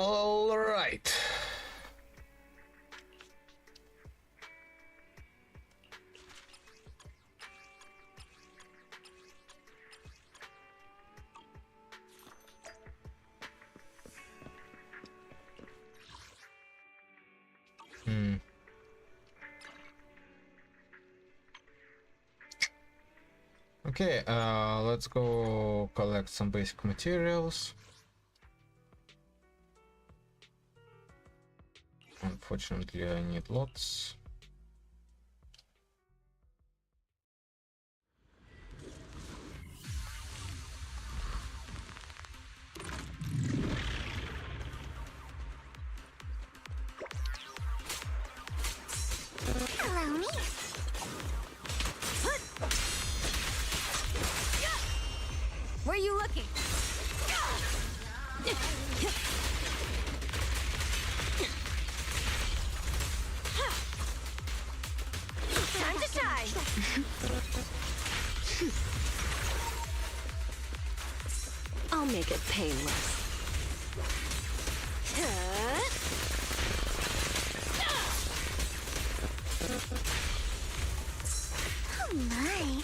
All right. Okay, let's go collect some basic materials. Unfortunately, I need lots. Allow me. Where are you looking? Time to shine. I'll make it painless. Oh my.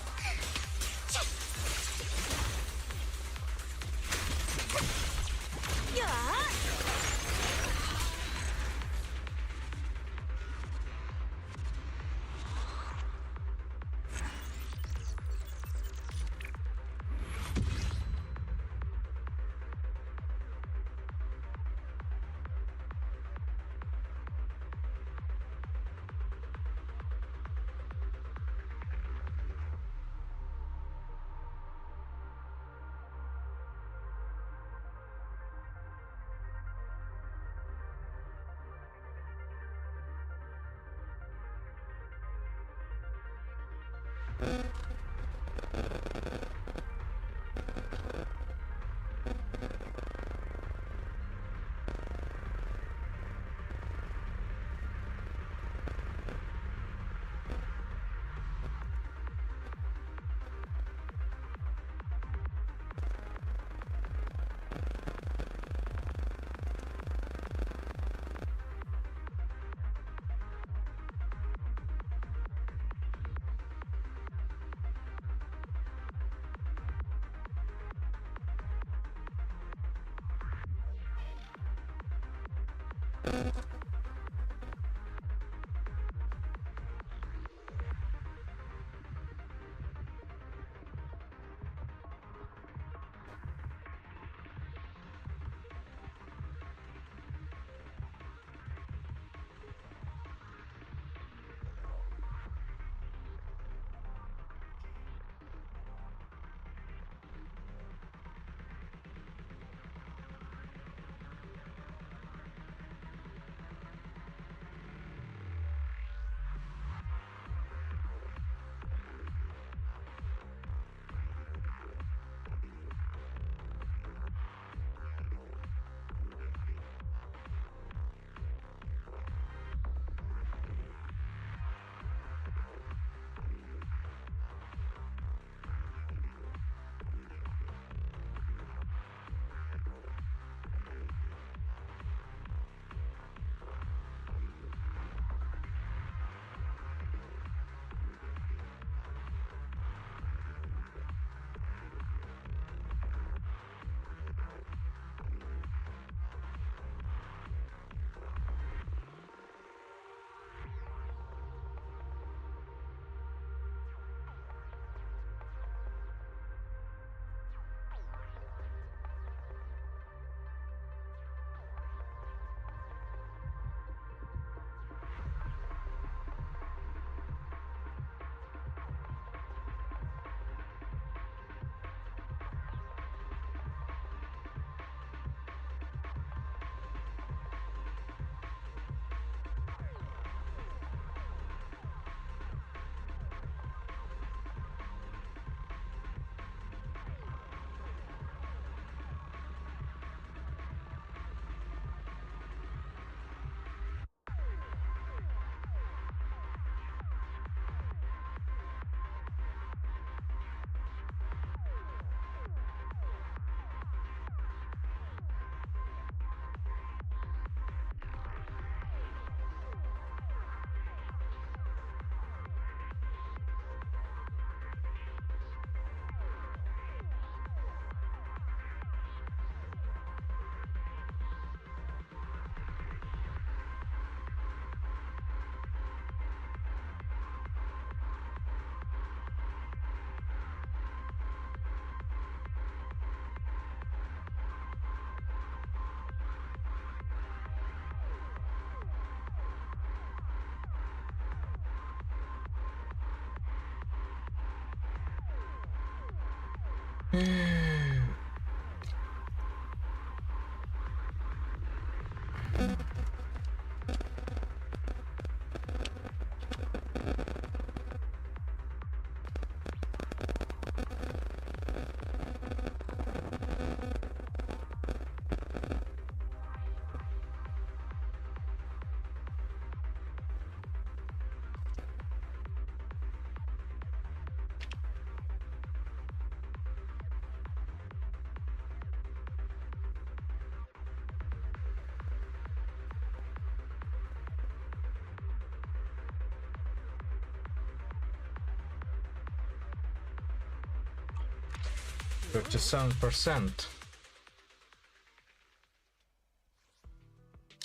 57%.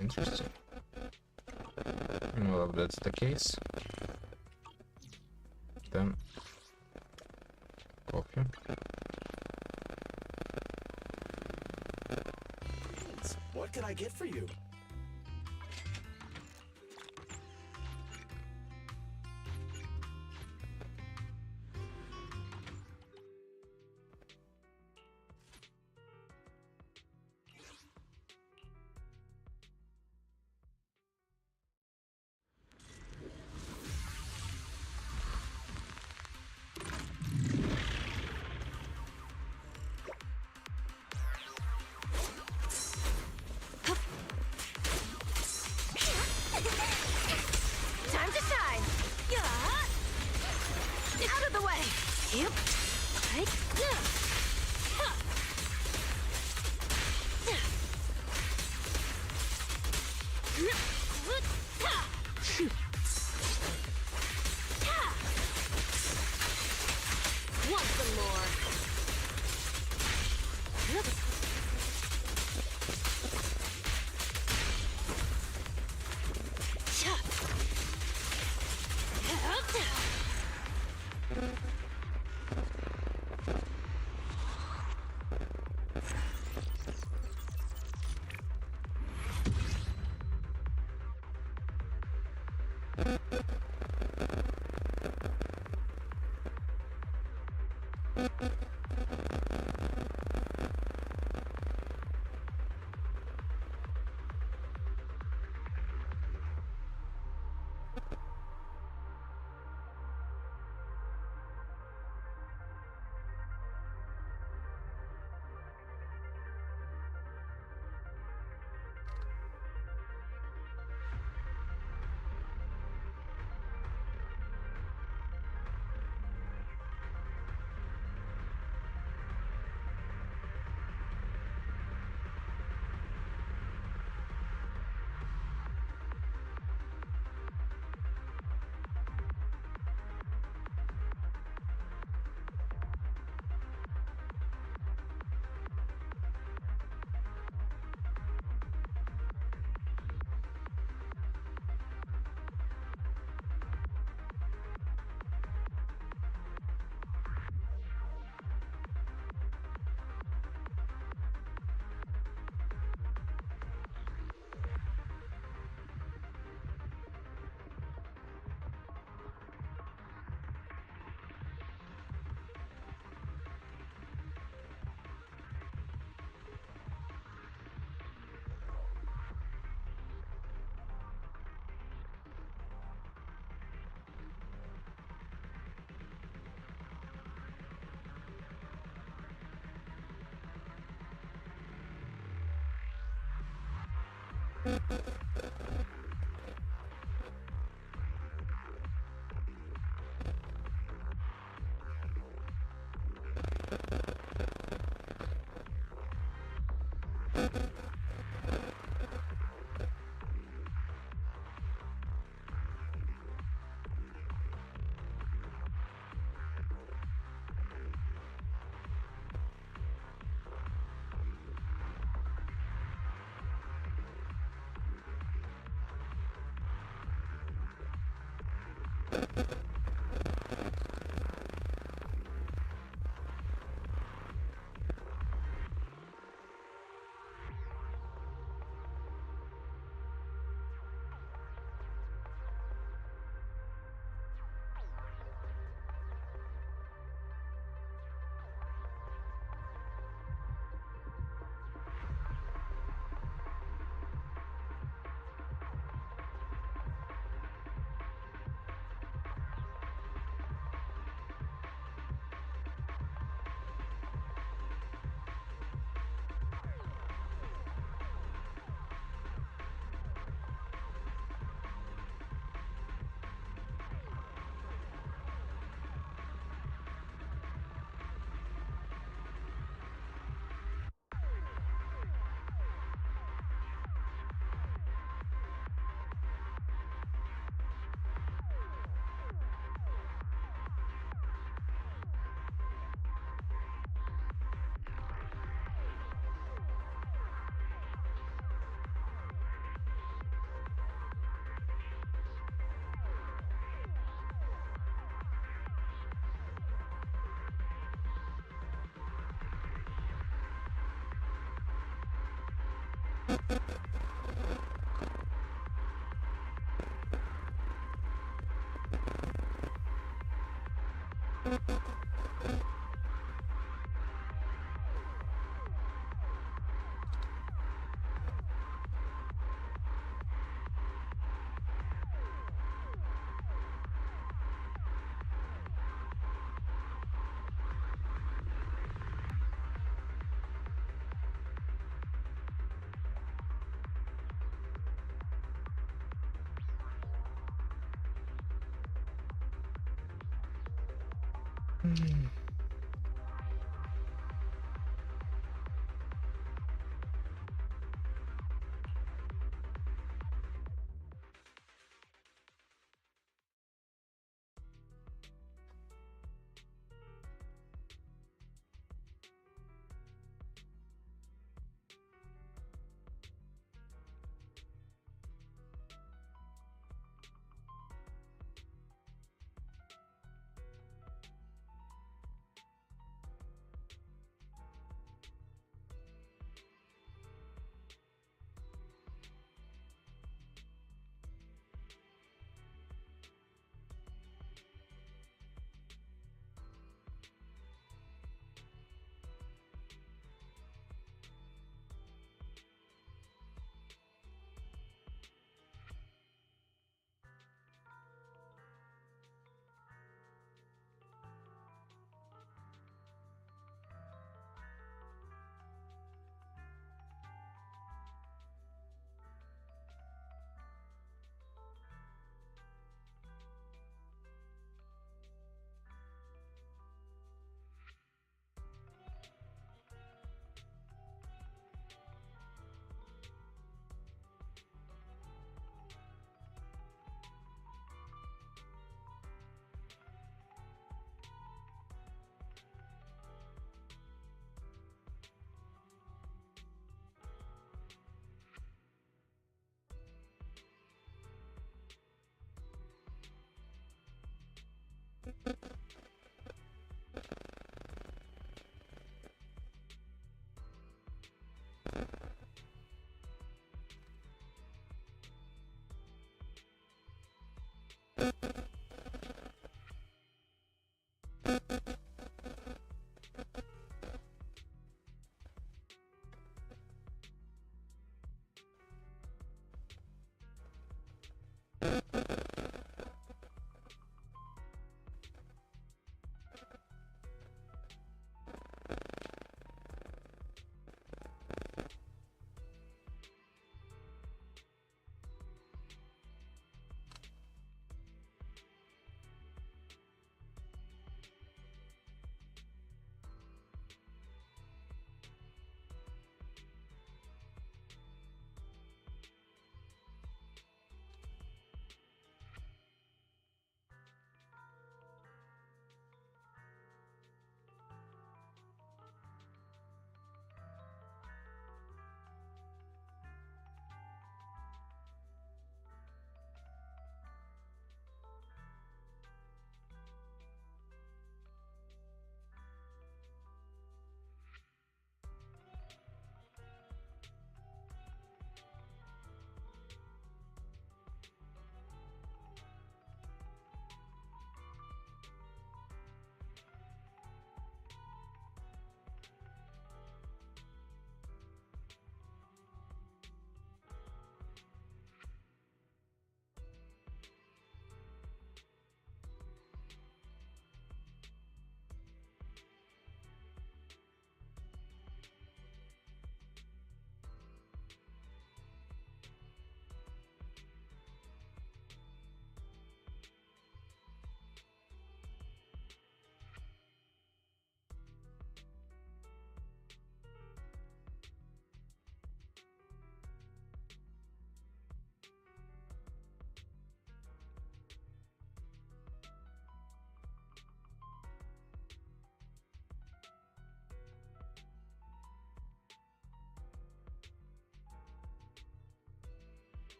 Interesting. Well, if that's the case, then coffee. What can I get for you? Time to shine! Yeah! Out of the way! Yep. Right. Want some more?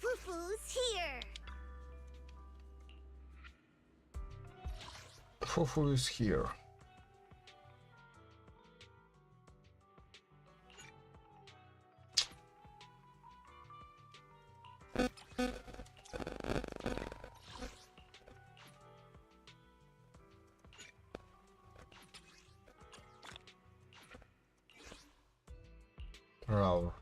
Fufu's here. Fufu is here. Roar.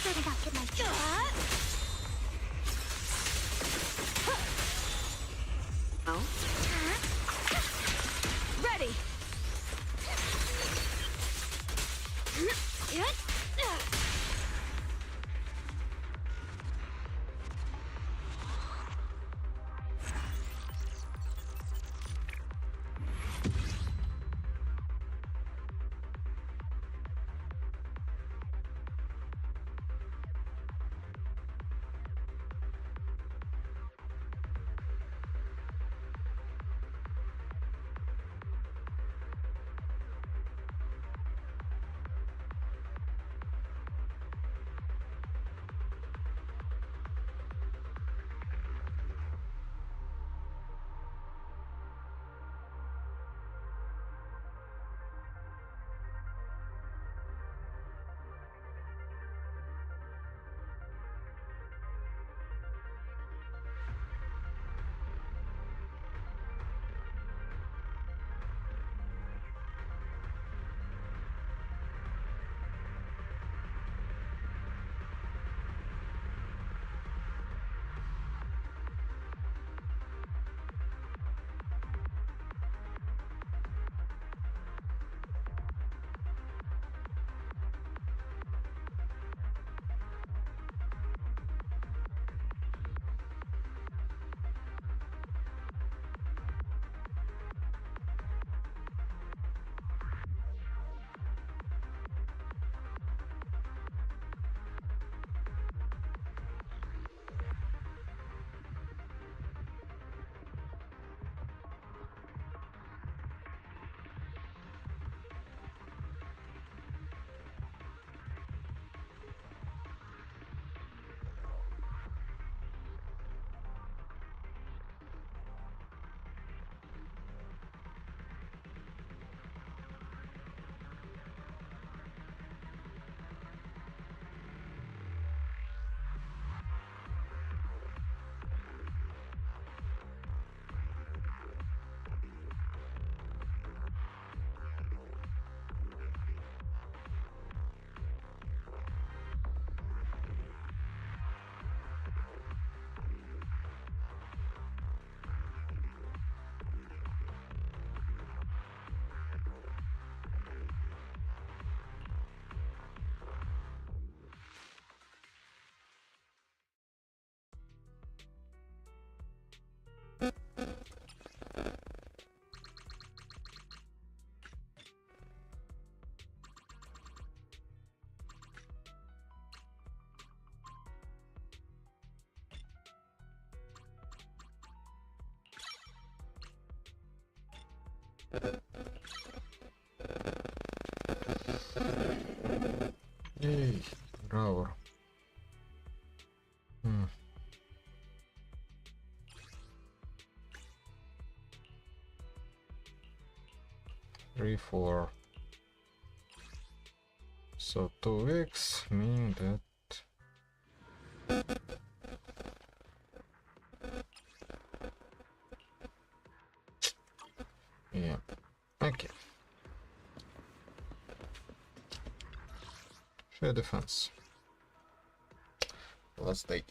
Better not get my Oh? ready. Yay, Roar. 3, 4. So 2 weeks mean that yeah. Okay. Fair defense. Let's take.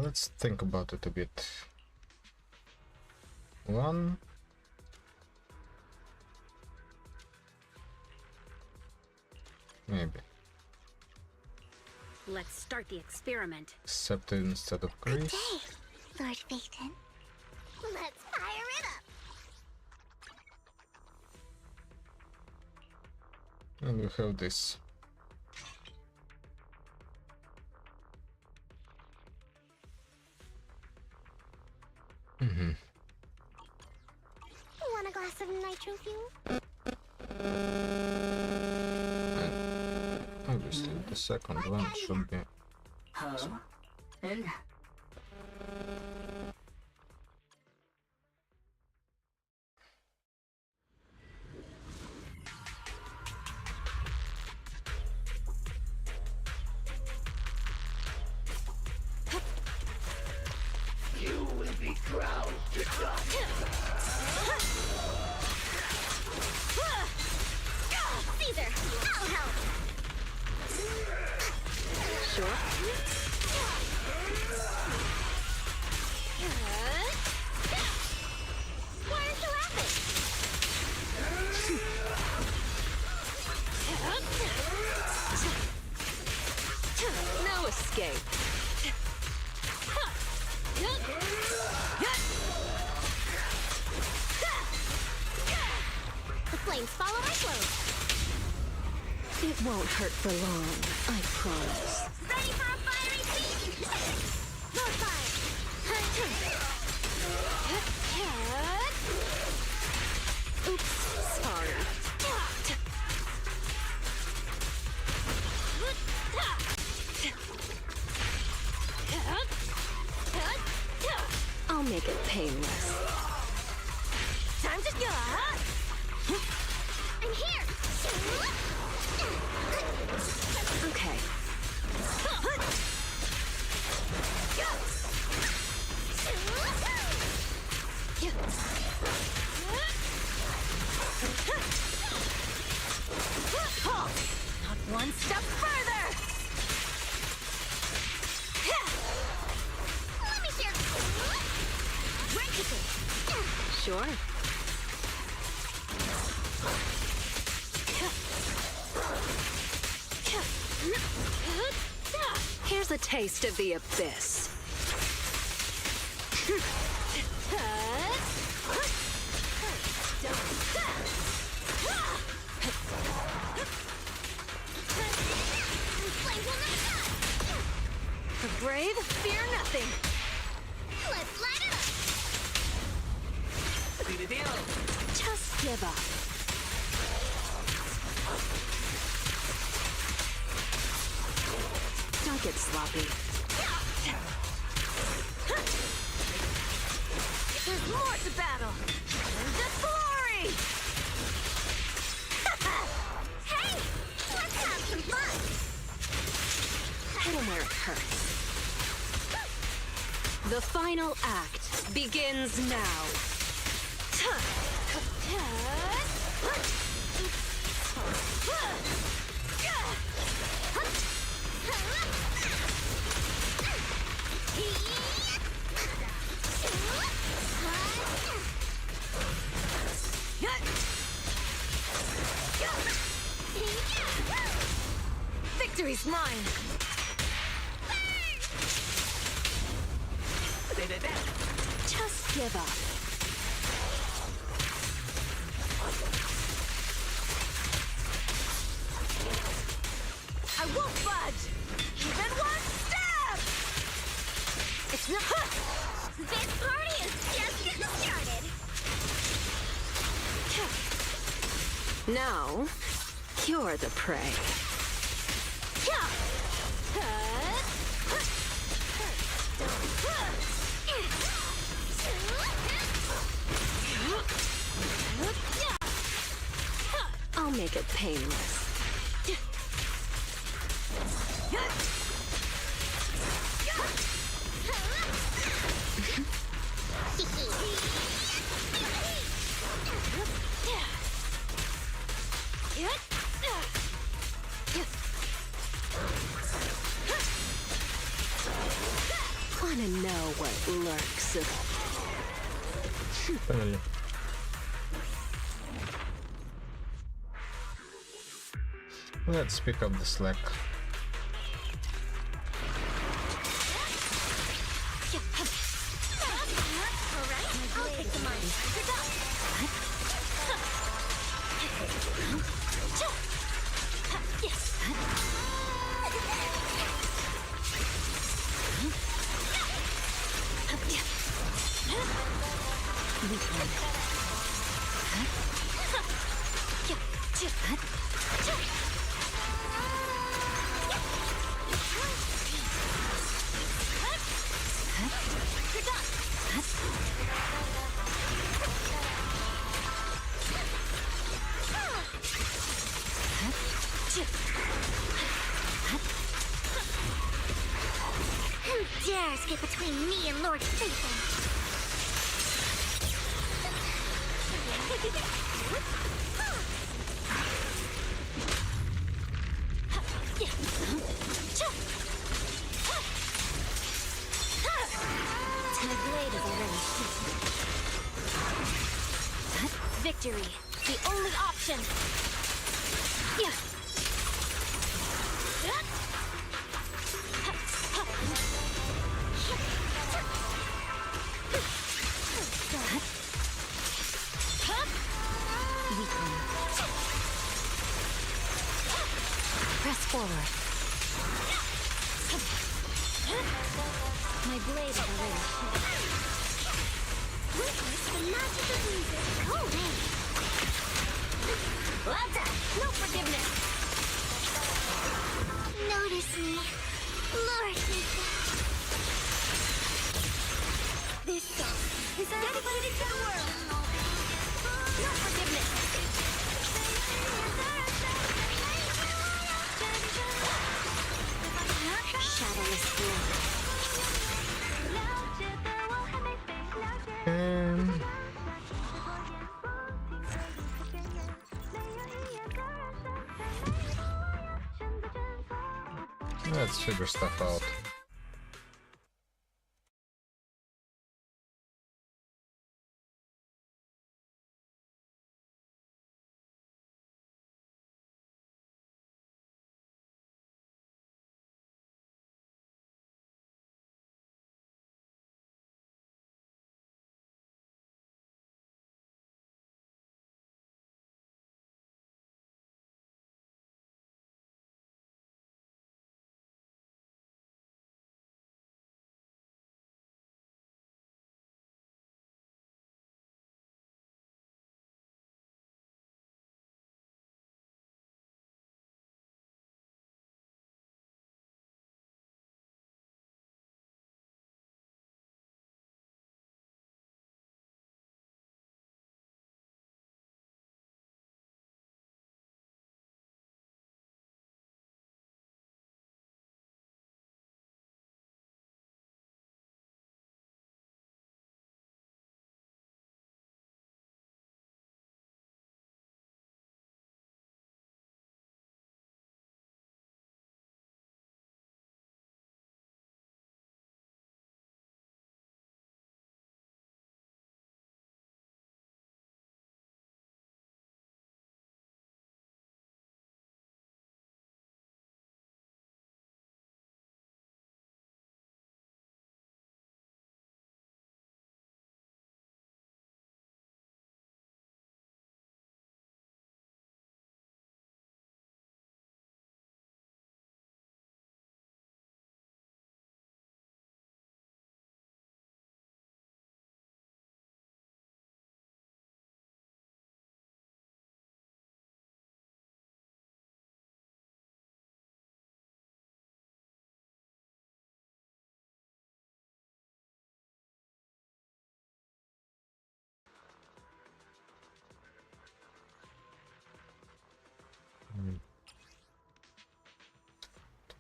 Let's think about it a bit. One. Maybe. Let's start the experiment. Accepted instead of grace. Day, Lord Phaeton. Let's fire it up. And we have this. Want a glass of nitro fuel? And obviously the second one should be. Caesar, I'll help. Sure. Why aren't you laughing? No escape. The flames follow my flow. It won't hurt for long, I promise. Ready for a fiery feast? More fire. Oops, sorry. make it painless. Time to go. I'm here. Okay. Not one step further. Let me share. Drink it. Sure. Here's a taste of the abyss. Flames will not die. The brave fear nothing. Let's light it up. Just give up. Don't get sloppy. There's more to battle. The glory. Hey, let's have some fun. Hit 'em where it hurts. The final act begins now. Victory's mine. Just give up. I won't budge. Even one step. It's not. This party is just getting started. Now, you're the prey. I'll make it painless. Wanna know what lurks? Finally. Let's pick up the slack. Alright, I'll take the mine. Who dares get between me and Lord Satan? My blade is already shifted. Victory, the only option. Press forward. My blade is already shifted. Witness the magic of music. Go away. Well done. No forgiveness. Notice me, Lord Satan. This song dedicated to the world. No forgiveness. Shadowless glow. Let's figure stuff out.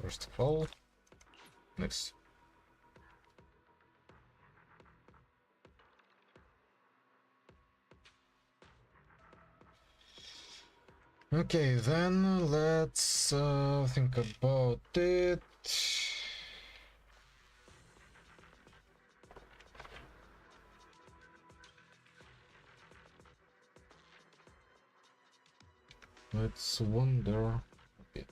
First of all, next. Okay, then let's think about it. Let's wonder a bit.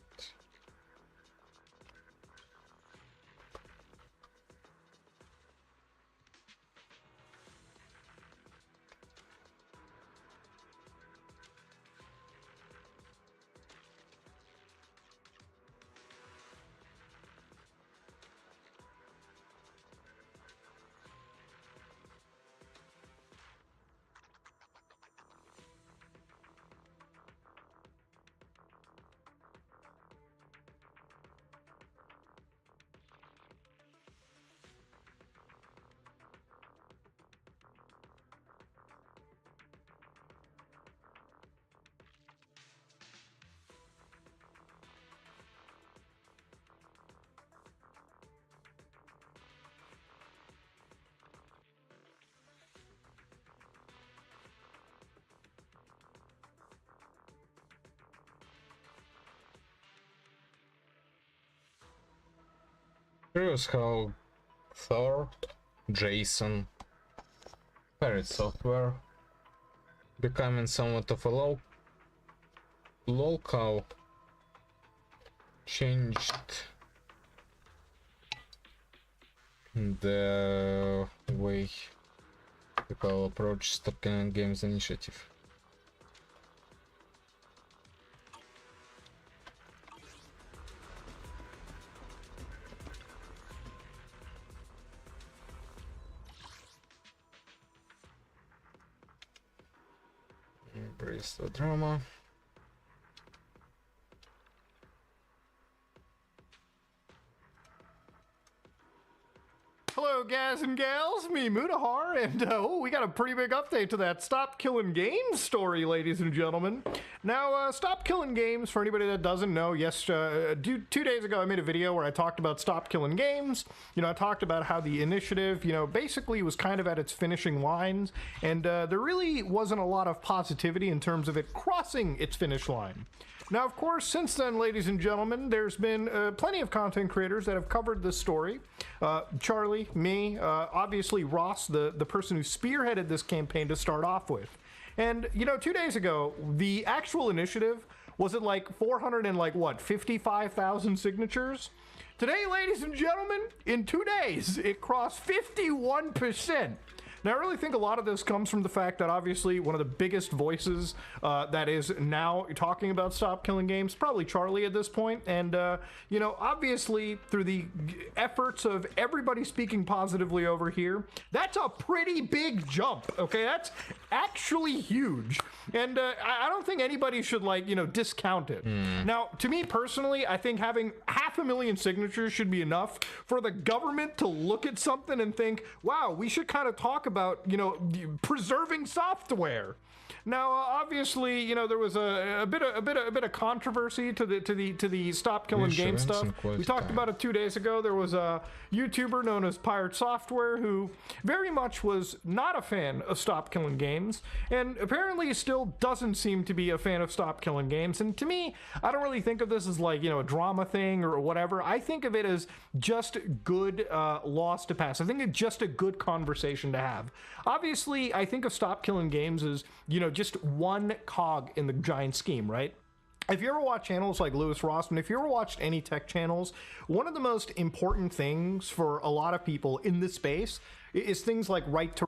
Curious how Thor, Jason, Parrot Software becoming somewhat of a local changed the way people approach SKG Games Initiative. Embrace the drama. Hello, guys and gals, me Mutahar, and we got a pretty big update to that Stop Killing Games story, ladies and gentlemen. Now, Stop Killing Games, for anybody that doesn't know, yes, 2 days ago I made a video where I talked about Stop Killing Games. You know, I talked about how the initiative, you know, basically was kind of at its finishing lines, and there really wasn't a lot of positivity in terms of it crossing its finish line. Now, of course, since then, ladies and gentlemen, there's been plenty of content creators that have covered this story. Charlie, me, obviously Ross, the person who spearheaded this campaign to start off with. And, you know, 2 days ago, the actual initiative was at like 55,000 signatures. Today, ladies and gentlemen, in 2 days, it crossed 51%. Now, I really think a lot of this comes from the fact that obviously one of the biggest voices that is now talking about Stop Killing Games, probably Charlie at this point. And, you know, obviously through the efforts of everybody speaking positively over here, that's a pretty big jump, okay? That's actually huge. And I don't think anybody should, like, you know, discount it. Now, to me personally, I think having 500,000 signatures should be enough for the government to look at something and think, wow, we should kind of talk about, you know, preserving software. Now, obviously, you know, there was a bit of controversy to the Stop Killing Games stuff. We talked about it 2 days ago. There was a YouTuber known as Pirate Software who very much was not a fan of Stop Killing Games, and apparently still doesn't seem to be a fan of Stop Killing Games. And to me, I don't really think of this as like, you know, a drama thing or whatever. I think of it as just good laws to pass. I think it's just a good conversation to have. Obviously, I think of Stop Killing Games as, you know, just one cog in the giant scheme, right? If you ever watch channels like Lewis Rossman, if you ever watched any tech channels, one of the most important things for a lot of people in this space is things like right to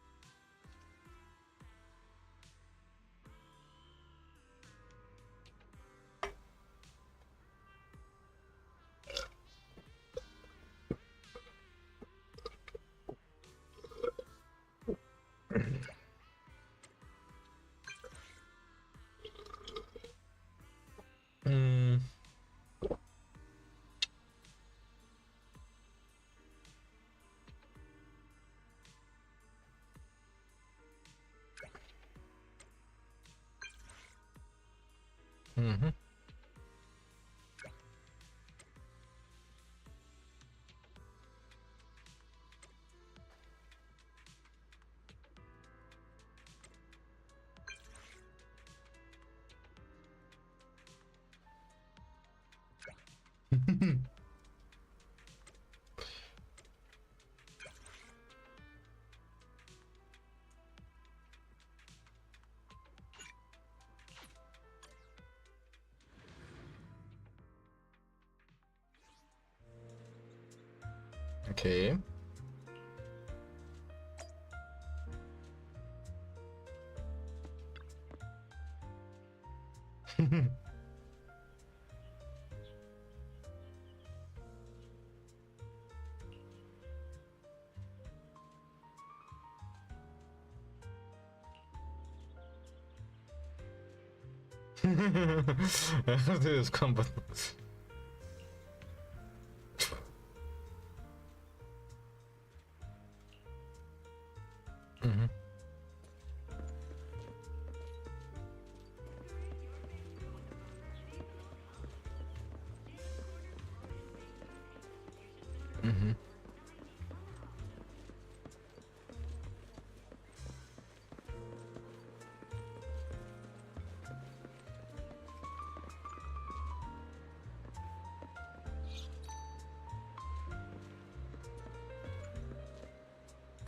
Okay. This is combat.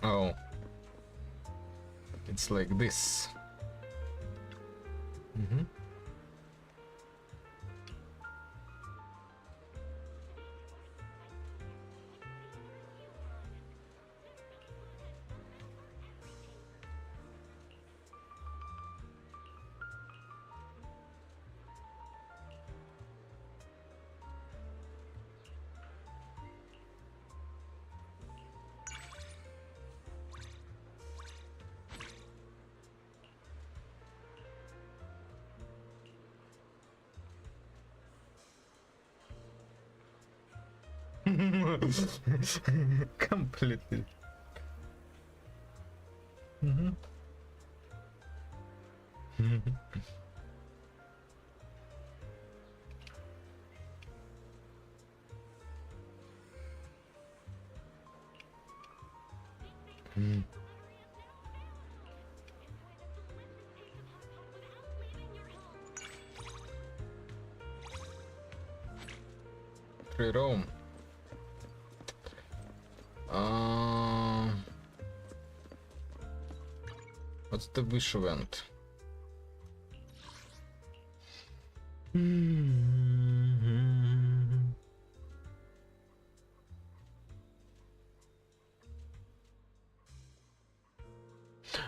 Oh, it's like this. Completely. Free roam. What's the wish event?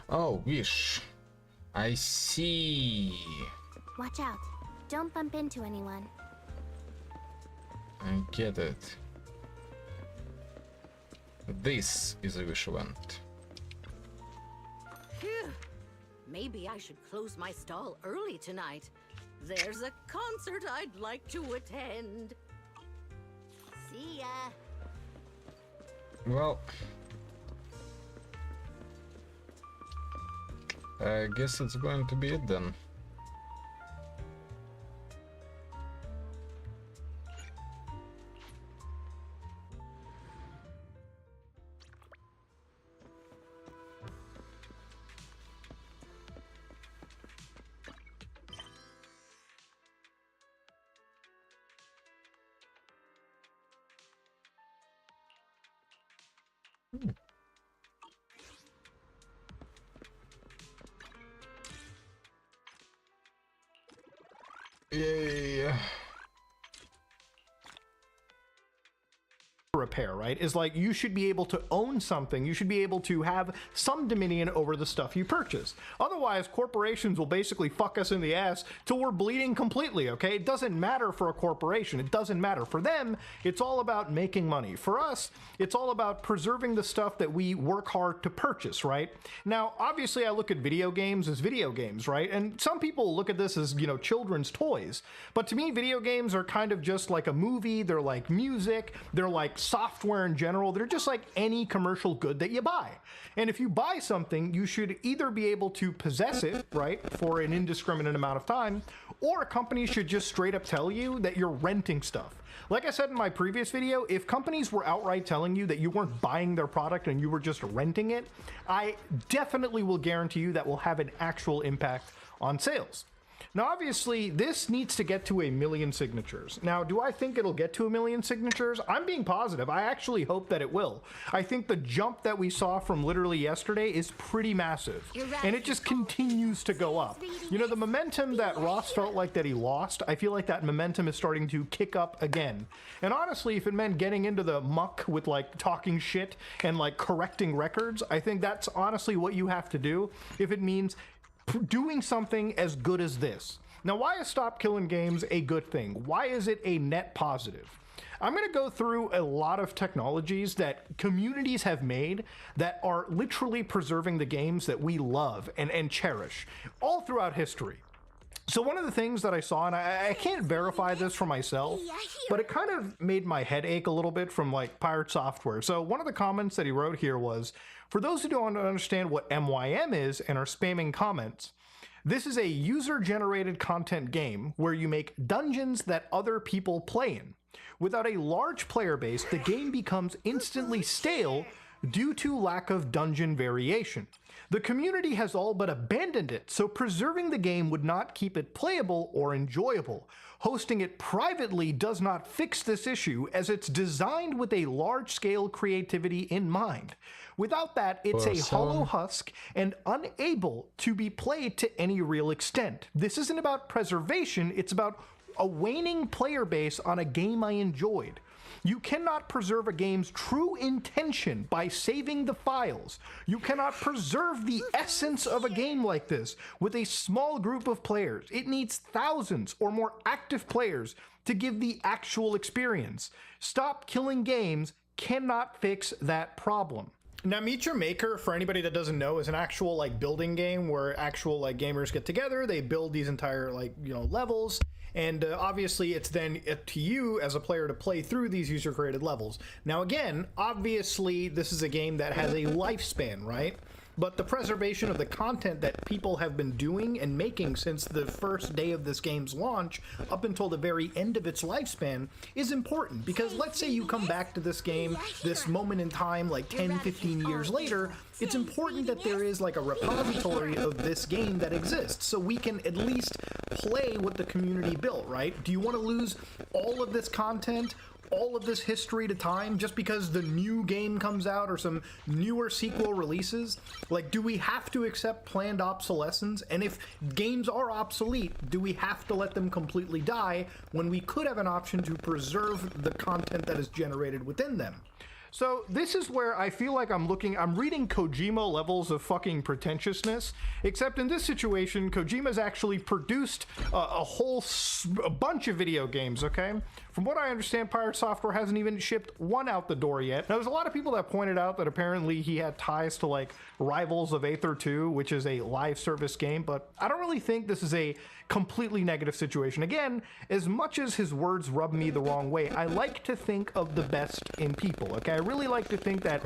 Oh, wish. I see. Watch out. Don't bump into anyone. I get it. This is a wish event. Phew. Maybe I should close my stall early tonight. There's a concert I'd like to attend. See ya. Well, I guess it's going to be it then. Yay. Repair, right, is like you should be able to own something. You should be able to have some dominion over the stuff you purchase. Otherwise, corporations will basically fuck us in the ass till we're bleeding completely, okay? It doesn't matter for a corporation. It doesn't matter. For them, it's all about making money. For us, it's all about preserving the stuff that we work hard to purchase, right? Now, obviously, I look at video games as video games, right? And some people look at this as, you know, children's toys. But to me, video games are kind of just like a movie. They're like music. They're like software in general. They're just like any commercial good that you buy. And if you buy something, you should either be able to possess it, right, for an indiscriminate amount of time, or a company should just straight up tell you that you're renting stuff. Like I said in my previous video, if companies were outright telling you that you weren't buying their product and you were just renting it, I definitely will guarantee you that will have an actual impact on sales. Now, obviously, this needs to get to 1 million signatures. Now, do I think it'll get to 1 million signatures? I'm being positive. I actually hope that it will. I think the jump that we saw from literally yesterday is pretty massive. And it just continues to go up. You know, the momentum that Ross felt like that he lost, I feel like that momentum is starting to kick up again. And honestly, if it meant getting into the muck with like talking shit and like correcting records, I think that's honestly what you have to do if it means doing something as good as this. Now, why is Stop Killing Games a good thing? Why is it a net positive? I'm going to go through a lot of technologies that communities have made that are literally preserving the games that we love and cherish all throughout history. So one of the things that I saw, and I can't verify this for myself, but it kind of made my head ache a little bit from like Pirate Software. So one of the comments that he wrote here was, for those who don't understand what MYM is and are spamming comments, this is a user-generated content game where you make dungeons that other people play in. Without a large player base, the game becomes instantly stale due to lack of dungeon variation. The community has all but abandoned it, so preserving the game would not keep it playable or enjoyable. Hosting it privately does not fix this issue, as it's designed with a large-scale creativity in mind. Without that, it's a hollow husk and unable to be played to any real extent. This isn't about preservation, it's about a waning player base on a game I enjoyed. You cannot preserve a game's true intention by saving the files. You cannot preserve the essence of a game like this with a small group of players. It needs thousands or more active players to give the actual experience. Stop Killing Games cannot fix that problem. Now, Meet Your Maker, for anybody that doesn't know, is an actual like building game where actual like gamers get together, they build these entire like, you know, levels, and obviously it's then up to you as a player to play through these user created levels. Now again, obviously this is a game that has a lifespan, right? But the preservation of the content that people have been doing and making since the first day of this game's launch up until the very end of its lifespan is important, because let's say you come back to this game, this moment in time, like 10, 15 years later, it's important that there is like a repository of this game that exists so we can at least play what the community built, right? Do you want to lose all of this content, all of this history to time, just because the new game comes out or some newer sequel releases? Like, do we have to accept planned obsolescence? And if games are obsolete, do we have to let them completely die when we could have an option to preserve the content that is generated within them? So this is where I feel like I'm reading Kojima levels of fucking pretentiousness, except in this situation, Kojima's actually produced a bunch of video games, okay? From what I understand, Pirate Software hasn't even shipped one out the door yet. Now, there's a lot of people that pointed out that apparently he had ties to like Rivals of Aether 2, which is a live service game, but I don't really think this is a completely negative situation. Again, as much as his words rub me the wrong way, I like to think of the best in people, okay? I really like to think that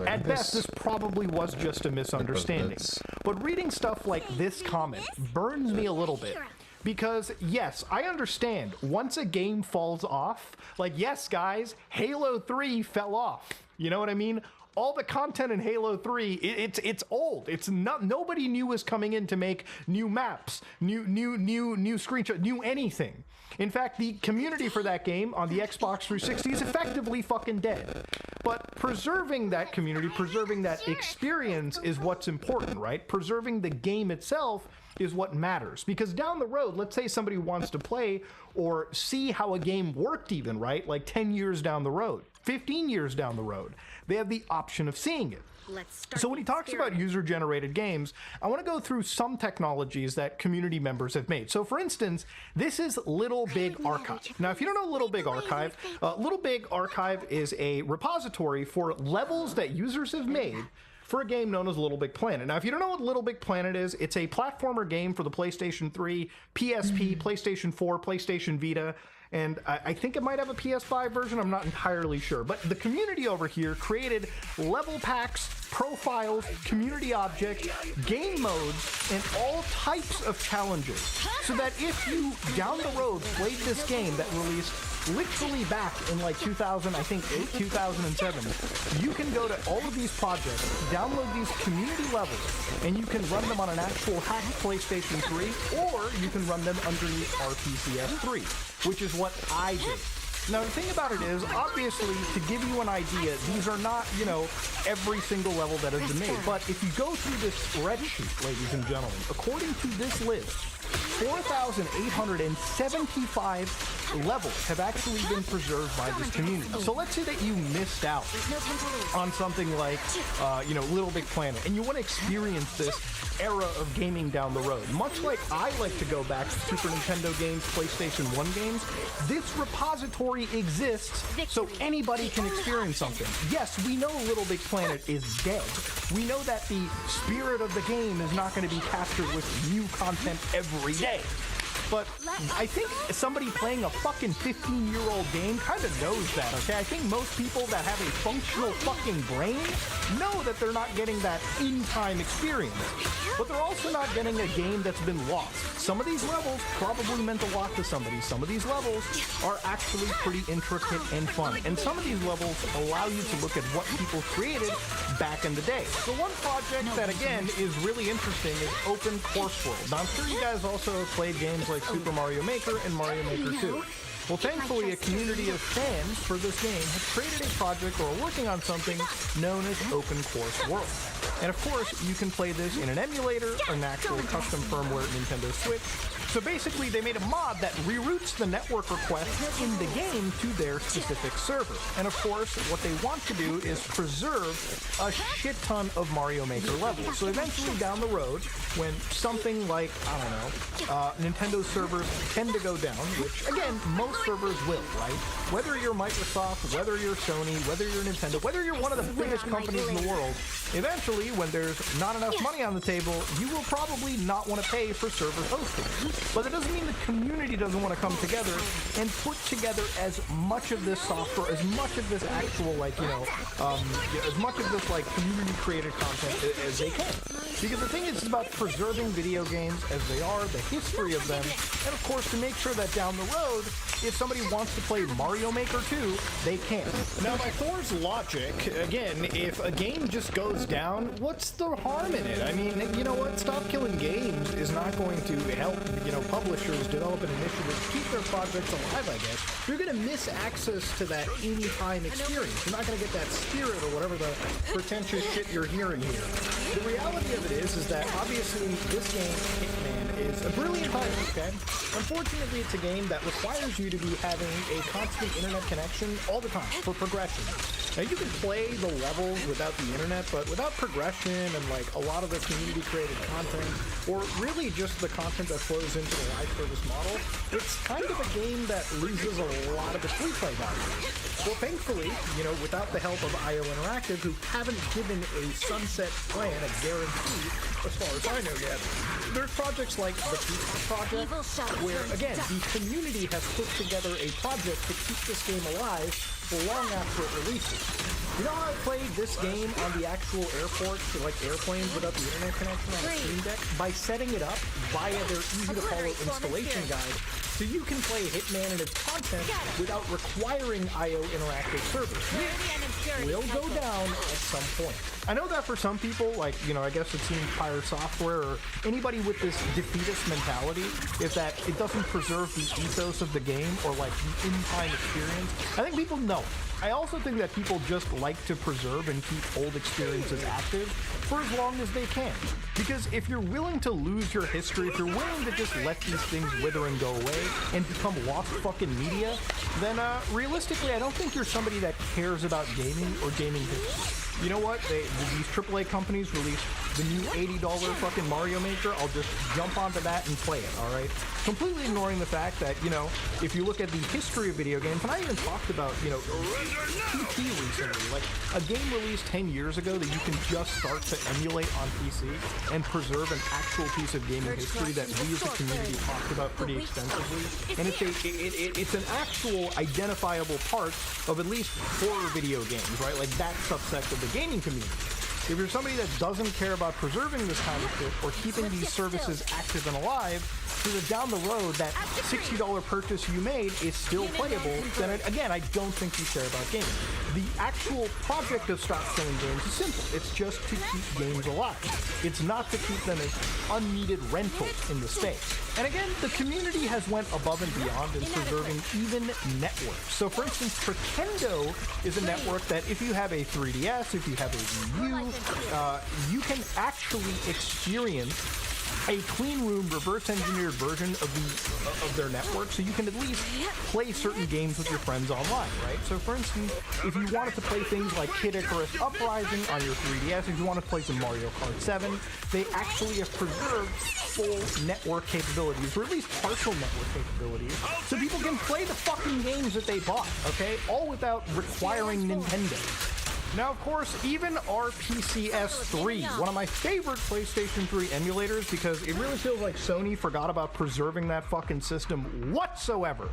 at best this probably was just a misunderstanding. But reading stuff like this comment burns me a little bit. Because, yes, I understand, once a game falls off, like, yes, guys, Halo 3 fell off. You know what I mean? All the content in Halo 3, it's old. It's not, nobody new is coming in to make new maps, new screenshots, new anything. In fact, the community for that game on the Xbox 360 is effectively fucking dead. But preserving that community, preserving that experience is what's important, right? Preserving the game itself is what matters. Because down the road, let's say somebody wants to play or see how a game worked even, right? Like 10 years down the road, 15 years down the road, they have the option of seeing it. So when he talks about user-generated games, I want to go through some technologies that community members have made. So for instance, this is Little Big Archive. Now, if you don't know Little Big Archive, Little Big Archive is a repository for levels that users have made for a game known as Little Big Planet. Now, if you don't know what Little Big Planet is, it's a platformer game for the PlayStation 3, PSP, PlayStation 4, PlayStation Vita, and I think it might have a PS5 version, I'm not entirely sure. But the community over here created level packs, profiles, community objects, game modes, and all types of challenges. So that if you, down the road, played this game that released literally back in like 2000, I think 2007, you can go to all of these projects, download these community levels, and you can run them on an actual hacked PlayStation 3, or you can run them underneath RPCS 3, which is what I did. Now, the thing about it is, obviously, to give you an idea, these are not, you know, every single level that has been made. But if you go through this spreadsheet, ladies and gentlemen, according to this list, 4,875 levels have actually been preserved by this community. So let's say that you missed out on something like, you know, Little Big Planet, and you want to experience this era of gaming down the road. Much like I like to go back to Super Nintendo games, PlayStation 1 games, this repository exists so anybody can experience something. Yes, we know Little Big Planet is dead. We know that the spirit of the game is not going to be captured with new content every day. But I think somebody playing a fucking 15-year-old game kind of knows that, okay? I think most people that have a functional fucking brain know that they're not getting that in-time experience. But they're also not getting a game that's been lost. Some of these levels probably meant a lot to somebody. Some of these levels are actually pretty intricate and fun. And some of these levels allow you to look at what people created back in the day. So one project that, again, is really interesting is Open Course World. Now, I'm sure you guys also have played games like Super Mario Maker and Mario Maker 2. Well, thankfully, a community of fans for this game have created a project or are working on something known as Open Course World. And of course, you can play this in an emulator, an actual custom firmware Nintendo Switch, So basically, they made a mod that reroutes the network request in the game to their specific server. And of course, what they want to do is preserve a shit ton of Mario Maker levels. So eventually down the road, when something like, I don't know, Nintendo servers tend to go down, which again, most servers will, right? Whether you're Microsoft, whether you're Sony, whether you're Nintendo, whether you're one of the biggest companies in the world, eventually, when there's not enough money on the table, you will probably not want to pay for server hosting. But that doesn't mean the community doesn't want to come together and put together as much of this software, as much of this actual, like, as much of this, like, community-created content as they can. Because the thing is, it's about preserving video games as they are, the history of them, and of course, to make sure that down the road, if somebody wants to play Mario Maker 2, they can. Now, by Thor's logic, again, if a game just goes down, what's the harm in it? I mean, you know what? Stop Killing Games is not going to help, publishers develop an initiative to keep their projects alive, I guess. You're going to miss access to that in-time experience. You're not going to get that spirit or whatever the pretentious shit you're hearing here. The reality of it is that obviously this game, Hitman, is a brilliant title, okay? Unfortunately, it's a game that requires you to be having a constant internet connection all the time for progression. Now, you can play the levels without the internet, but without progression and, like, a lot of the community-created content, or really just the content that flows into the live service model, it's kind of a game that loses a lot of its replay value. Well, thankfully, without the help of IO Interactive, who haven't given a sunset plan a guarantee, as far as I know yet, there's projects like the Peacock Project, where, again, the community has put together a project to keep this game alive for long after it releases. You know how I played this game on the actual airports, like airplanes without the internet connection on the Steam Deck? By setting it up via their easy-to-follow installation guide, so you can play Hitman and its content without requiring IO Interactive servers. Will go down at some point. I know that for some people, like, I guess it's Empire Software or anybody with this defeatist mentality, is that it doesn't preserve the ethos of the game or, like, the in-time experience. I think people know. I also think that people just like to preserve and keep old experiences active for as long as they can. Because if you're willing to lose your history, if you're willing to just let these things wither and go away and become lost fucking media, then realistically, I don't think you're somebody that cares about gaming or gaming history. You know what? These AAA companies release the new $80 fucking Mario Maker. I'll just jump onto that and play it, alright? Completely ignoring the fact that, if you look at the history of video games, and I even talked about, PT recently, like a game released 10 years ago that you can just start to emulate on PC and preserve an actual piece of gaming history that we as a community talked about pretty extensively. And it's an actual identifiable part of at least horror video games, right? Like that subsect of the gaming community. If you're somebody that doesn't care about preserving this kind of shit or keeping these services active and alive, so that down the road that $60 purchase you made is still playable, then again, I don't think you care about gaming. The actual project of Stop Killing Games is simple. It's just to keep games alive. It's not to keep them as unneeded rentals in the space. And again, the community has went above and beyond in preserving even networks. So for instance, Pretendo is a network that if you have a 3DS, if you have a Wii U, you can actually experience a clean room reverse engineered version of their network, so you can at least play certain games with your friends online, right? So for instance, if you wanted to play things like Kid Icarus Uprising on your 3DS, if you want to play some Mario Kart 7, they actually have preserved full network capabilities, or at least partial network capabilities, so people can play the fucking games that they bought, okay? All without requiring Nintendo. Now, of course, even RPCS3, one of my favorite PlayStation 3 emulators, because it really feels like Sony forgot about preserving that fucking system whatsoever.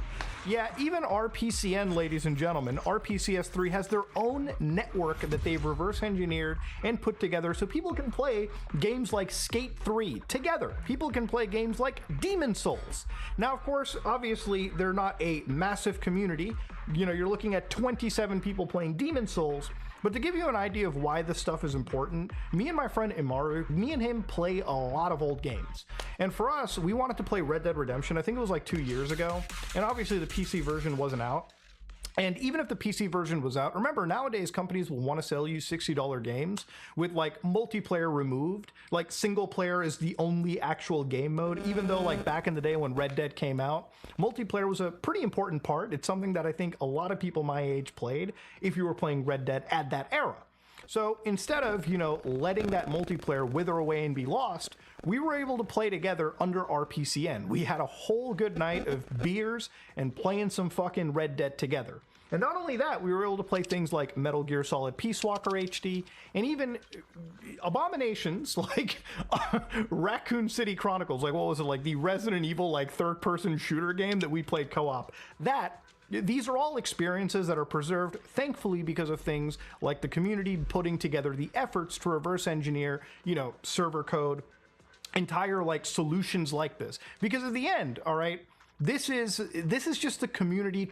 Yeah, even RPCN, ladies and gentlemen, RPCS3 has their own network that they've reverse engineered and put together so people can play games like Skate 3 together. People can play games like Demon Souls. Now, of course, obviously, they're not a massive community. You're looking at 27 people playing Demon Souls. But to give you an idea of why this stuff is important, me and my friend Imaru, me and him play a lot of old games. And for us, we wanted to play Red Dead Redemption. I think it was like 2 years ago. And obviously the PC version wasn't out. And even if the PC version was out, remember, nowadays companies will want to sell you $60 games with like multiplayer removed. Like single player is the only actual game mode, even though like back in the day when Red Dead came out, multiplayer was a pretty important part. It's something that I think a lot of people my age played if you were playing Red Dead at that era. So instead of, you know, letting that multiplayer wither away and be lost, we were able to play together under our PCN. We had a whole good night of beers and playing some fucking Red Dead together. And not only that, we were able to play things like Metal Gear Solid Peace Walker HD, and even abominations like Raccoon City Chronicles, like what was it, like the Resident Evil like third-person shooter game that we played co-op. These are all experiences that are preserved, thankfully, because of things like the community putting together the efforts to reverse engineer, you know, server code, entire like solutions like this. Because at the end, all right, this is just the community.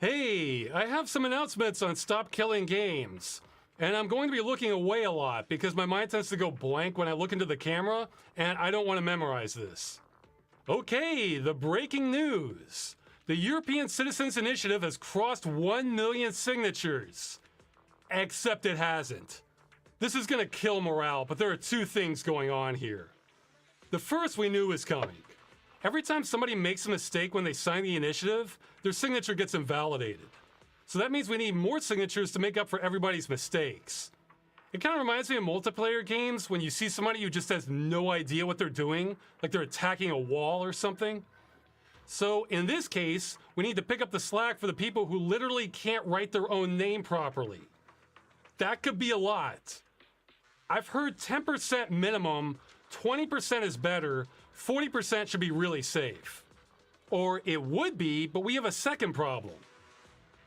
Hey, I have some announcements on Stop Killing Games. And I'm going to be looking away a lot because my mind tends to go blank when I look into the camera, and I don't want to memorize this. Okay, the breaking news. The European Citizens Initiative has crossed 1 million signatures. Except it hasn't. This is gonna kill morale, but there are two things going on here. The first we knew was coming. Every time somebody makes a mistake when they sign the initiative, their signature gets invalidated. So that means we need more signatures to make up for everybody's mistakes. It kind of reminds me of multiplayer games when you see somebody who just has no idea what they're doing, like they're attacking a wall or something. So in this case, we need to pick up the slack for the people who literally can't write their own name properly. That could be a lot. I've heard 10% minimum, 20% is better, 40% should be really safe. Or it would be, but we have a second problem.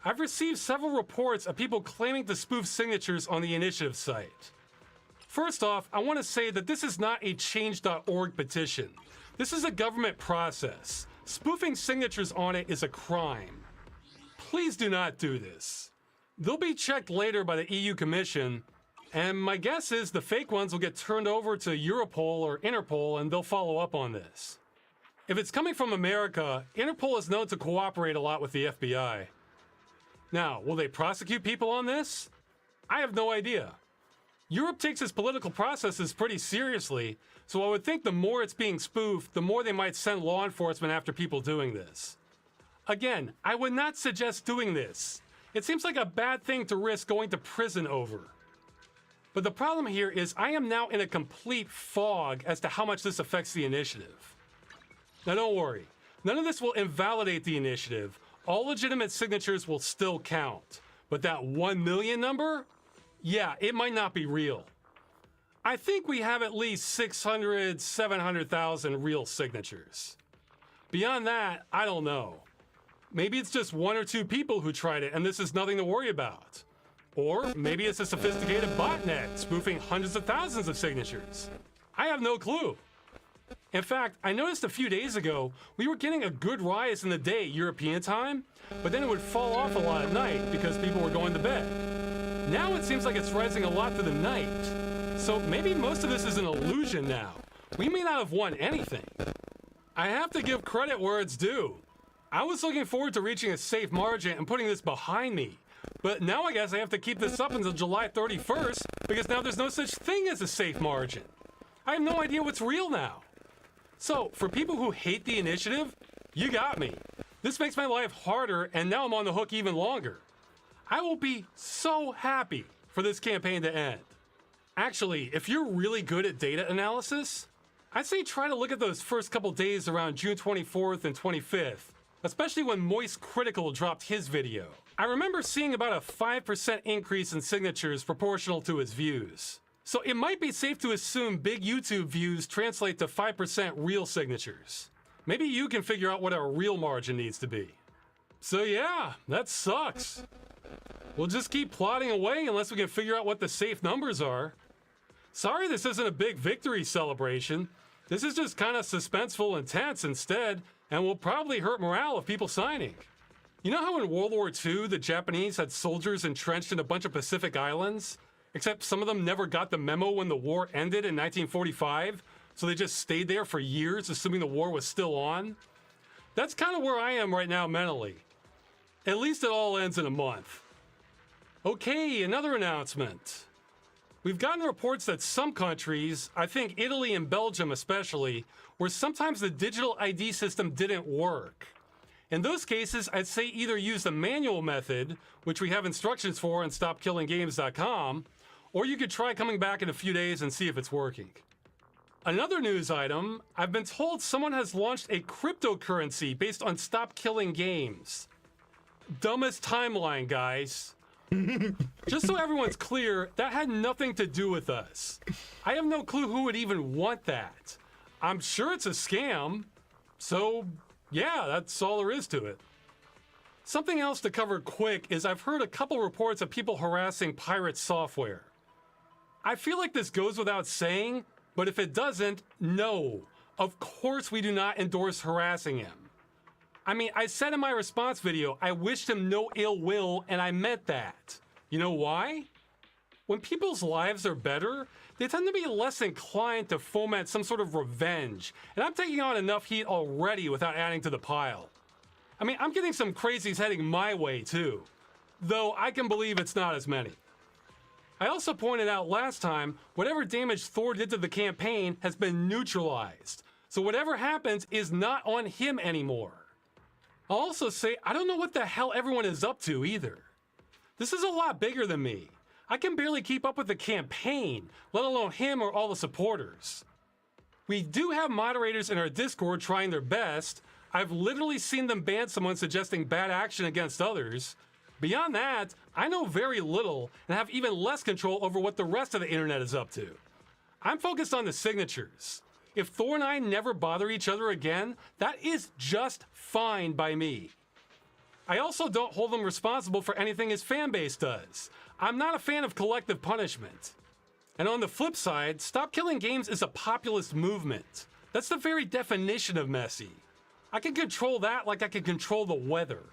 I've received several reports of people claiming to spoof signatures on the initiative site. First off, I want to say that this is not a change.org petition. This is a government process. Spoofing signatures on it is a crime. Please do not do this. They'll be checked later by the EU Commission, and my guess is the fake ones will get turned over to Europol or Interpol and they'll follow up on this. If it's coming from America, Interpol is known to cooperate a lot with the FBI. Now, will they prosecute people on this? I have no idea. Europe takes its political processes pretty seriously, so I would think the more it's being spoofed, the more they might send law enforcement after people doing this. Again, I would not suggest doing this. It seems like a bad thing to risk going to prison over. But the problem here is I am now in a complete fog as to how much this affects the initiative. Now don't worry, none of this will invalidate the initiative. All legitimate signatures will still count. But that 1 million number? Yeah, it might not be real. I think we have at least 600, 700,000 real signatures. Beyond that, I don't know. Maybe it's just 1 or 2 people who tried it and this is nothing to worry about. Or maybe it's a sophisticated botnet spoofing hundreds of thousands of signatures. I have no clue. In fact, I noticed a few days ago, we were getting a good rise in the day European time, but then it would fall off a lot at night because people were going to bed. Now it seems like it's rising a lot through the night. So maybe most of this is an illusion now. We may not have won anything. I have to give credit where it's due. I was looking forward to reaching a safe margin and putting this behind me. But now I guess I have to keep this up until July 31st because now there's no such thing as a safe margin. I have no idea what's real now. So, for people who hate the initiative, you got me. This makes my life harder, and now I'm on the hook even longer. I will be so happy for this campaign to end. Actually, if you're really good at data analysis, I'd say try to look at those first couple days around June 24th and 25th, especially when Moist Critical dropped his video. I remember seeing about a 5% increase in signatures proportional to his views. So it might be safe to assume big YouTube views translate to 5% real signatures. Maybe you can figure out what our real margin needs to be. So yeah, that sucks. We'll just keep plodding away unless we can figure out what the safe numbers are. Sorry this isn't a big victory celebration. This is just kind of suspenseful and tense instead, and will probably hurt morale of people signing. You know how in World War II, the Japanese had soldiers entrenched in a bunch of Pacific islands? Except some of them never got the memo when the war ended in 1945, so they just stayed there for years, assuming the war was still on. That's kind of where I am right now mentally. At least it all ends in a month. Okay, another announcement. We've gotten reports that some countries, I think Italy and Belgium especially, where sometimes the digital ID system didn't work. In those cases, I'd say either use the manual method, which we have instructions for on StopKillingGames.com, or you could try coming back in a few days and see if it's working. Another news item, I've been told someone has launched a cryptocurrency based on Stop Killing Games. Dumbest timeline, guys. Just so everyone's clear, that had nothing to do with us. I have no clue who would even want that. I'm sure it's a scam. So, yeah, that's all there is to it. Something else to cover quick is I've heard a couple reports of people harassing pirate software. I feel like this goes without saying, but if it doesn't, no. Of course we do not endorse harassing him. I mean, I said in my response video, I wished him no ill will, and I meant that. You know why? When people's lives are better, they tend to be less inclined to foment some sort of revenge, and I'm taking on enough heat already without adding to the pile. I mean, I'm getting some crazies heading my way, too. Though I can believe it's not as many. I also pointed out last time, whatever damage Thor did to the campaign has been neutralized. So whatever happens is not on him anymore. I'll also say, I don't know what the hell everyone is up to either. This is a lot bigger than me. I can barely keep up with the campaign, let alone him or all the supporters. We do have moderators in our Discord trying their best. I've literally seen them ban someone suggesting bad action against others. Beyond that, I know very little and have even less control over what the rest of the internet is up to. I'm focused on the signatures. If Thor and I never bother each other again, that is just fine by me. I also don't hold him responsible for anything his fanbase does. I'm not a fan of collective punishment. And on the flip side, Stop Killing Games is a populist movement. That's the very definition of messy. I can control that like I can control the weather.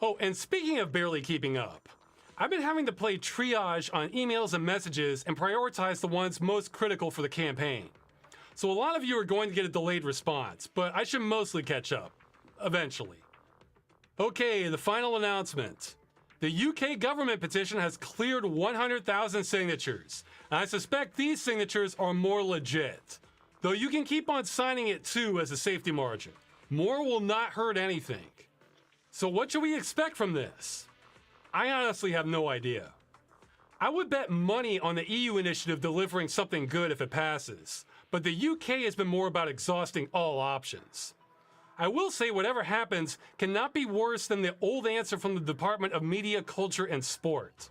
Oh, and speaking of barely keeping up, I've been having to play triage on emails and messages and prioritize the ones most critical for the campaign. So a lot of you are going to get a delayed response, but I should mostly catch up. Eventually. Okay, the final announcement. The UK government petition has cleared 100,000 signatures, and I suspect these signatures are more legit. Though you can keep on signing it too as a safety margin. More will not hurt anything. So what should we expect from this? I honestly have no idea. I would bet money on the EU initiative delivering something good if it passes, but the UK has been more about exhausting all options. I will say whatever happens cannot be worse than the old answer from the Department of Media, Culture, and Sport.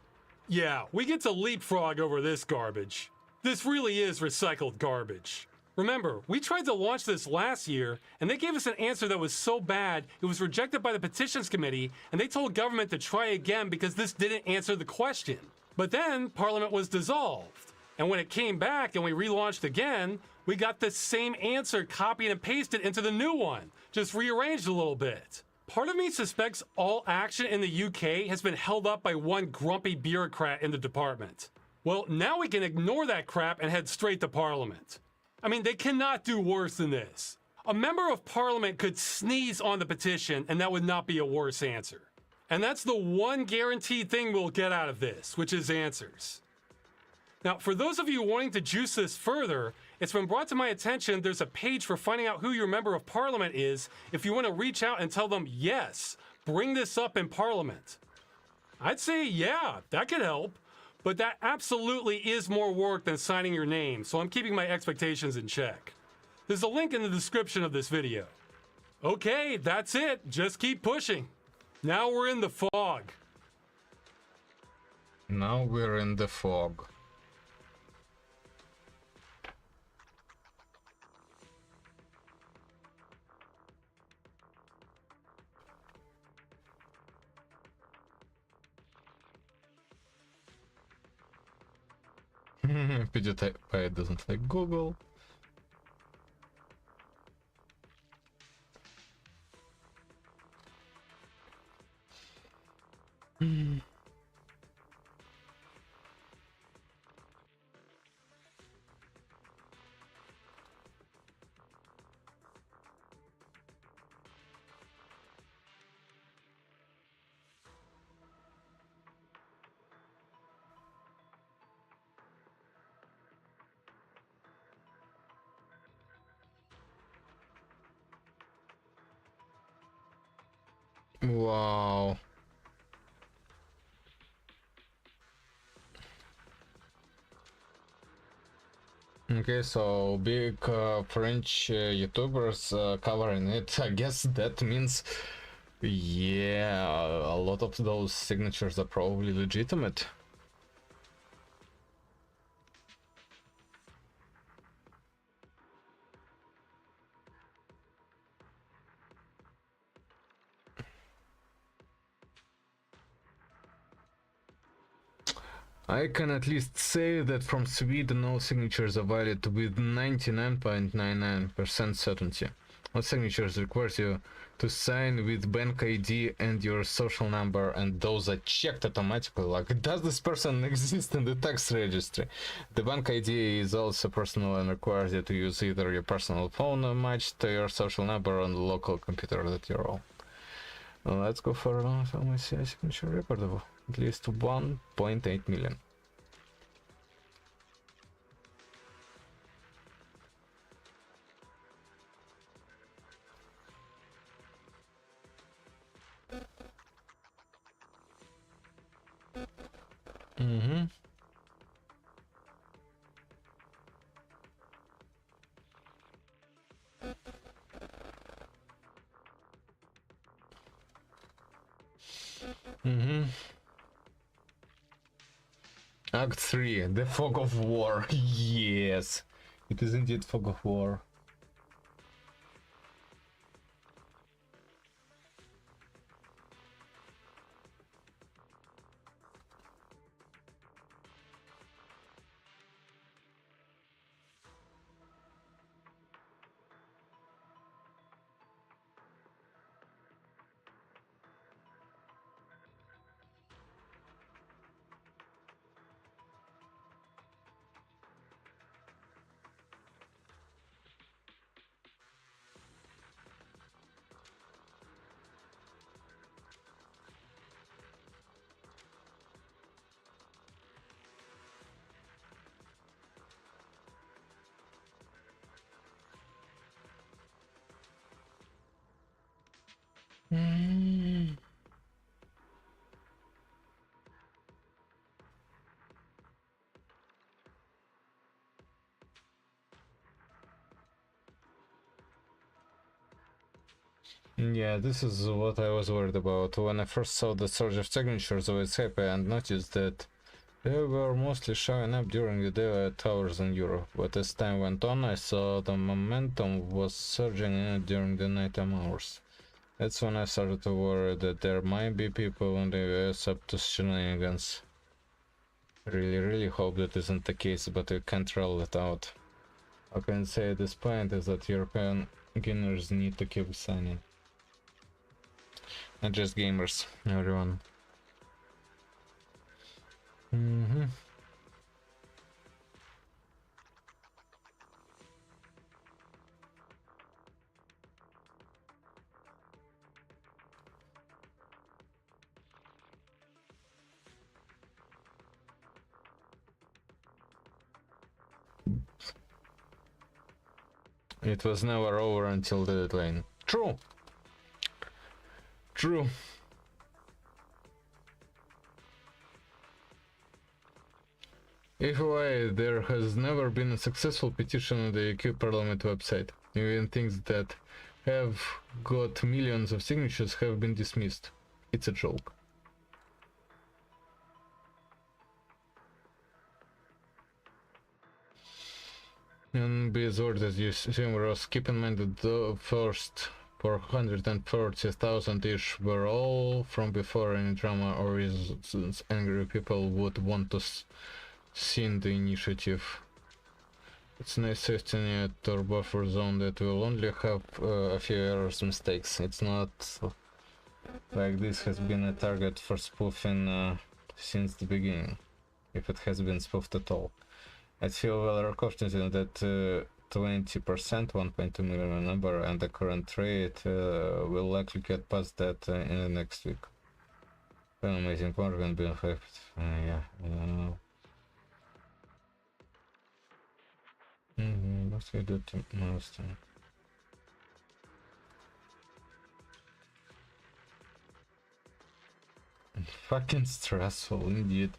Yeah, we get to leapfrog over this garbage. This really is recycled garbage. Remember, we tried to launch this last year, and they gave us an answer that was so bad, it was rejected by the Petitions Committee, and they told government to try again because this didn't answer the question. But then, Parliament was dissolved. And when it came back and we relaunched again, we got the same answer copied and pasted into the new one, just rearranged a little bit. Part of me suspects all action in the UK has been held up by one grumpy bureaucrat in the department. Well, now we can ignore that crap and head straight to Parliament. I mean, they cannot do worse than this. A member of Parliament could sneeze on the petition and that would not be a worse answer. And that's the one guaranteed thing we'll get out of this, which is answers. Now, for those of you wanting to juice this further, it's been brought to my attention there's a page for finding out who your member of Parliament is if you want to reach out and tell them, yes, bring this up in Parliament. I'd say, yeah, that could help. But that absolutely is more work than signing your name, so I'm keeping my expectations in check. There's a link in the description of this video. Okay, that's it. Just keep pushing. Now we're in the fog. Now we're in the fog. PewDiePie doesn't like Google. Wow. Okay, so big French YouTubers covering it. I guess that means, yeah, a lot of those signatures are probably legitimate. I can at least say that from Sweden all signatures are valid with 99.99% certainty. All signatures requires you to sign with bank ID and your social number, and those are checked automatically. Like, does this person exist in the tax registry? The bank ID is also personal and requires you to use either your personal phone matched to your social number on the local computer that you're on. Let's go for a signature record of at least 1.8 million. Mm-hmm. Mm-hmm. Act 3, the fog of war. Yes, it is indeed fog of war. Yeah, this is what I was worried about. When I first saw the surge of signatures, I was happy and noticed that they were mostly showing up during the daylight hours in Europe. But as time went on, I saw the momentum was surging in during the nighttime hours. That's when I started to worry that there might be people in the US up to shenanigans. Really hope that isn't the case, but we can't rule it out. All I can say at this point is that European gamers need to keep signing. Not just gamers, everyone. It was never over until the deadline. True. True. FYI, there has never been a successful petition on the UK Parliament website. Even things that have got millions of signatures have been dismissed. It's a joke. And be assured that you Ross, keep in mind that the first 440,000-ish were all from before any drama or reasons angry people would want to see the initiative. It's nice safety net or buffer zone that will only have a few errors mistakes. It's not like this has been a target for spoofing since the beginning, if it has been spoofed at all. I feel well confident that 20%, 1.2 million number, and the current rate will likely get past that in the next week. An amazing part can be affected. Yeah. Let's get it to milestone. Fucking stressful indeed.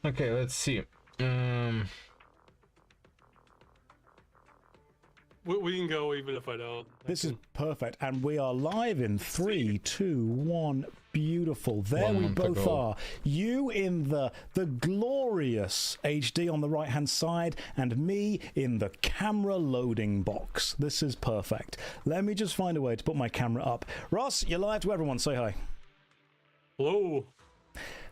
Okay, let's see. We can go even if I don't. This is perfect, and we are live in 3, 2, 1. Beautiful. There 1 we month both ago. are. You in the glorious HD on the right hand side, and me in the camera loading box. This is perfect. Let me just find a way to put my camera up. Ross, you're live to everyone. Say hi. Hello.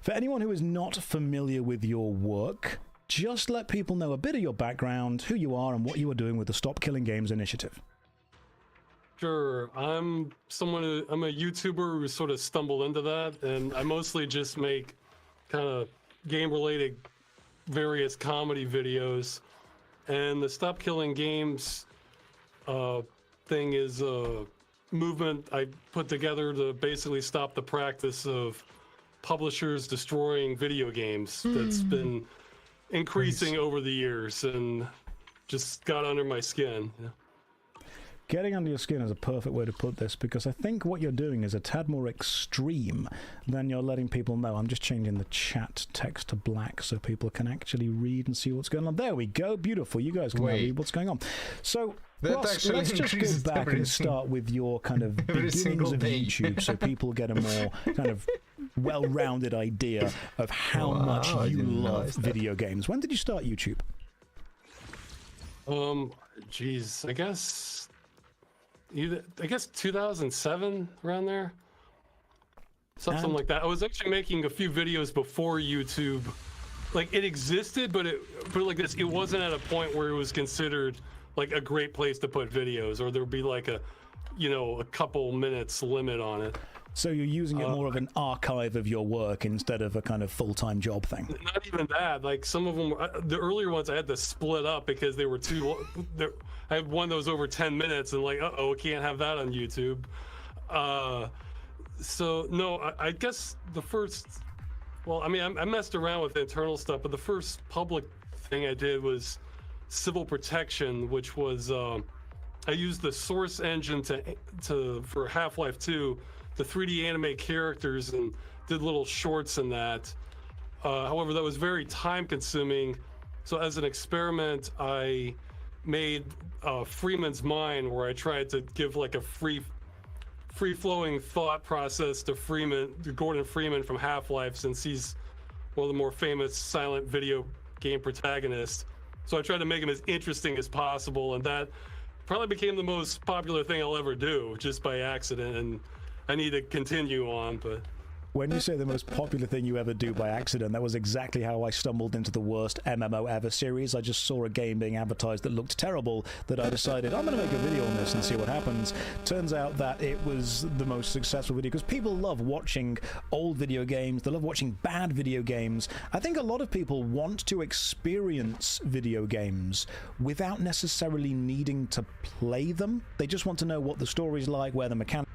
For anyone who is not familiar with your work, just let people know a bit of your background, who you are, and what you are doing with the Stop Killing Games initiative. Sure. I'm a YouTuber who sort of stumbled into that, and I mostly just make kind of game-related various comedy videos. And the Stop Killing Games thing is a movement I put together to basically stop the practice of publishers destroying video games that's been increasing over the years and just got under my skin. You know? Getting under your skin is a perfect way to put this, because I think what you're doing is a tad more extreme than you're letting people know. I'm just changing the chat text to black so people can actually read and see what's going on. There we go. Beautiful. You guys can now read what's going on. So, That Ross, actually let's just go increases back and everything. start with your kind of beginnings single of day. YouTube so people get a more kind of well-rounded idea of how much Wow, I you didn't love realize that. video games. When did you start YouTube? Geez, I guess 2007, around there, something And- like that. I was actually making a few videos before YouTube. Like, it existed, but put it like this: it wasn't at a point where it was considered like a great place to put videos, or there would be like a couple minutes limit on it. So you're using it more of an archive of your work instead of a kind of full-time job thing. Not even that. Like, some of them, the earlier ones, I had to split up because they were too. I had one that was over 10 minutes, and like, can't have that on YouTube. So no, I guess the first. Well, I mean, I messed around with internal stuff, but the first public thing I did was Civil Protection, which was I used the Source engine for Half-Life 2 to 3D animate characters and did little shorts in that. However, that was very time-consuming. So as an experiment, I made Freeman's Mind, where I tried to give like a free-flowing thought process to Gordon Freeman from Half-Life, since he's one of the more famous silent video game protagonists. So I tried to make him as interesting as possible, and that probably became the most popular thing I'll ever do, just by accident, and I need to continue on, but... When you say the most popular thing you ever do by accident, that was exactly how I stumbled into the worst MMO ever series. I just saw a game being advertised that looked terrible, that I decided I'm going to make a video on this and see what happens. Turns out that it was the most successful video, because people love watching old video games, they love watching bad video games. I think a lot of people want to experience video games without necessarily needing to play them. They just want to know what the story's like, where the mechanics...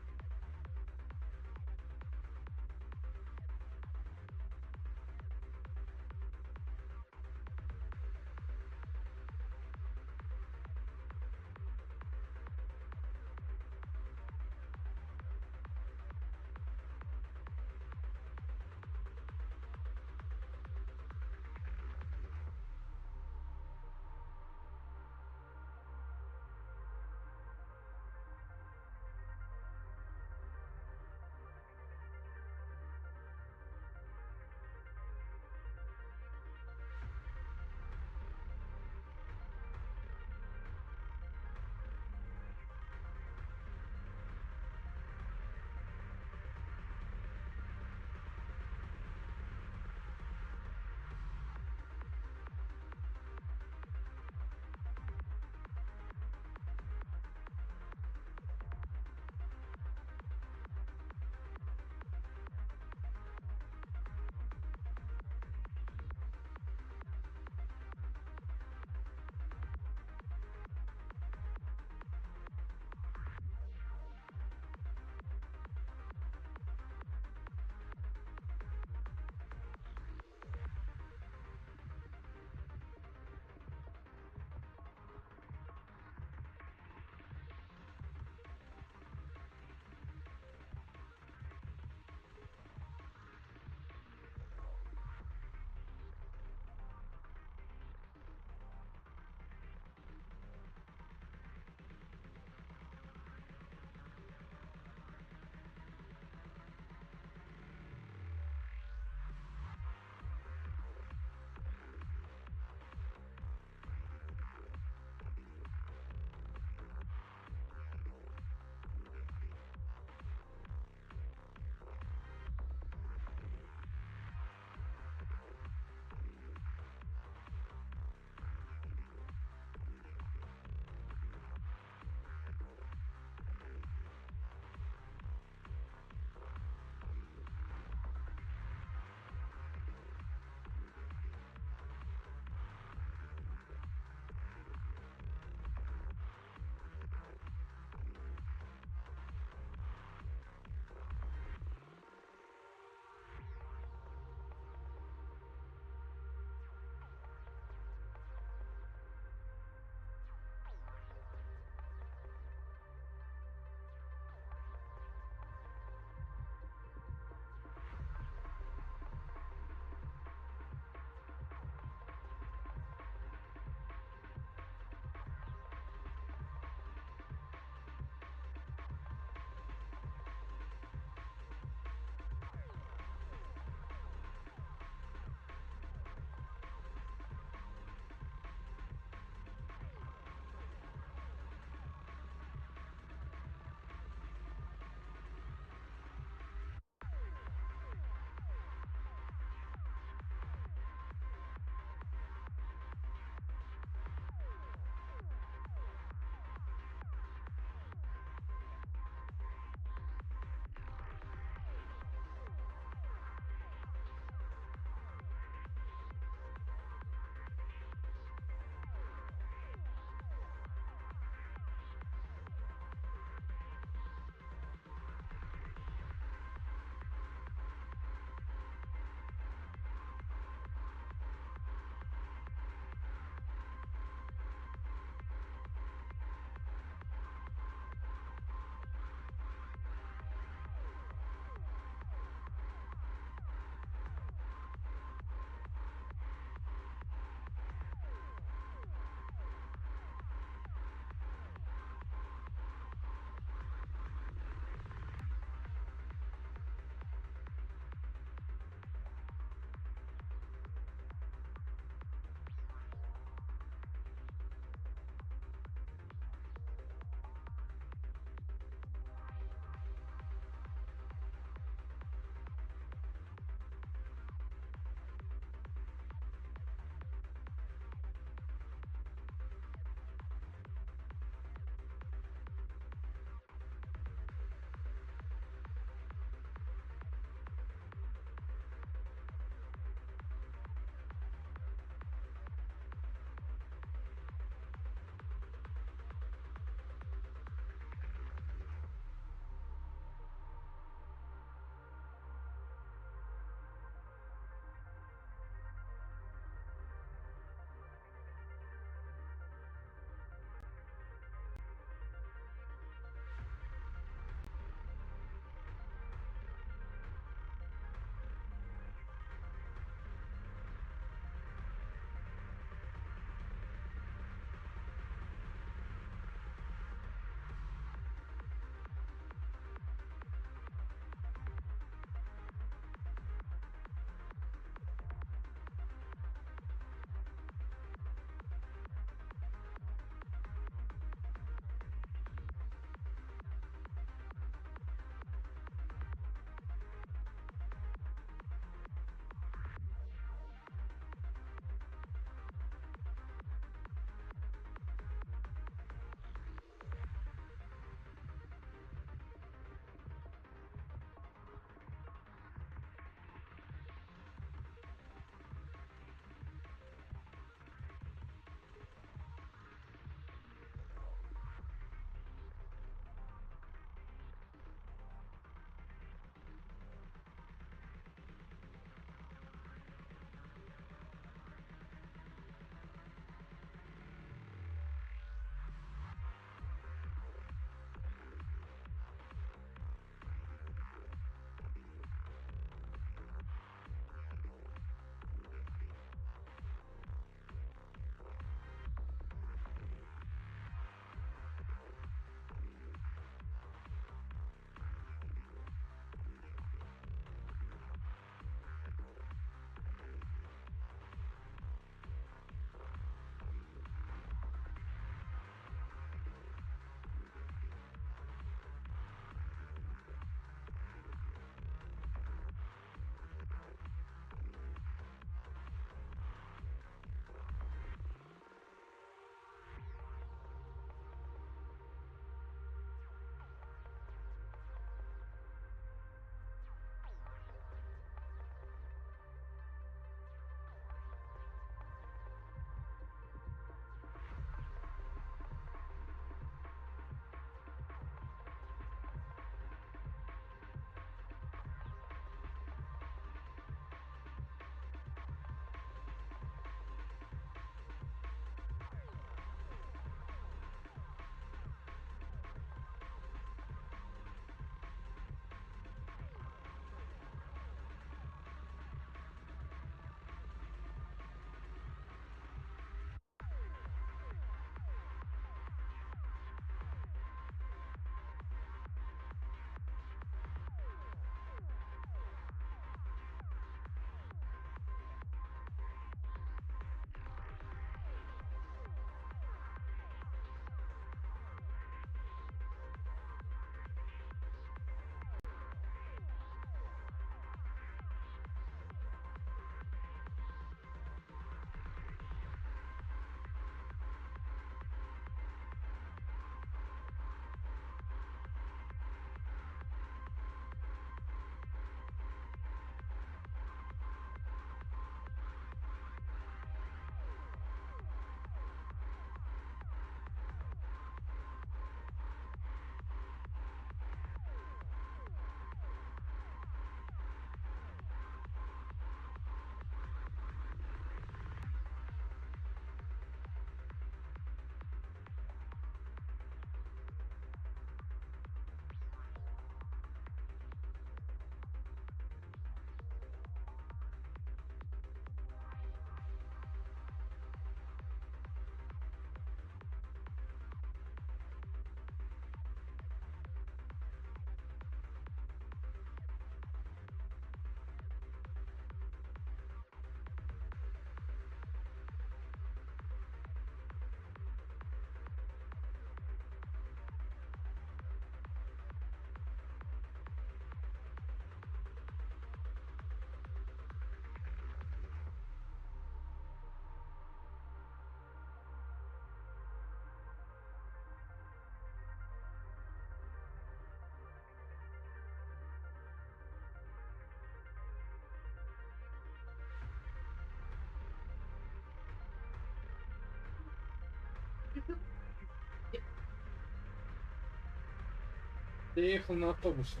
Я ехал на автобусе.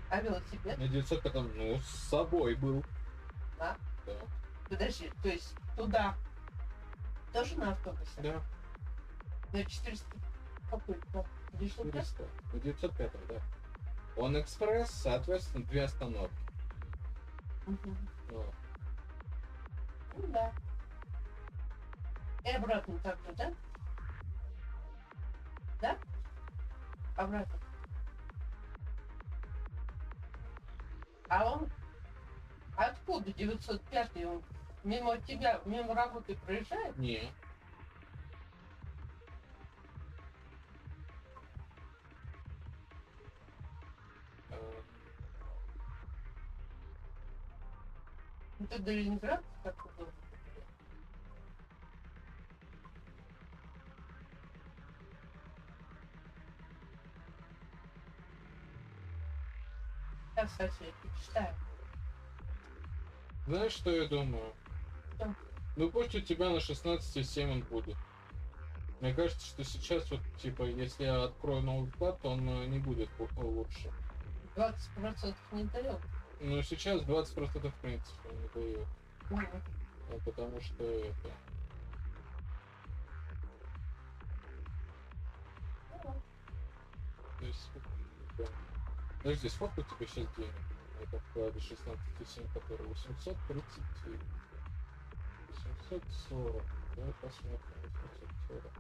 А велосипед? На 905, ну, с собой был. Да? Да. Подожди, то есть туда тоже на автобусе? Да. На 400 какой-то? 400. На 905, да. Он экспресс, соответственно, 2 остановки. Угу. Вот. Ну да. И обратно так же, да? Да? Обратно. А он откуда 905-й? Он мимо тебя, мимо работы проезжает? Не. Это до Ленинграда как удобно. Сейчас, Саша, я читаю. Знаешь, что я думаю? Что? Ну пусть у тебя на 16,7 он будет. Мне кажется, что сейчас вот, типа, если я открою новый вклад, то он не будет лучше. 20% не дает. Но сейчас 20% в принципе не дает. Мгм. Потому что это... То есть, да. Подожди, сколько у тебя сейчас денег? Это вкладе 16,7, который 830 и 840. Давай посмотрим, 840.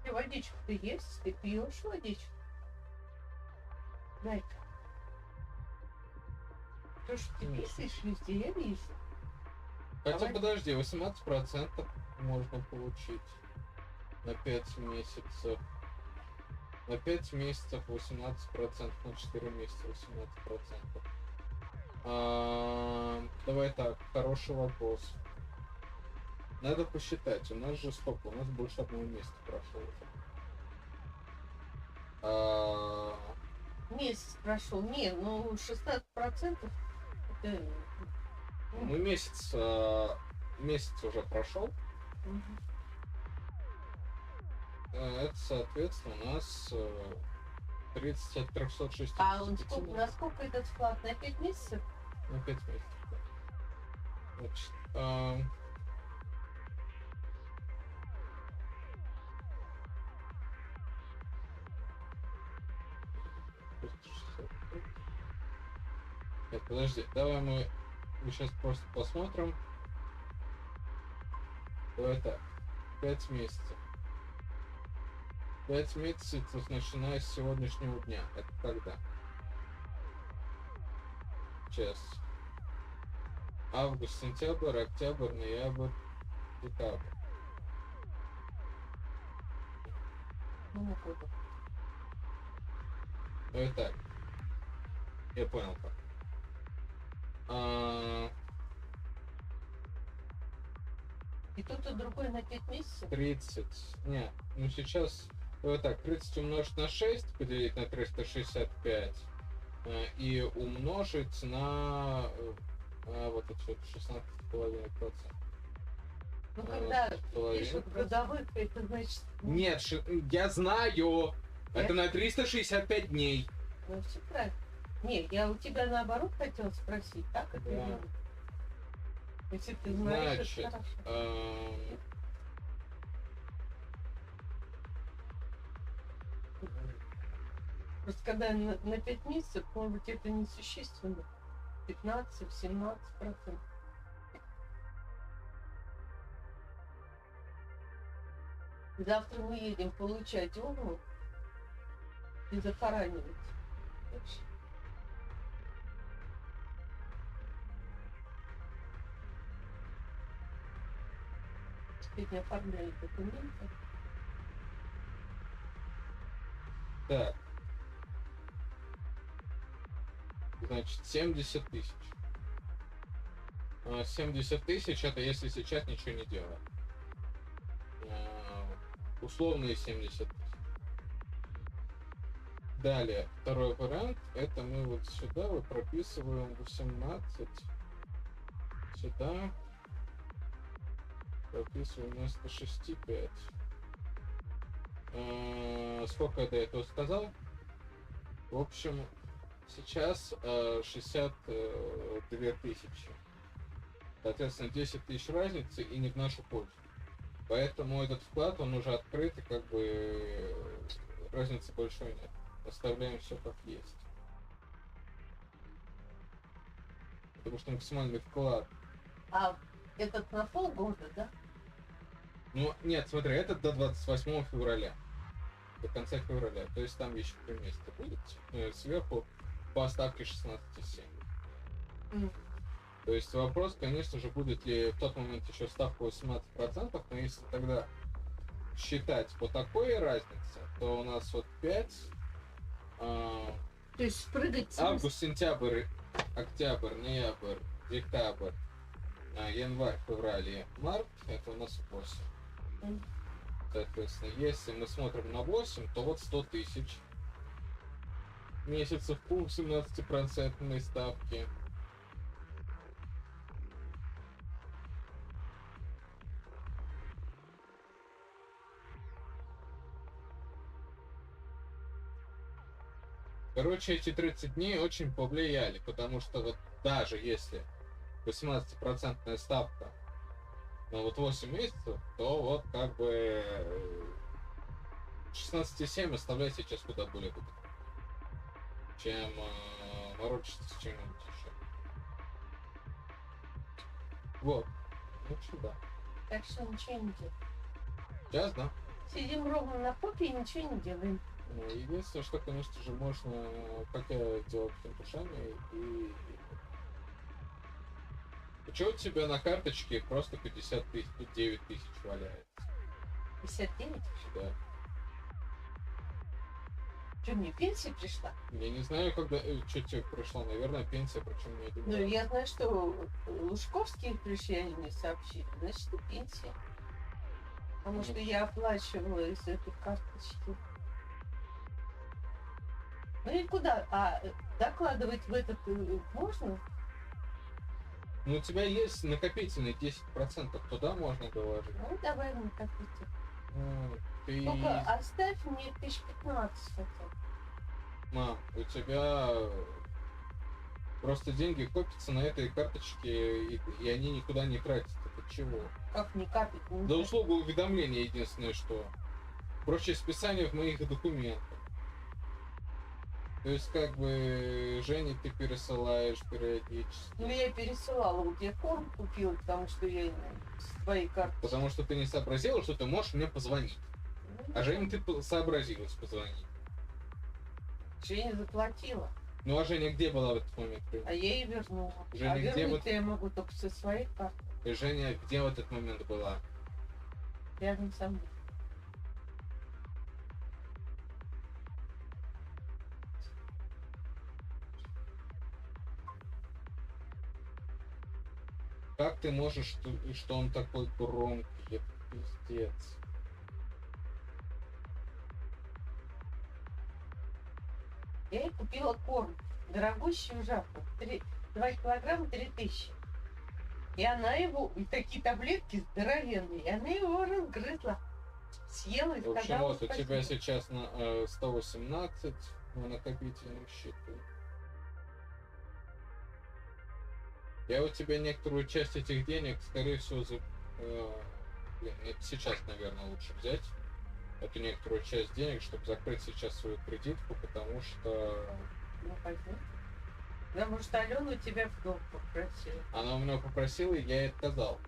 И водичку ты есть? Ты пьешь водичку? Дай-ка. То, что ты Нет. писаешь везде, я вижу. Хотя Давай. подожди, 18% можно получить на 5 месяцев. На 5 месяцев 18%, на 4 месяца 18%. Давай так, хороший вопрос. Надо посчитать, у нас же сколько? У нас больше одного месяца прошло уже. Месяц прошел. Не, ну 16% это... Ну месяц уже прошел. Мгм. Это, соответственно, у нас 30 от 360. А он сколько, насколько этот вклад? На 5 месяцев? На 5 месяцев. Да. Значит, нет, подожди, давай мы сейчас просто посмотрим. Давай так, 5 месяцев. 5 месяцев, начиная с сегодняшнего дня. Это когда? Сейчас. Август, сентябрь, октябрь, ноябрь, декабрь. Ну, года. Давай так. Я понял как. И тут и другой на 5 месяцев? 30. Нет, ну сейчас вот так, 30 умножить на 6, поделить на 365 и умножить на вот это вот 16,5%. Ну, когда половина. пишут годовых, это значит... Нет, я знаю! Это на 365 дней. Ну, все правильно. Не, я у тебя наоборот хотела спросить, так это Да. или нет? Если ты знаешь, Значит, это хорошо. Просто когда на 5 месяцев, может быть, это несущественно. 15-17%. Завтра мы едем получать урну и захоранивать. Вообще. Сегодня оформляли документы. Так. Значит, 70 тысяч. 70 тысяч это если сейчас ничего не делать. Условные 70 тысяч. Далее, второй вариант, это мы вот сюда вот прописываем 18, сюда прописываем вместо 6 5. Сколько я до этого сказал? В общем, сейчас 62 тысячи. Соответственно, 10 тысяч разницы и не в нашу пользу. Поэтому этот вклад, он уже открыт, и как бы разницы большой нет. Оставляем все как есть. Потому что максимальный вклад. А этот на полгода, да? Ну, нет, смотри, это до 28 февраля. До конца февраля. То есть там еще 3 месяца будет. Сверху по ставке 16,7. То есть вопрос, конечно же, будет ли в тот момент еще ставка 18%, но если тогда считать по такой разнице, то у нас вот 5, То есть прыгать... август, сентябрь, октябрь, ноябрь, декабрь, январь, февраль и март, это у нас 8. Соответственно, если мы смотрим на 8, то вот 100 тысяч месяцев по 17% ставки. Короче, эти 30 дней очень повлияли, потому что вот даже если 18% ставка на вот 8 месяцев, то вот как бы 16,7 оставлять сейчас куда более выгодно, чем морочиться с чем-нибудь еще. Вот. Ну что, да. Так что ничего не делаем. Сейчас, да. Сидим ровно на попе и ничего не делаем. Единственное, что, конечно же, можно, как я делал пентушами, и... Почему у тебя на карточке просто 50 тысяч, 9 тысяч валяется? 59? Да. Что, мне пенсия пришла? Я не знаю, когда, что тебе пришло, наверное, пенсия, причем не один Ну, раз. я знаю, что Лужковские пришли, они мне сообщили. Значит, и пенсия. Потому что я оплачивала из этой карточки. Ну и куда? А докладывать в этот можно? Ну, у тебя есть накопительный 10%, туда можно доложить. Ну, давай накопите. Ты... Только оставь мне 1015 хотя бы. Мам, у тебя просто деньги копятся на этой карточке, и они никуда не тратятся. Это чего? Как не капит? Да услуга уведомления единственное, что. Проще списание в моих документах. То есть, как бы, Жене ты пересылаешь периодически. Ну, я пересылала. Вот я корм купила, потому что я с твоей карты. Потому что ты не сообразила, что ты можешь мне позвонить. А Жене ты сообразилась позвонить. Женя заплатила. Ну а Женя где была в этот момент? А я ей вернула. Женя, а где вернуть вот- я могу только со своей карты. И Женя где в этот момент была? Рядом со мной. Как ты можешь, что он такой громкий? Это пиздец. Я ей купила корм. Дорогущую жабку. 2 килограмма 3000. И она его, и такие таблетки здоровенные, и она его разгрызла. Съела и В общем, сказала вот у тебя спасибо. сейчас на 118 на накопительном счету. Я у тебя некоторую часть этих денег, скорее всего, блин, это сейчас, наверное, лучше взять эту некоторую часть денег, чтобы закрыть сейчас свою кредитку, потому что Ну, пойдем. Потому что Алена у тебя в долг попросила. она у меня попросила, и я ей отказал.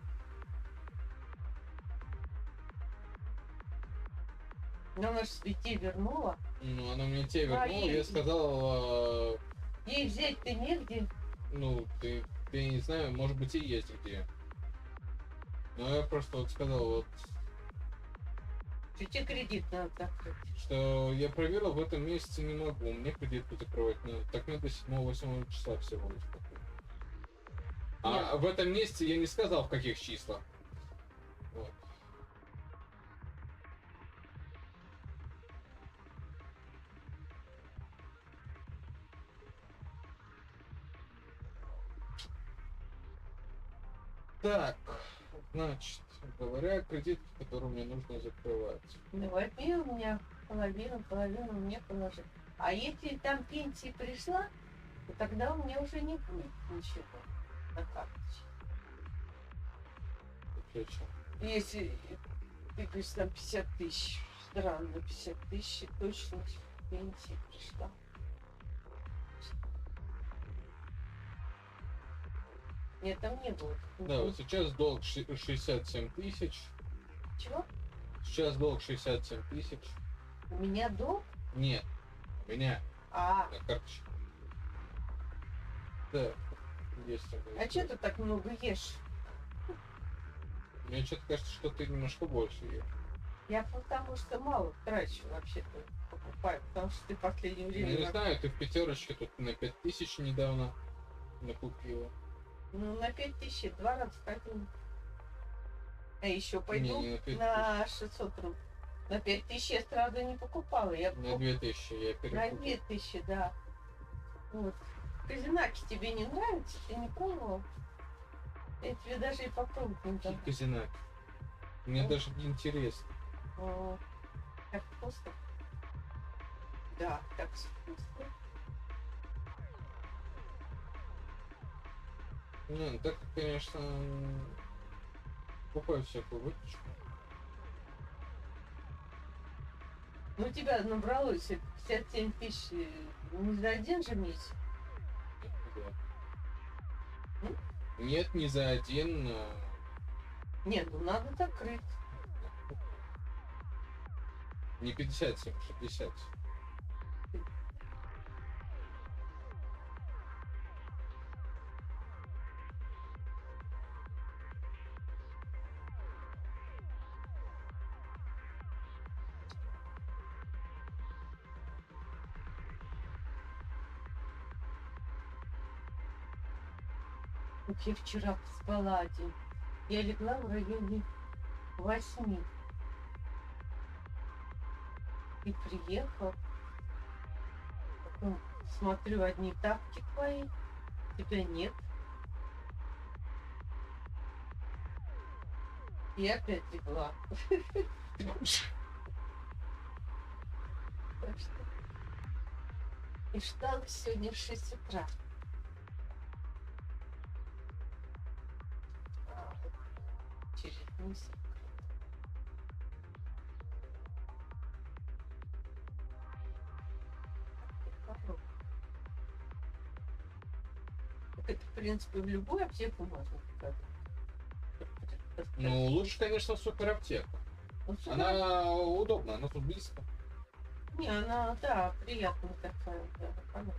Но она же детей вернула. Ну, она мне те А, вернула, и- я сказал, Ей взять-то негде. ну, ты не знаю, может быть и есть где. Но я просто вот сказал, вот, Что тебе кредит надо закрыть. что я проверил, в этом месяце не могу, мне кредитку закрывать надо. Так мне до 7-8 числа всего лишь. А Нет. в этом месяце я не сказал, в каких числах. Вот. Так, значит, говоря, кредит, который мне нужно закрывать. Ну, возьми у меня половину мне положи. А если там пенсия пришла, то тогда у меня уже не будет ничего на карточке. Причем, Если ты говоришь, там 50 тысяч, странно, 50 тысяч, точно пенсия пришла. Нет, там не было. да, вот сейчас долг 67 тысяч. Чего? Сейчас долг 67 тысяч. У меня долг? Нет, у меня А на карточке. Да, есть такое. а что ты так много ешь? Мне что-то кажется, что ты немножко больше ешь. Я потому что мало трачу вообще-то покупаю, потому что ты в последнее Ну, время... не знаю, ты в пятерочке тут на 5000 недавно накупила. Ну, на 5000 2 раза ходил. А еще пойду не на 5000. на 600 рублей. На 5000 я сразу не покупала. Я На 2000 я на перекупил. 2000, да. Вот. Казинаки тебе не нравятся? Ты не пробовал? Я тебе даже и попробовать не дам. Казинак. Мне даже не интересно. О, так вкусно. Да, так вкусно. Не, ну так, конечно, покупаю всякую выпечку. Ну, у тебя набралось 57 тысяч не за один же месяц. Да. Нет, не за один. Нет, ну надо закрыть. Не 57, 60. Вот я вчера спала один. Я легла в районе 8. И приехал. Потом смотрю, одни тапки твои. Тебя нет. И опять легла. Так что... И встала сегодня в 6 утра. Через месяц. Так это, в принципе, в любую аптеку можно показать. Ну, лучше, конечно, супераптека. Ну, сюда- Она удобна, она тут близко. Не, она, да, приятная такая. Да, понятно.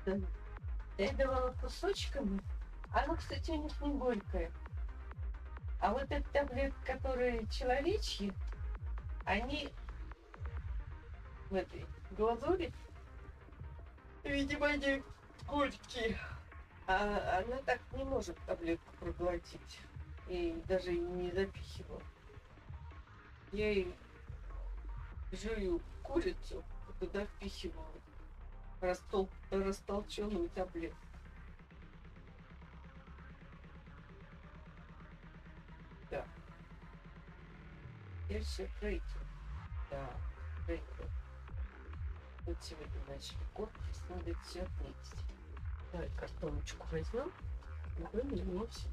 Да. Я давала кусочками. Оно, кстати, у них не горькое. А вот эти таблетки, которые человечьи, они в этой глазури, видимо, они горькие. А она так не может таблетку проглотить. И даже и не запихивала. Я ей жую курицу, туда впихивала растолченную таблетку. Да. Я все пройду. Да, пройду. Вот сегодня начали корпус, надо все отметить. Давай картоночку возьмем и выменять.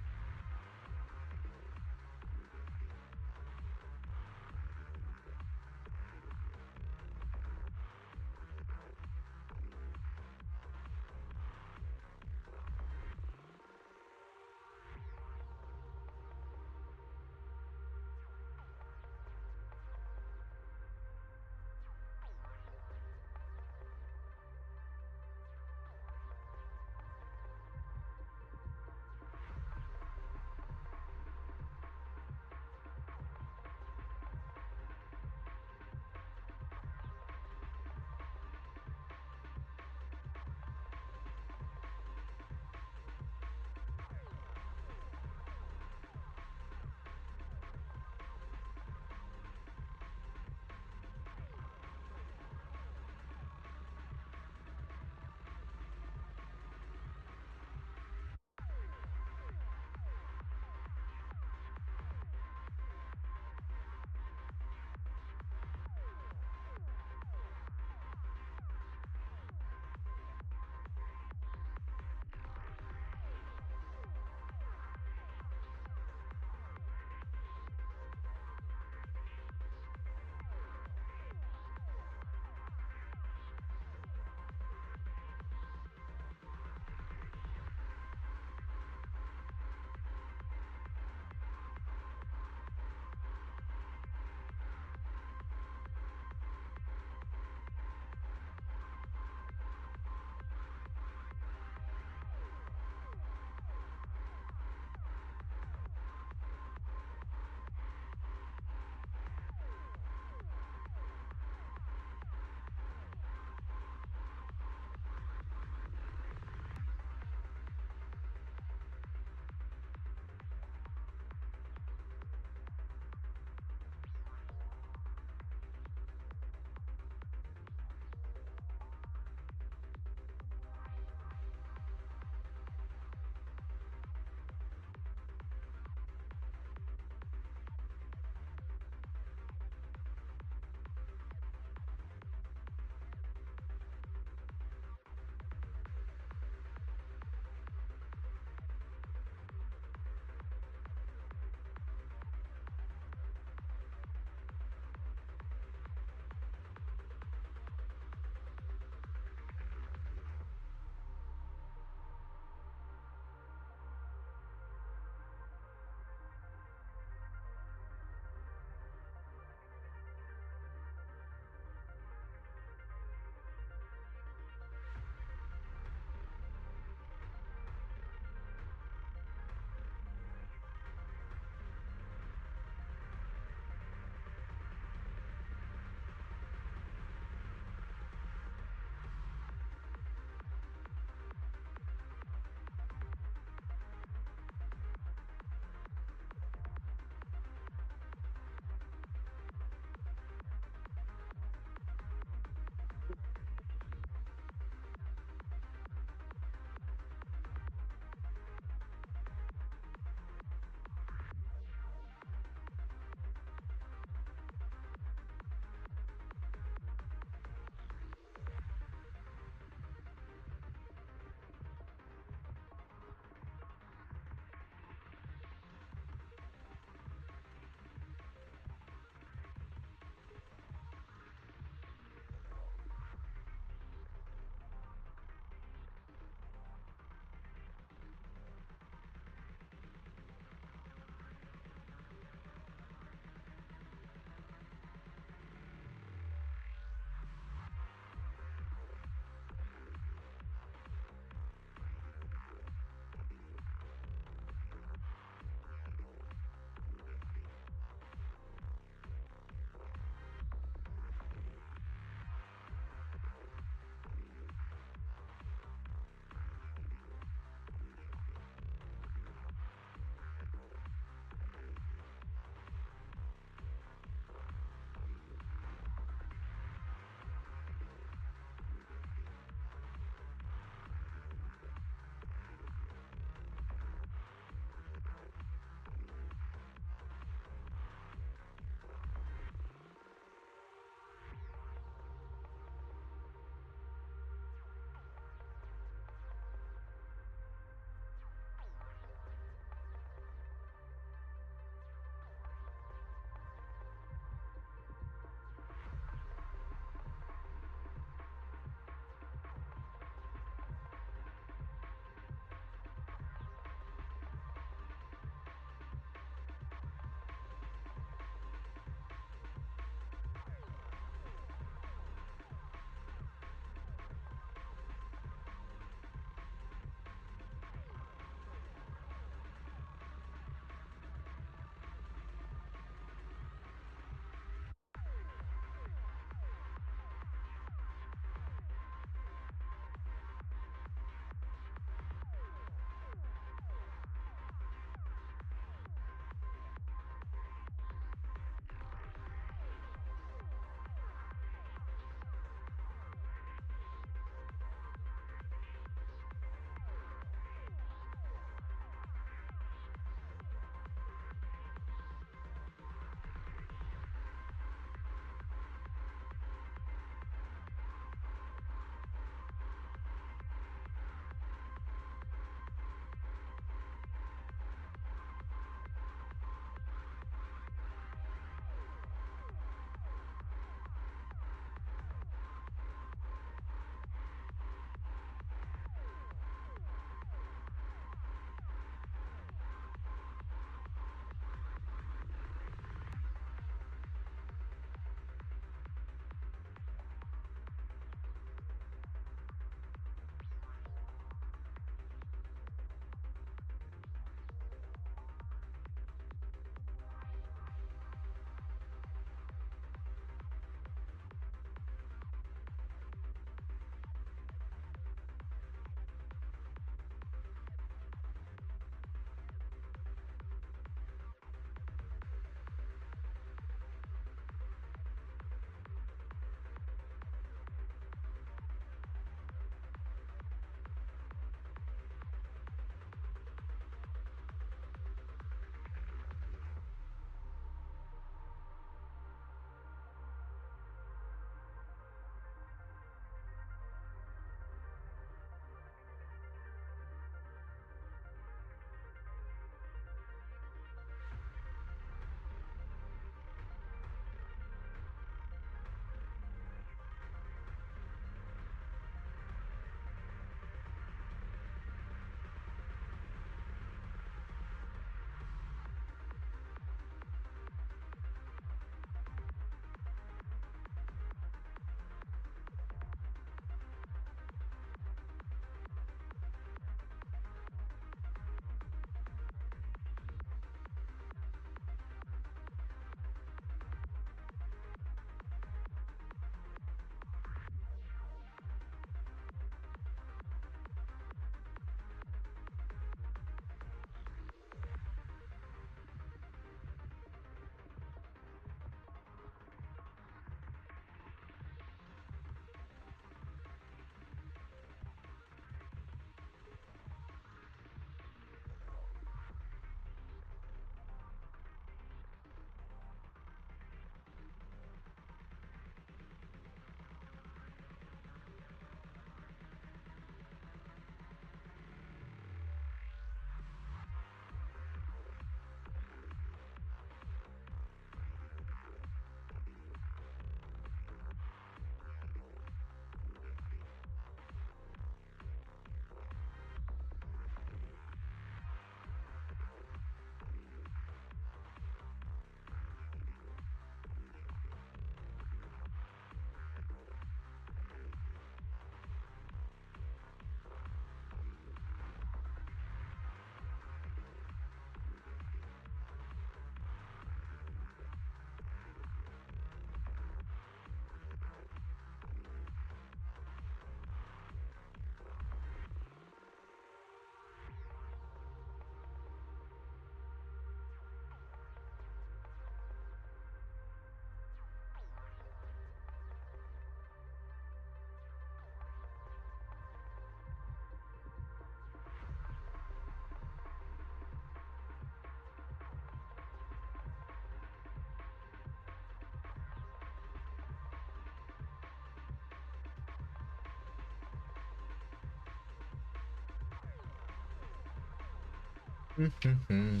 Mhm.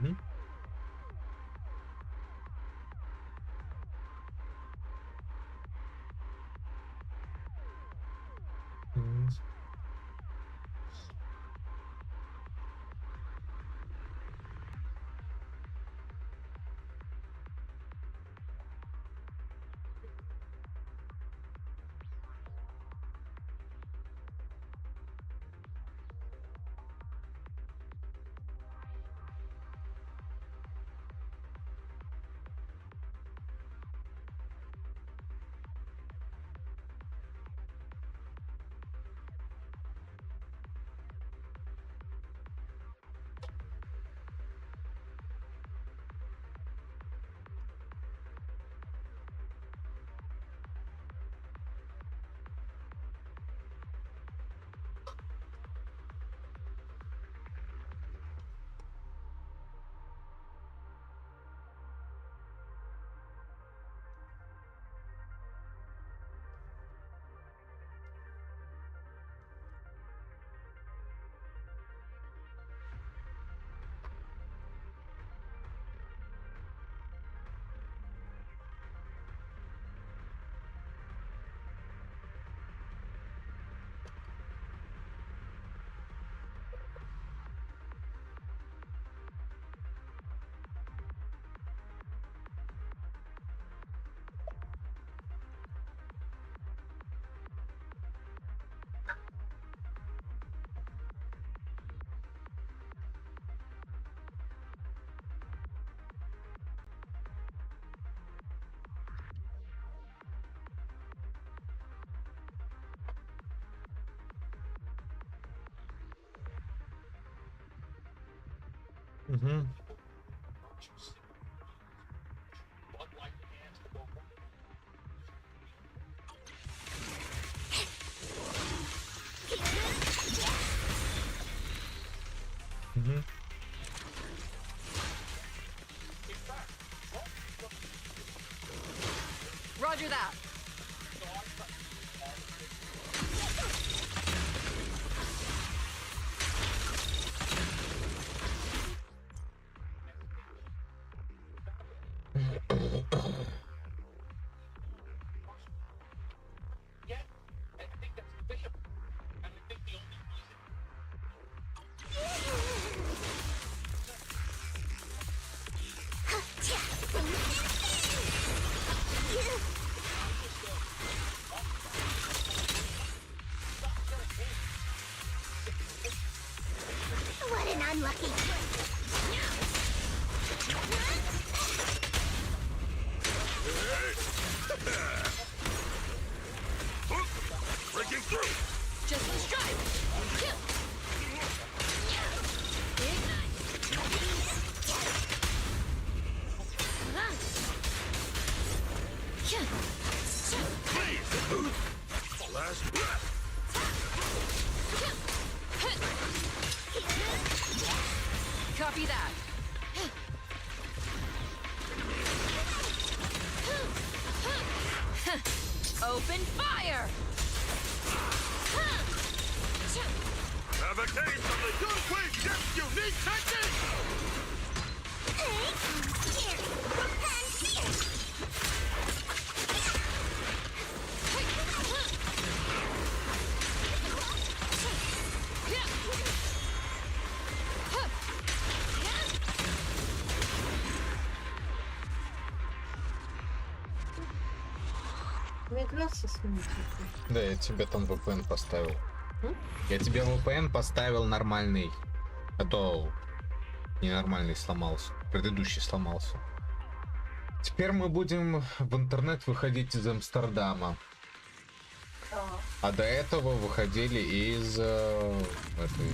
Mm-hmm. Mm-hmm. Mm-hmm. Roger that. What an unlucky Breaking through! Just one strike. Please! Last breath! Copy that. Open fire! Have a taste of the Yunhui Depth unique technique! Here! Repent here! Миграция смотрит. Да, я тебе там VPN поставил. Я тебе VPN поставил нормальный. А то ненормальный сломался. Предыдущий сломался. Теперь мы будем в интернет выходить из Амстердама. А до этого выходили из этой...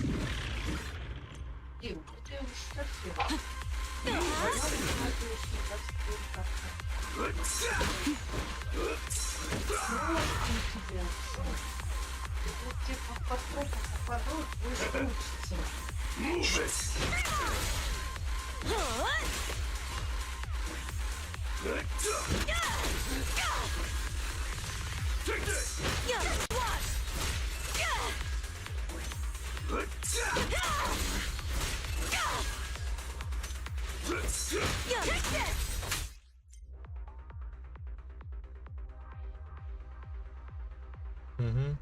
Дим, ты уж совсем. Типа подкопы попадут, вы учите. Take this! Mm-hmm.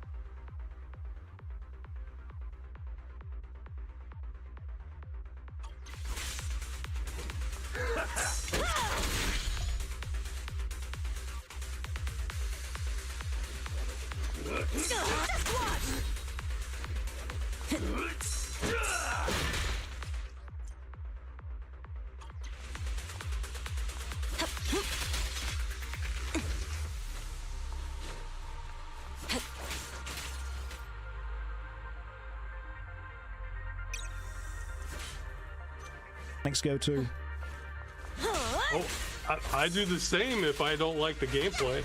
Thanks go to. Oh, I do the same if I don't like the gameplay.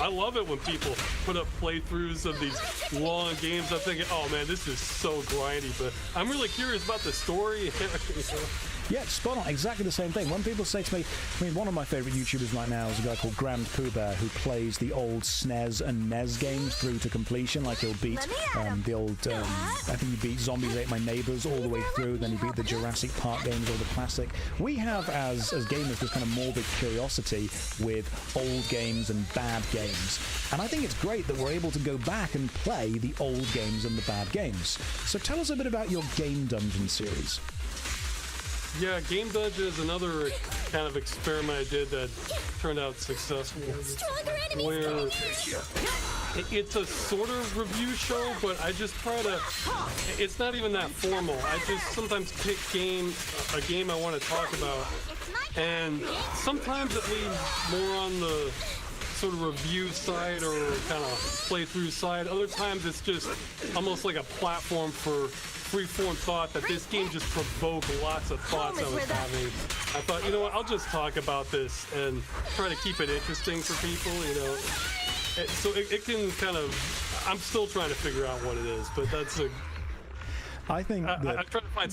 I love it when people put up playthroughs of these long games. I'm thinking, oh man, this is so grindy, but I'm really curious about the story. Yeah, spot on. Exactly the same thing. When people say to me, I mean, one of my favorite YouTubers right now is a guy called Grand Pooh Bear who plays the old SNES and NES games through to completion. Like he'll beat the old, I think he beat Zombies Ate My Neighbors all the way through. Then he beat the Jurassic Park games, all the classic. We have, as gamers, this kind of morbid curiosity with old games and bad games. And I think it's great that we're able to go back and play the old games and the bad games. So tell us a bit about your Game Dungeon series. Yeah, Game Dungeon is another kind of experiment I did that turned out successful. Where it's a sort of review show, but I just try to. It's not even that formal. I just sometimes pick a game I want to talk about, and sometimes it leans more on the sort of review side or kind of playthrough side. Other times it's just almost like a platform for free-form thought that this game just provoked lots of thoughts I was having. I thought, you know what, I'll just talk about this and try to keep it interesting for people, you know. So it can kind of, I'm still trying to figure out what it is, but that's a, I try to find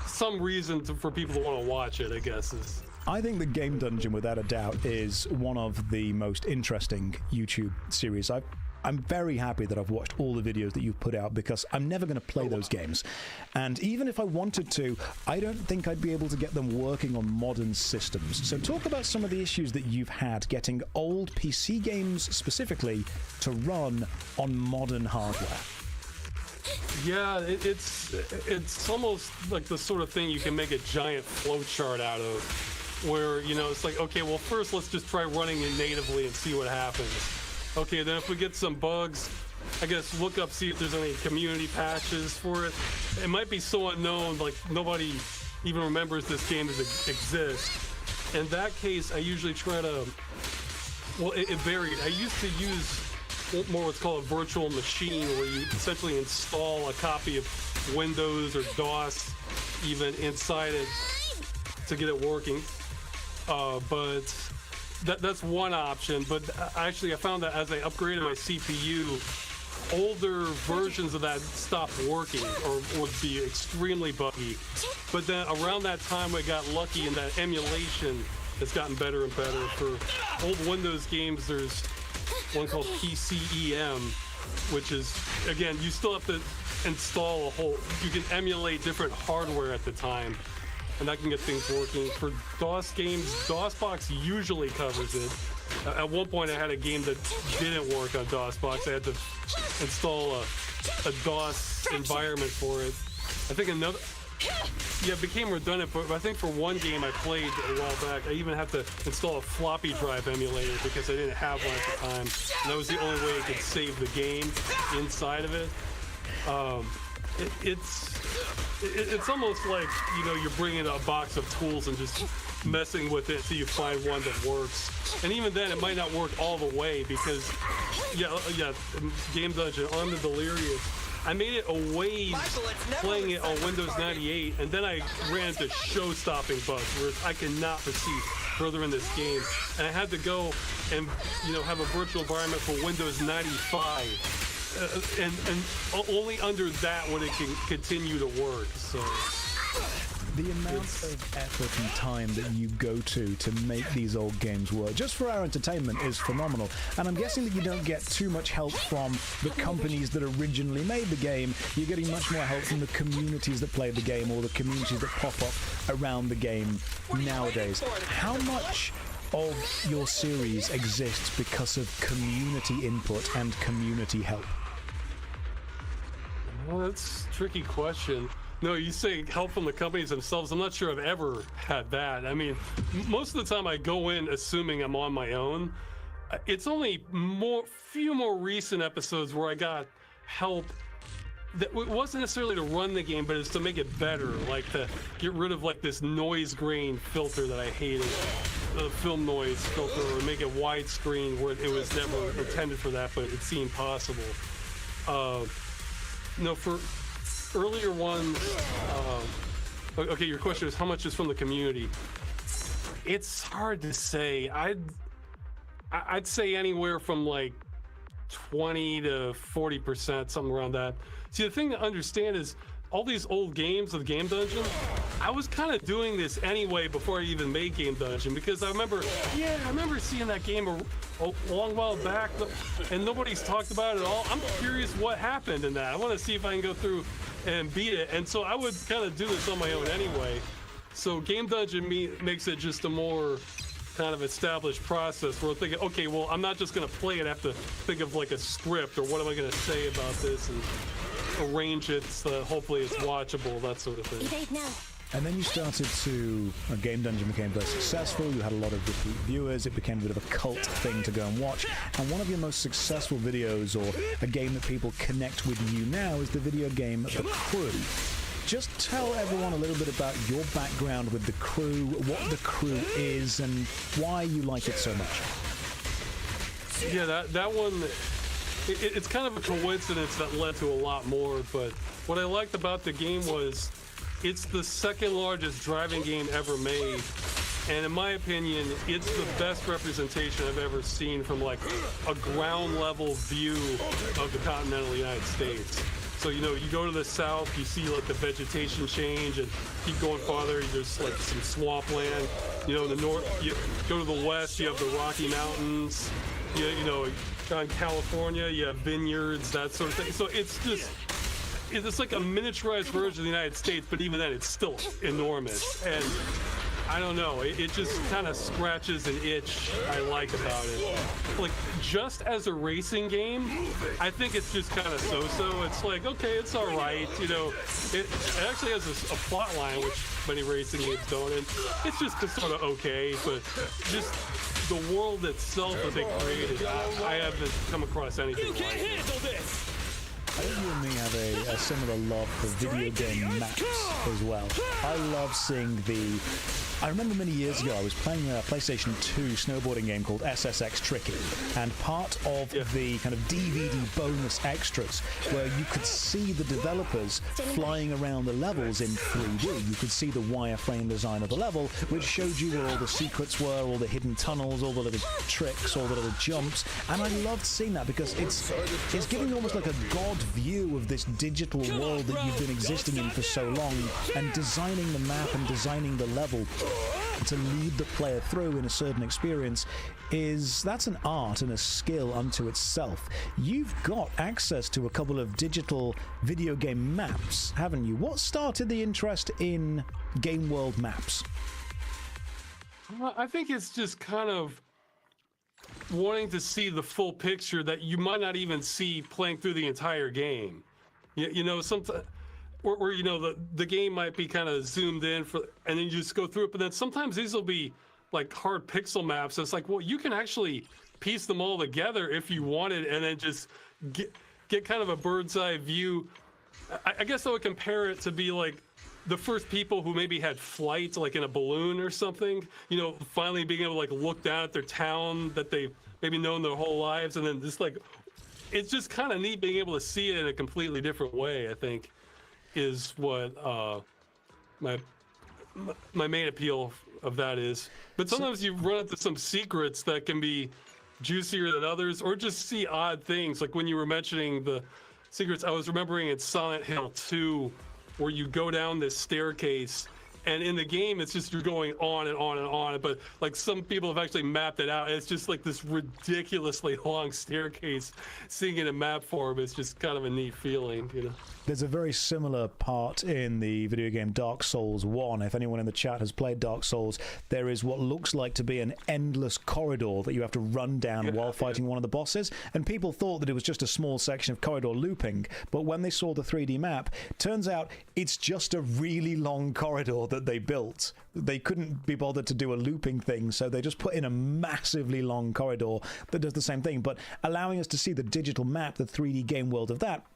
some reason for people to want to watch it, I guess is. I think the Game Dungeon, without a doubt, is one of the most interesting YouTube series. I'm very happy that I've watched all the videos that you've put out because I'm never going to play those games. And even if I wanted to, I don't think I'd be able to get them working on modern systems. So talk about some of the issues that you've had getting old PC games specifically to run on modern hardware. Yeah, it's almost like the sort of thing you can make a giant flowchart out of, where, you know, it's like, okay, well, first let's just try running it natively and see what happens. Okay, then if we get some bugs, I guess look up, see if there's any community patches for it. It might be so unknown, like nobody even remembers this game exists. In that case, I usually try to, well, it varied. I used to use more what's called a virtual machine, where you essentially install a copy of Windows or DOS even inside it to get it working. But that's one option, but actually I found that as I upgraded my CPU, older versions of that stopped working or would be extremely buggy. But then around that time I got lucky in that emulation has gotten better and better. For old Windows games, there's one called PCEM, which is, again, you still have to install you can emulate different hardware at the time, and that can get things working. For DOS games, DOSBox usually covers it. At one point I had a game that didn't work on DOSBox. I had to install a DOS environment for it. I think it became redundant, but I think for one game I played a while back, I even had to install a floppy drive emulator because I didn't have one at the time. And that was the only way I could save the game inside of it. It's almost like, you know, you're bringing a box of tools and just messing with it till you find one that works. And even then, it might not work all the way because, Game Dungeon, On the Delirious, I made it a ways playing it on Windows 98, and then I ran into show-stopping bugs where I cannot proceed further in this game. And I had to go and, you know, have a virtual environment for Windows 95. And only under that would it can continue to work. So The amount of effort and time that you go to make these old games work, just for our entertainment, is phenomenal. And I'm guessing that you don't get too much help from the companies that originally made the game. You're getting much more help from the communities that play the game, or the communities that pop up around the game nowadays. How much of your series exists because of community input and community help? Well, that's a tricky question. No, you say help from the companies themselves. I'm not sure I've ever had that. I mean, most of the time I go in assuming I'm on my own. It's only few more recent episodes where I got help. That it wasn't necessarily to run the game, but it's to make it better, like to get rid of like this noise grain filter that I hated, the film noise filter, or make it widescreen where it was never intended for that, but it seemed possible. No, for earlier ones, okay, your question is how much is from the community? It's hard to say. I'd say anywhere from like 20 to 40%, something around that. See, the thing to understand is all these old games of Game Dungeon, I was kind of doing this anyway before I even made Game Dungeon, because I remember seeing that game a long while back, and nobody's talked about it at all. I'm curious what happened in that. I want to see if I can go through and beat it, and so I would kind of do this on my own anyway. So Game Dungeon makes it just a more kind of established process where I'm thinking, okay, well, I'm not just going to play it. I have to think of like a script, or what am I going to say about this, and arrange it so hopefully it's watchable, that sort of thing. And then you started to... Game Dungeon became very successful. You had a lot of repeat viewers. It became a bit of a cult thing to go and watch. And one of your most successful videos, or a game that people connect with you now, is the video game The Crew. Just tell everyone a little bit about your background with The Crew, what The Crew is, and why you like it so much. Yeah, that one... It's kind of a coincidence that led to a lot more, but what I liked about the game was it's the second largest driving game ever made, and in my opinion, it's the best representation I've ever seen from like a ground level view of the continental United States. So, you know, you go to the south, you see like the vegetation change, and keep going farther, there's like some swampland. You know, in the north, you go to the west, you have the Rocky Mountains. You know, in California, you have vineyards, that sort of thing. So it's like a miniaturized version of the United States, but even then, it's still enormous. And I don't know, it just kind of scratches an itch I like about it. Like, just as a racing game, I think it's just kind of so-so. It's like, okay, it's all right, you know. It actually has a plot line, which many racing games don't, and it's just sort of okay, but just the world itself that they created, I haven't come across anything like it. I think you and me have a similar love for video game maps as well. I love seeing I remember many years ago I was playing a PlayStation 2 snowboarding game called SSX Tricky, and part of the kind of DVD bonus extras where you could see the developers flying around the levels in 3D. You could see the wireframe design of the level, which showed you where all the secrets were, all the hidden tunnels, all the little tricks, all the little jumps, and I loved seeing that because it's giving you almost like a god view of this digital world that you've been existing in for so long, and designing the map and designing the level to lead the player through in a certain experience that's an art and a skill unto itself. You've got access to a couple of digital video game maps, haven't you? What started the interest in game world maps? I think it's just kind of wanting to see the full picture that you might not even see playing through the entire game. You know, sometimes... Or you know, the game might be kind of zoomed in, and then you just go through it. But then sometimes these will be like hard pixel maps. It's like, well, you can actually piece them all together if you wanted, and then just get kind of a bird's eye view. I guess I would compare it to be like the first people who maybe had flight, like in a balloon or something. You know, finally being able to like look down at their town that they've maybe known their whole lives, and then just like, it's just kind of neat being able to see it in a completely different way, I think, is what my main appeal of that is. But sometimes you run into some secrets that can be juicier than others, or just see odd things. Like when you were mentioning the secrets, I was remembering in Silent Hill 2, where you go down this staircase And in the game, it's just you're going on and on and on. But like some people have actually mapped it out. It's just like this ridiculously long staircase. Seeing it in map form, it's just kind of a neat feeling, you know. There's a very similar part in the video game Dark Souls 1. If anyone in the chat has played Dark Souls, there is what looks like to be an endless corridor that you have to run down while fighting one of the bosses. And people thought that it was just a small section of corridor looping. But when they saw the 3D map, turns out it's just a really long corridor that they built. They couldn't be bothered to do a looping thing, so they just put in a massively long corridor that does the same thing. But allowing us to see the digital map, the 3D game world of that,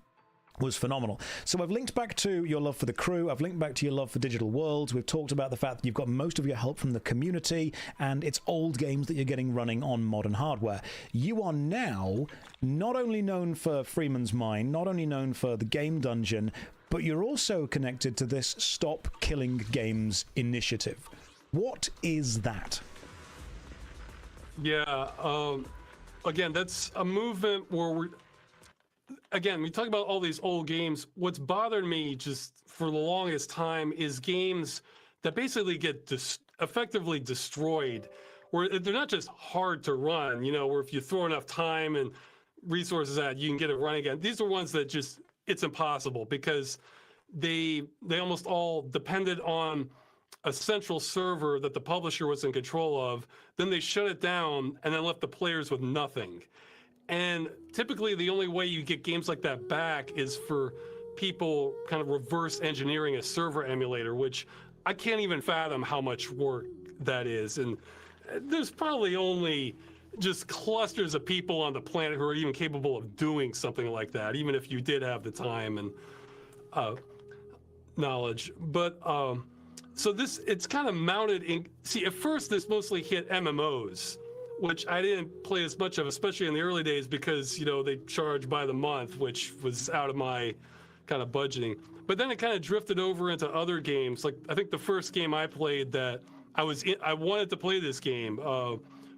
was phenomenal. So I've linked back to your love for the crew, I've linked back to your love for digital worlds, we've talked about the fact that you've got most of your help from the community, and it's old games that you're getting running on modern hardware. You are now not only known for Freeman's Mine, not only known for the Game Dungeon, but you're also connected to this Stop Killing Games initiative. What is that? Yeah, again, that's a movement where we talk about all these old games. What's bothered me just for the longest time is games that basically get effectively destroyed, where they're not just hard to run, you know, where if you throw enough time and resources at, you can get it running again. These are ones that just, it's impossible because they almost all depended on a central server that the publisher was in control of. Then they shut it down and then left the players with nothing. And typically the only way you get games like that back is for people kind of reverse engineering a server emulator, which I can't even fathom how much work that is. And there's probably only just clusters of people on the planet who are even capable of doing something like that, even if you did have the time and knowledge. But so it's kind of mounted in, see, at first this mostly hit MMOs, which I didn't play as much of, especially in the early days, because, you know, they charge by the month, which was out of my kind of budgeting. But then it kind of drifted over into other games. Like, I think the first game I played that I wanted to play this game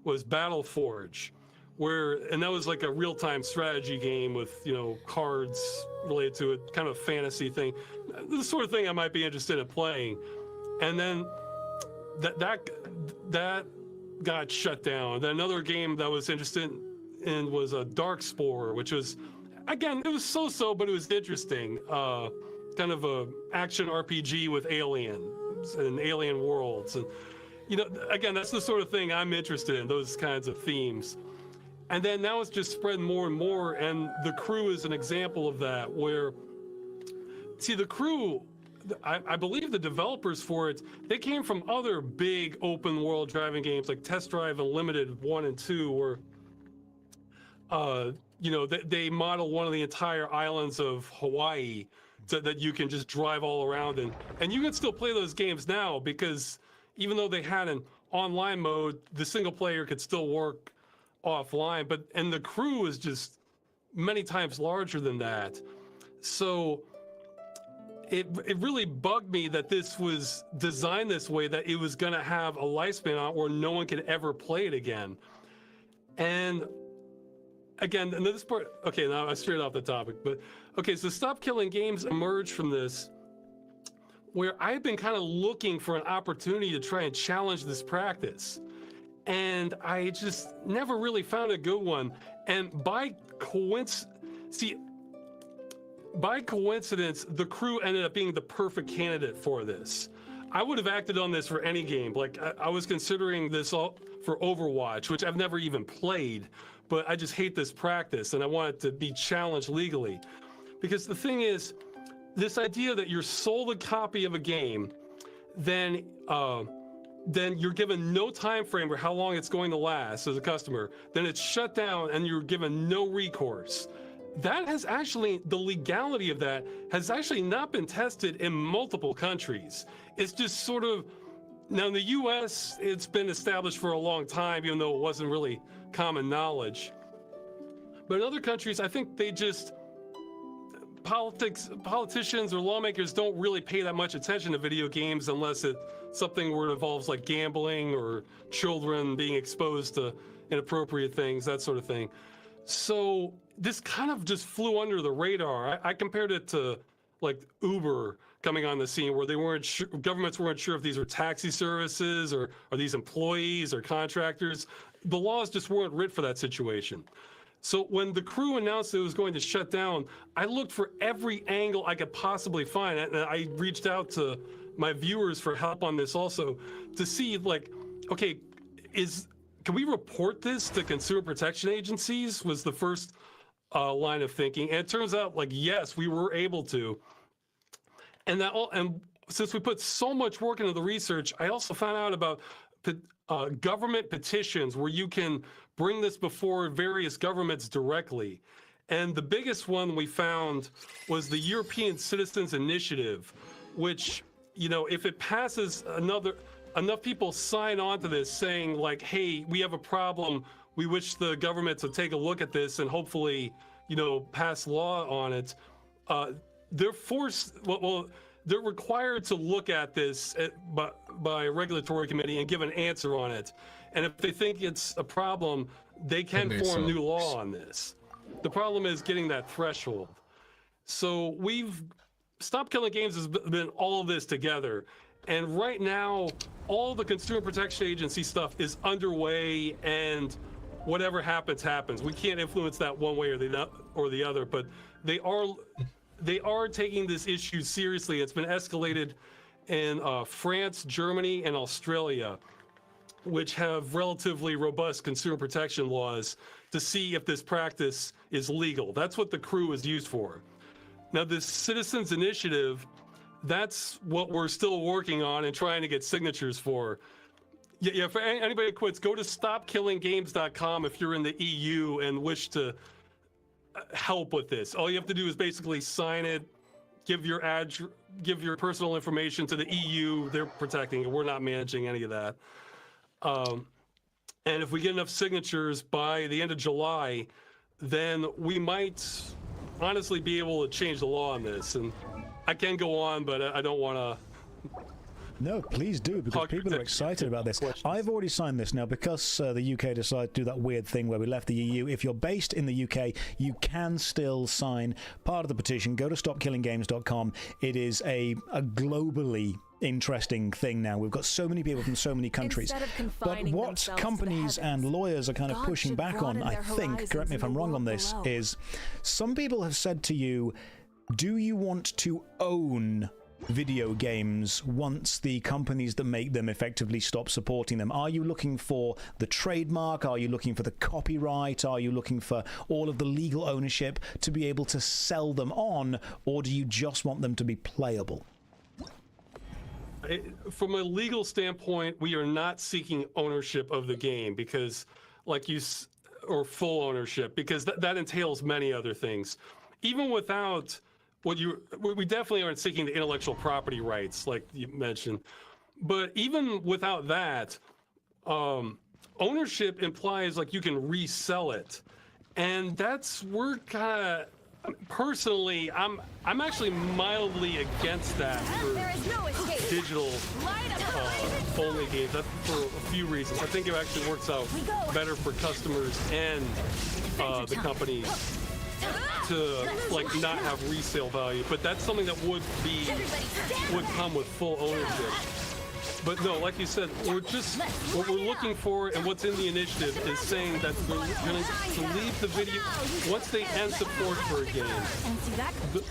was Battle Forge, and that was like a real-time strategy game with, you know, cards related to it, kind of a fantasy thing. The sort of thing I might be interested in playing. And then that got shut down. Then another game that I was interested in was a Darkspore, which was, again, it was so-so, but it was interesting. Kind of a action RPG with aliens and alien worlds. And, you know, again, that's the sort of thing I'm interested in, those kinds of themes. And then now it's just spread more and more, and The Crew is an example of that, where, see, The Crew, I believe the developers for it, they came from other big open world driving games like Test Drive Unlimited 1 and 2, where, you know, they model one of the entire islands of Hawaii so that you can just drive all around in. And you can still play those games now because even though they had an online mode, the single player could still work offline. And The Crew is just many times larger than that. So it really bugged me that this was designed this way, that it was going to have a lifespan on it where no one could ever play it again. And again, and this part, okay, now I strayed off the topic, but okay, so Stop Killing Games emerged from this, where I've been kind of looking for an opportunity to try and challenge this practice. And I just never really found a good one. And by coincidence, The Crew ended up being the perfect candidate for this. I would have acted on this for any game. Like, I was considering this all for Overwatch, which I've never even played, but I just hate this practice, and I want it to be challenged legally. Because the thing is, this idea that you're sold a copy of a game, then you're given no time frame for how long it's going to last as a customer, then it's shut down and you're given no recourse. That has actually, the legality of that has actually not been tested in multiple countries. It's just sort of, now in the US, it's been established for a long time, even though it wasn't really common knowledge. But in other countries, I think they just, politicians or lawmakers don't really pay that much attention to video games unless it's something where it involves like gambling or children being exposed to inappropriate things, that sort of thing. So this kind of just flew under the radar. I compared it to like Uber coming on the scene where they weren't sure, governments weren't sure if these were taxi services or are these employees or contractors. The laws just weren't written for that situation. So when the crew announced it was going to shut down, I looked for every angle I could possibly find. And I reached out to my viewers for help on this also to see, like, okay, can we report this to consumer protection agencies was the first line of thinking. And it turns out, like, yes, we were able to. And since we put so much work into the research, I also found out about government petitions where you can bring this before various governments directly. And the biggest one we found was the European Citizens Initiative, which, you know, if it passes enough people sign on to this saying, like, hey, we have a problem, we wish the government to take a look at this and hopefully, you know, pass law on it, they're required to look at this by a regulatory committee and give an answer on it. And if they think it's a problem, they can form new law on this. The problem is getting that threshold. So Stop Killing Games has been all of this together. And right now, all the Consumer Protection Agency stuff is underway, and whatever happens, happens. We can't influence that one way or the other, but they are taking this issue seriously. It's been escalated in France, Germany, and Australia, which have relatively robust consumer protection laws to see if this practice is legal. That's what the crew is used for. Now, this Citizens Initiative, that's what we're still working on and trying to get signatures for. Yeah, for anybody that quits, go to stopkillinggames.com if you're in the EU and wish to help with this. All you have to do is basically sign it, give your personal information to the EU. They're protecting it. We're not managing any of that. And if we get enough signatures by the end of July, then we might honestly be able to change the law on this. And I can go on, but I don't want to. No, please do, because people are excited about this. I've already signed this now because the UK decided to do that weird thing where we left the EU. If you're based in the UK, you can still sign part of the petition. Go to stopkillinggames.com. It is a globally interesting thing now. We've got so many people from so many countries. But what companies and lawyers are kind of pushing back on, I think, correct me if I'm wrong on this, is some people have said to you, do you want to own video games once the companies that make them effectively stop supporting them? Are you looking for the trademark? Are you looking for the copyright? Are you looking for all of the legal ownership to be able to sell them on? Or do you just want them to be playable? From a legal standpoint, we are not seeking ownership of the game because, or full ownership, because that entails many other things. Even without we definitely aren't seeking the intellectual property rights, like you mentioned. But even without that, ownership implies like you can resell it, and we're kind of. Personally, I'm actually mildly against that for digital only games. That's for a few reasons. I think it actually works out better for customers and the companies to not have resale value. But that's something that would come with full ownership. But no, like you said, what we're looking for and what's in the initiative is saying that we're going to leave the video, once they end support for a game,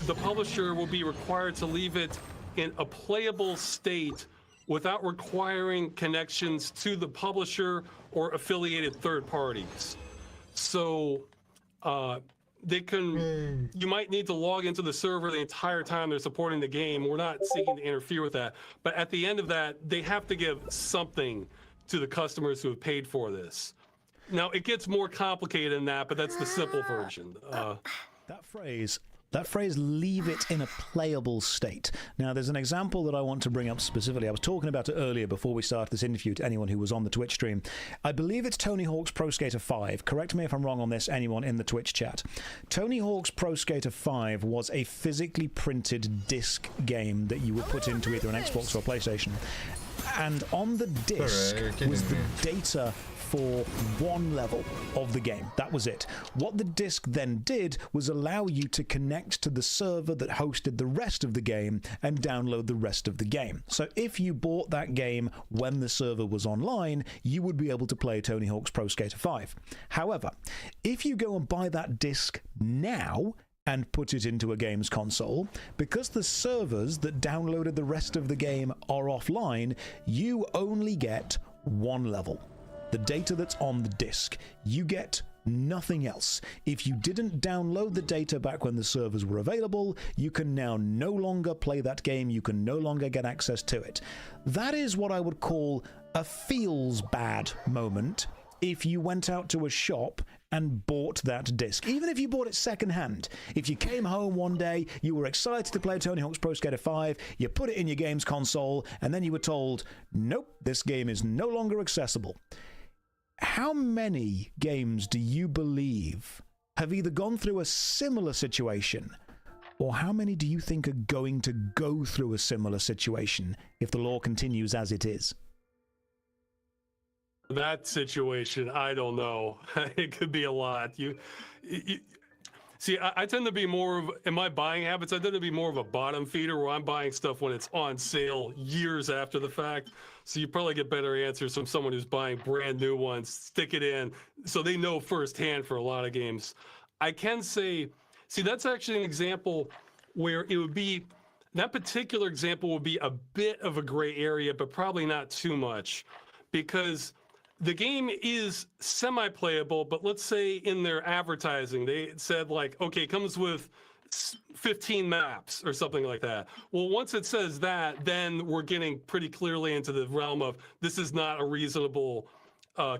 the publisher will be required to leave it in a playable state without requiring connections to the publisher or affiliated third parties. So, you might need to log into the server the entire time they're supporting the game. We're not seeking to interfere with that. But at the end of that, they have to give something to the customers who have paid for this. Now, it gets more complicated than that, but that's the simple version. That phrase, leave it in a playable state. Now, there's an example that I want to bring up specifically. I was talking about it earlier before we started this interview to anyone who was on the Twitch stream. I believe it's Tony Hawk's Pro Skater 5. Correct me if I'm wrong on this, anyone in the Twitch chat. Tony Hawk's Pro Skater 5 was a physically printed disc game that you would put into either an Xbox or a PlayStation. And on the disc was the data for one level of the game. That was it. What the disc then did was allow you to connect to the server that hosted the rest of the game and download the rest of the game. So if you bought that game when the server was online, you would be able to play Tony Hawk's Pro Skater 5. However, if you go and buy that disc now and put it into a games console, because the servers that downloaded the rest of the game are offline, you only get one level. The data that's on the disc. You get nothing else. If you didn't download the data back when the servers were available, you can now no longer play that game. You can no longer get access to it. That is what I would call a feels bad moment if you went out to a shop and bought that disc. Even if you bought it secondhand. If you came home one day, you were excited to play Tony Hawk's Pro Skater 5, you put it in your games console, and then you were told, nope, this game is no longer accessible. How many games do you believe have either gone through a similar situation, or how many do you think are going to go through a similar situation if the law continues as it is? That situation, I don't know. It could be a lot. See, I tend to be more of, in my buying habits, I tend to be more of a bottom feeder where I'm buying stuff when it's on sale years after the fact. So you probably get better answers from someone who's buying brand new ones, stick it in, so they know firsthand for a lot of games. I can say, see, that's actually an example where it would be, that particular example would be a bit of a gray area, but probably not too much, because the game is semi-playable, but let's say in their advertising, they said like, okay, it comes with 15 maps or something like that. Well, once it says that, then we're getting pretty clearly into the realm of this is not a reasonable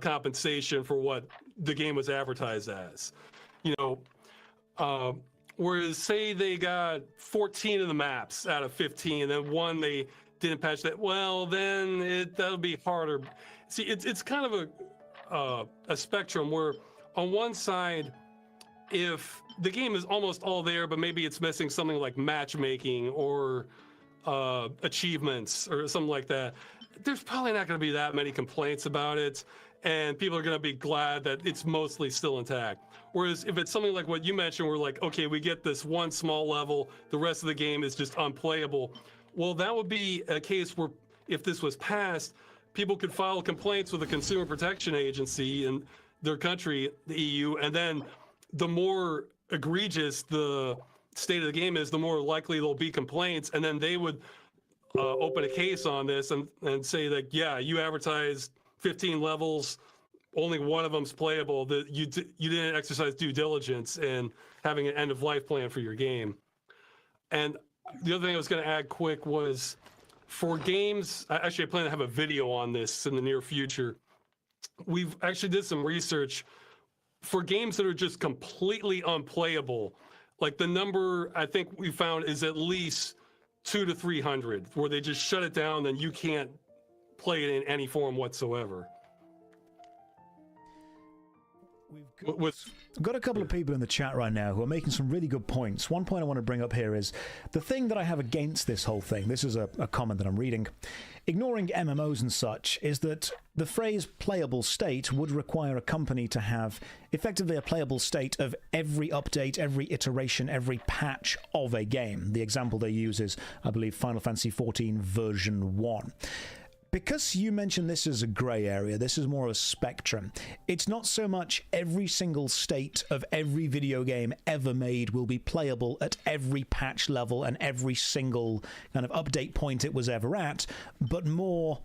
compensation for what the game was advertised as. You know, whereas say they got 14 of the maps out of 15, and then one they didn't patch that, well, then that'll be harder. See, it's kind of a spectrum where on one side, if the game is almost all there, but maybe it's missing something like matchmaking or achievements or something like that, there's probably not going to be that many complaints about it, and people are going to be glad that it's mostly still intact. Whereas if it's something like what you mentioned, we're like, okay, we get this one small level, the rest of the game is just unplayable. Well, that would be a case where if this was passed, people could file complaints with the Consumer Protection Agency in their country, the EU, and then the more egregious the state of the game is, the more likely there'll be complaints, and then they would open a case on this and say that, yeah, you advertised 15 levels, only one of them's playable, that you didn't exercise due diligence in having an end-of-life plan for your game. And the other thing I was going to add quick was, for games, actually I plan to have a video on this in the near future. We've actually did some research for games that are just completely unplayable. Like the number I think we found is at least 200 to 300, where they just shut it down and you can't play it in any form whatsoever. We've got a couple of people in the chat right now who are making some really good points. One point I want to bring up here is the thing that I have against this whole thing. This is a comment that I'm reading. Ignoring MMOs and such, is that the phrase playable state would require a company to have effectively a playable state of every update, every iteration, every patch of a game. The example they use is, I believe, Final Fantasy XIV version 1. Because you mentioned this as a grey area, this is more of a spectrum. It's not so much every single state of every video game ever made will be playable at every patch level and every single kind of update point it was ever at, but more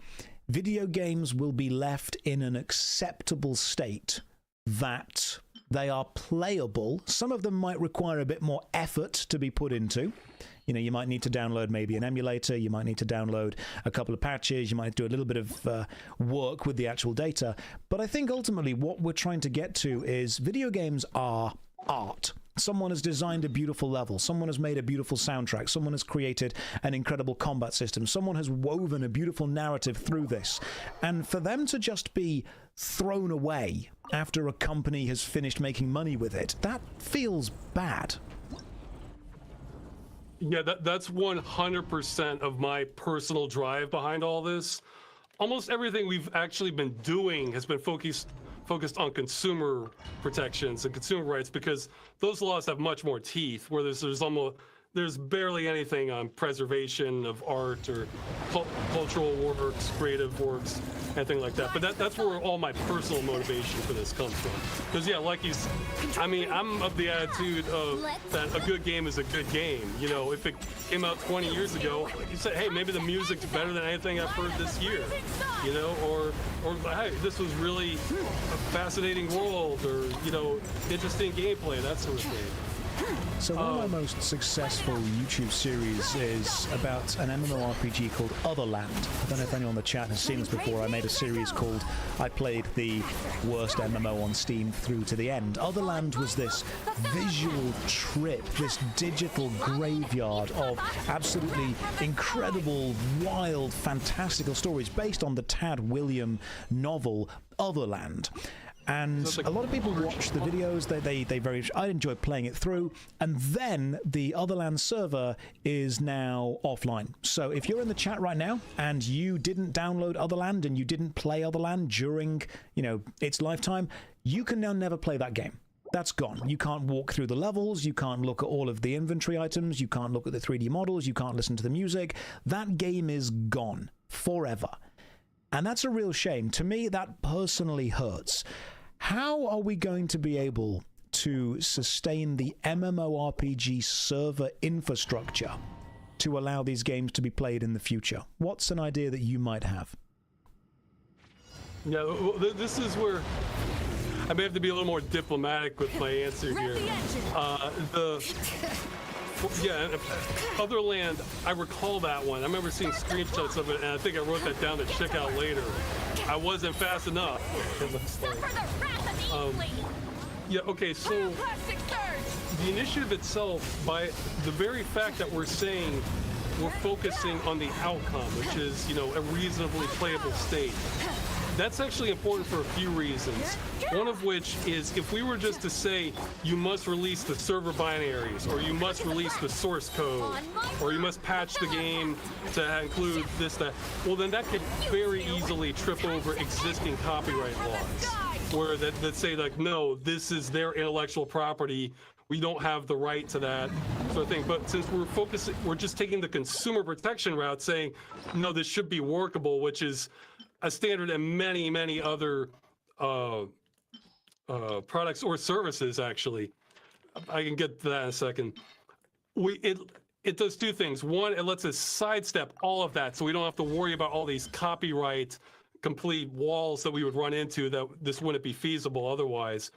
video games will be left in an acceptable state that they are playable. Some of them might require a bit more effort to be put into. You know, you might need to download maybe an emulator, you might need to download a couple of patches, you might do a little bit of work with the actual data. But I think ultimately what we're trying to get to is video games are art. Someone has designed a beautiful level, someone has made a beautiful soundtrack, someone has created an incredible combat system, someone has woven a beautiful narrative through this. And for them to just be thrown away after a company has finished making money with it, that feels bad. Yeah, that's 100% of my personal drive behind all this. almost everything we've actually been doing has been focused on consumer protections and consumer rights, because those laws have much more teeth, where there's barely anything on preservation of art or cultural works, creative works, anything like that. But that's where all my personal motivation for this comes from. Because yeah, like I mean, I'm of the attitude of that a good game is a good game. You know, if it came out 20 years ago, you say, hey, maybe the music's better than anything I've heard this year. You know, or hey, this was really a fascinating world, or you know, interesting gameplay, that sort of thing. So one of my most successful YouTube series is about an MMORPG called Otherland. I don't know if anyone in the chat has seen this before. I made a series called I played the worst MMO on Steam through to the end. Otherland was this visual trip, this digital graveyard of absolutely incredible, wild, fantastical stories based on the Tad William novel Otherland. And a lot of people watch the videos. I enjoyed playing it through. And then the Otherland server is now offline. So if you're in the chat right now and you didn't download Otherland and you didn't play Otherland during, you know, its lifetime, you can now never play that game. That's gone. You can't walk through the levels. You can't look at all of the inventory items. You can't look at the 3D models. You can't listen to the music. That game is gone forever. And that's a real shame. To me, that personally hurts. How are we going to be able to sustain the MMORPG server infrastructure to allow these games to be played in the future? What's an idea that you might have? Yeah, well, this is where I may have to be a little more diplomatic with my answer here. Otherland, I recall that one. I remember seeing screenshots of it, and I think I wrote that down to check out later. I wasn't fast enough. Yeah, okay, so the initiative itself, by the very fact that we're saying we're focusing on the outcome, which is, you know, a reasonably playable state, that's actually important for a few reasons. One of which is, if we were just to say you must release the server binaries, or you must release the source code, or you must patch the game to include this, that, well, then that could very easily trip over existing copyright laws, where that say, like, no, this is their intellectual property, we don't have the right to that sort of thing. But since we're just taking the consumer protection route, saying, no, this should be workable, which is a standard in many, many other products or services, actually. I can get to that in a second. It does two things. One, it lets us sidestep all of that, so we don't have to worry about all these copyright complete walls that we would run into, that this wouldn't be feasible otherwise.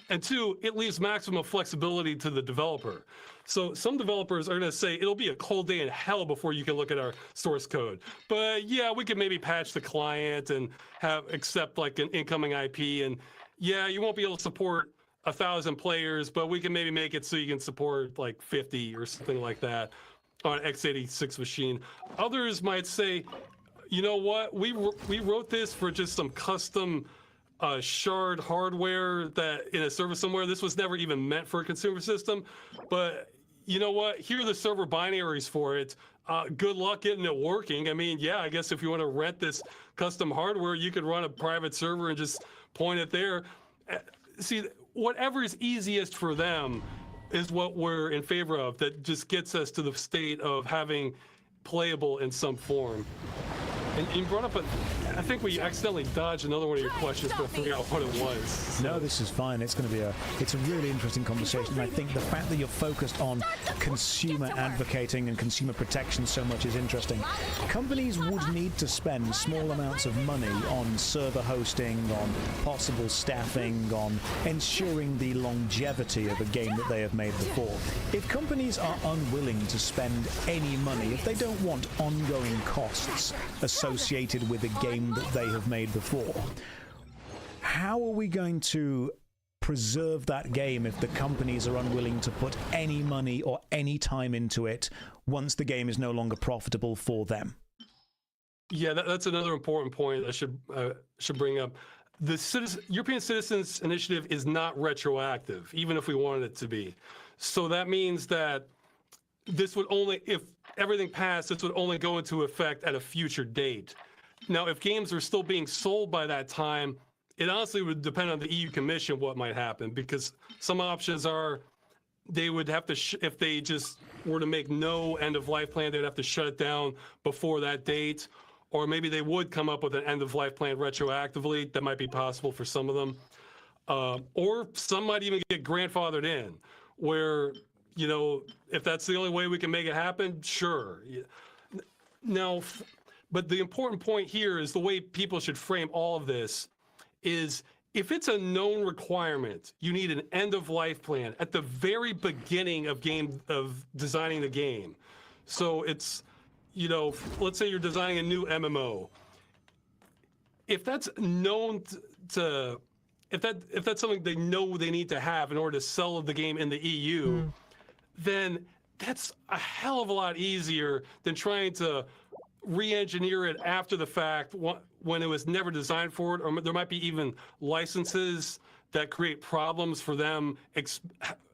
And two, it leaves maximum flexibility to the developer. So some developers are going to say it'll be a cold day in hell before you can look at our source code. But yeah, we can maybe patch the client and accept like an incoming IP. And yeah, you won't be able to support 1,000 players, but we can maybe make it so you can support like 50 or something like that on an x86 machine. Others might say, you know what, we wrote this for just some custom shard hardware that in a server somewhere. This was never even meant for a consumer system, but you know what? Here are the server binaries for it. Good luck getting it working. I mean, yeah, I guess if you want to rent this custom hardware, you could run a private server and just point it there. See, whatever is easiest for them is what we're in favor of. That just gets us to the state of having playable in some form. And you brought up I think we accidentally dodged another one of your questions, but I forgot what it was. So. No, this is fine. It's going to be it's a really interesting conversation. And I think the fact that you're focused on consumer advocating and consumer protection so much is interesting. Companies would need to spend small amounts of money on server hosting, on possible staffing, on ensuring the longevity of a game that they have made before. If companies are unwilling to spend any money, if they don't want ongoing costs associated with a game that they have made before, how are we going to preserve that game if the companies are unwilling to put any money or any time into it once the game is no longer profitable for them? Yeah, that's another important point I should bring up. The European Citizens Initiative is not retroactive, even if we wanted it to be. So that means that this would only, if everything passed, this would only go into effect at a future date. Now, if games are still being sold by that time, it honestly would depend on the EU Commission what might happen, because some options are they would have to, if they just were to make no end-of-life plan, they'd have to shut it down before that date. Or maybe they would come up with an end-of-life plan retroactively. That might be possible for some of them. Or some might even get grandfathered in, where, you know, if that's the only way we can make it happen, sure. Now, but the important point here is the way people should frame all of this is, if it's a known requirement, you need an end-of-life plan at the very beginning of designing the game. So it's, you know, let's say you're designing a new MMO. If that's known to, if that's something they know they need to have in order to sell the game in the EU, then that's a hell of a lot easier than trying to re-engineer it after the fact when it was never designed for it, or there might be even licenses that create problems for them,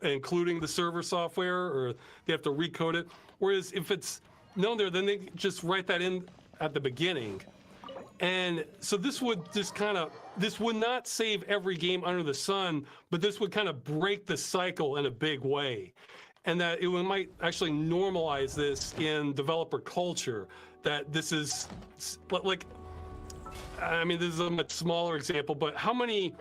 including the server software, or they have to recode it. Whereas if it's known there, then they just write that in at the beginning. And so this would just this would not save every game under the sun, but this would kind of break the cycle in a big way. And that it might actually normalize this in developer culture, that this is, like, I mean, this is a much smaller example, but how many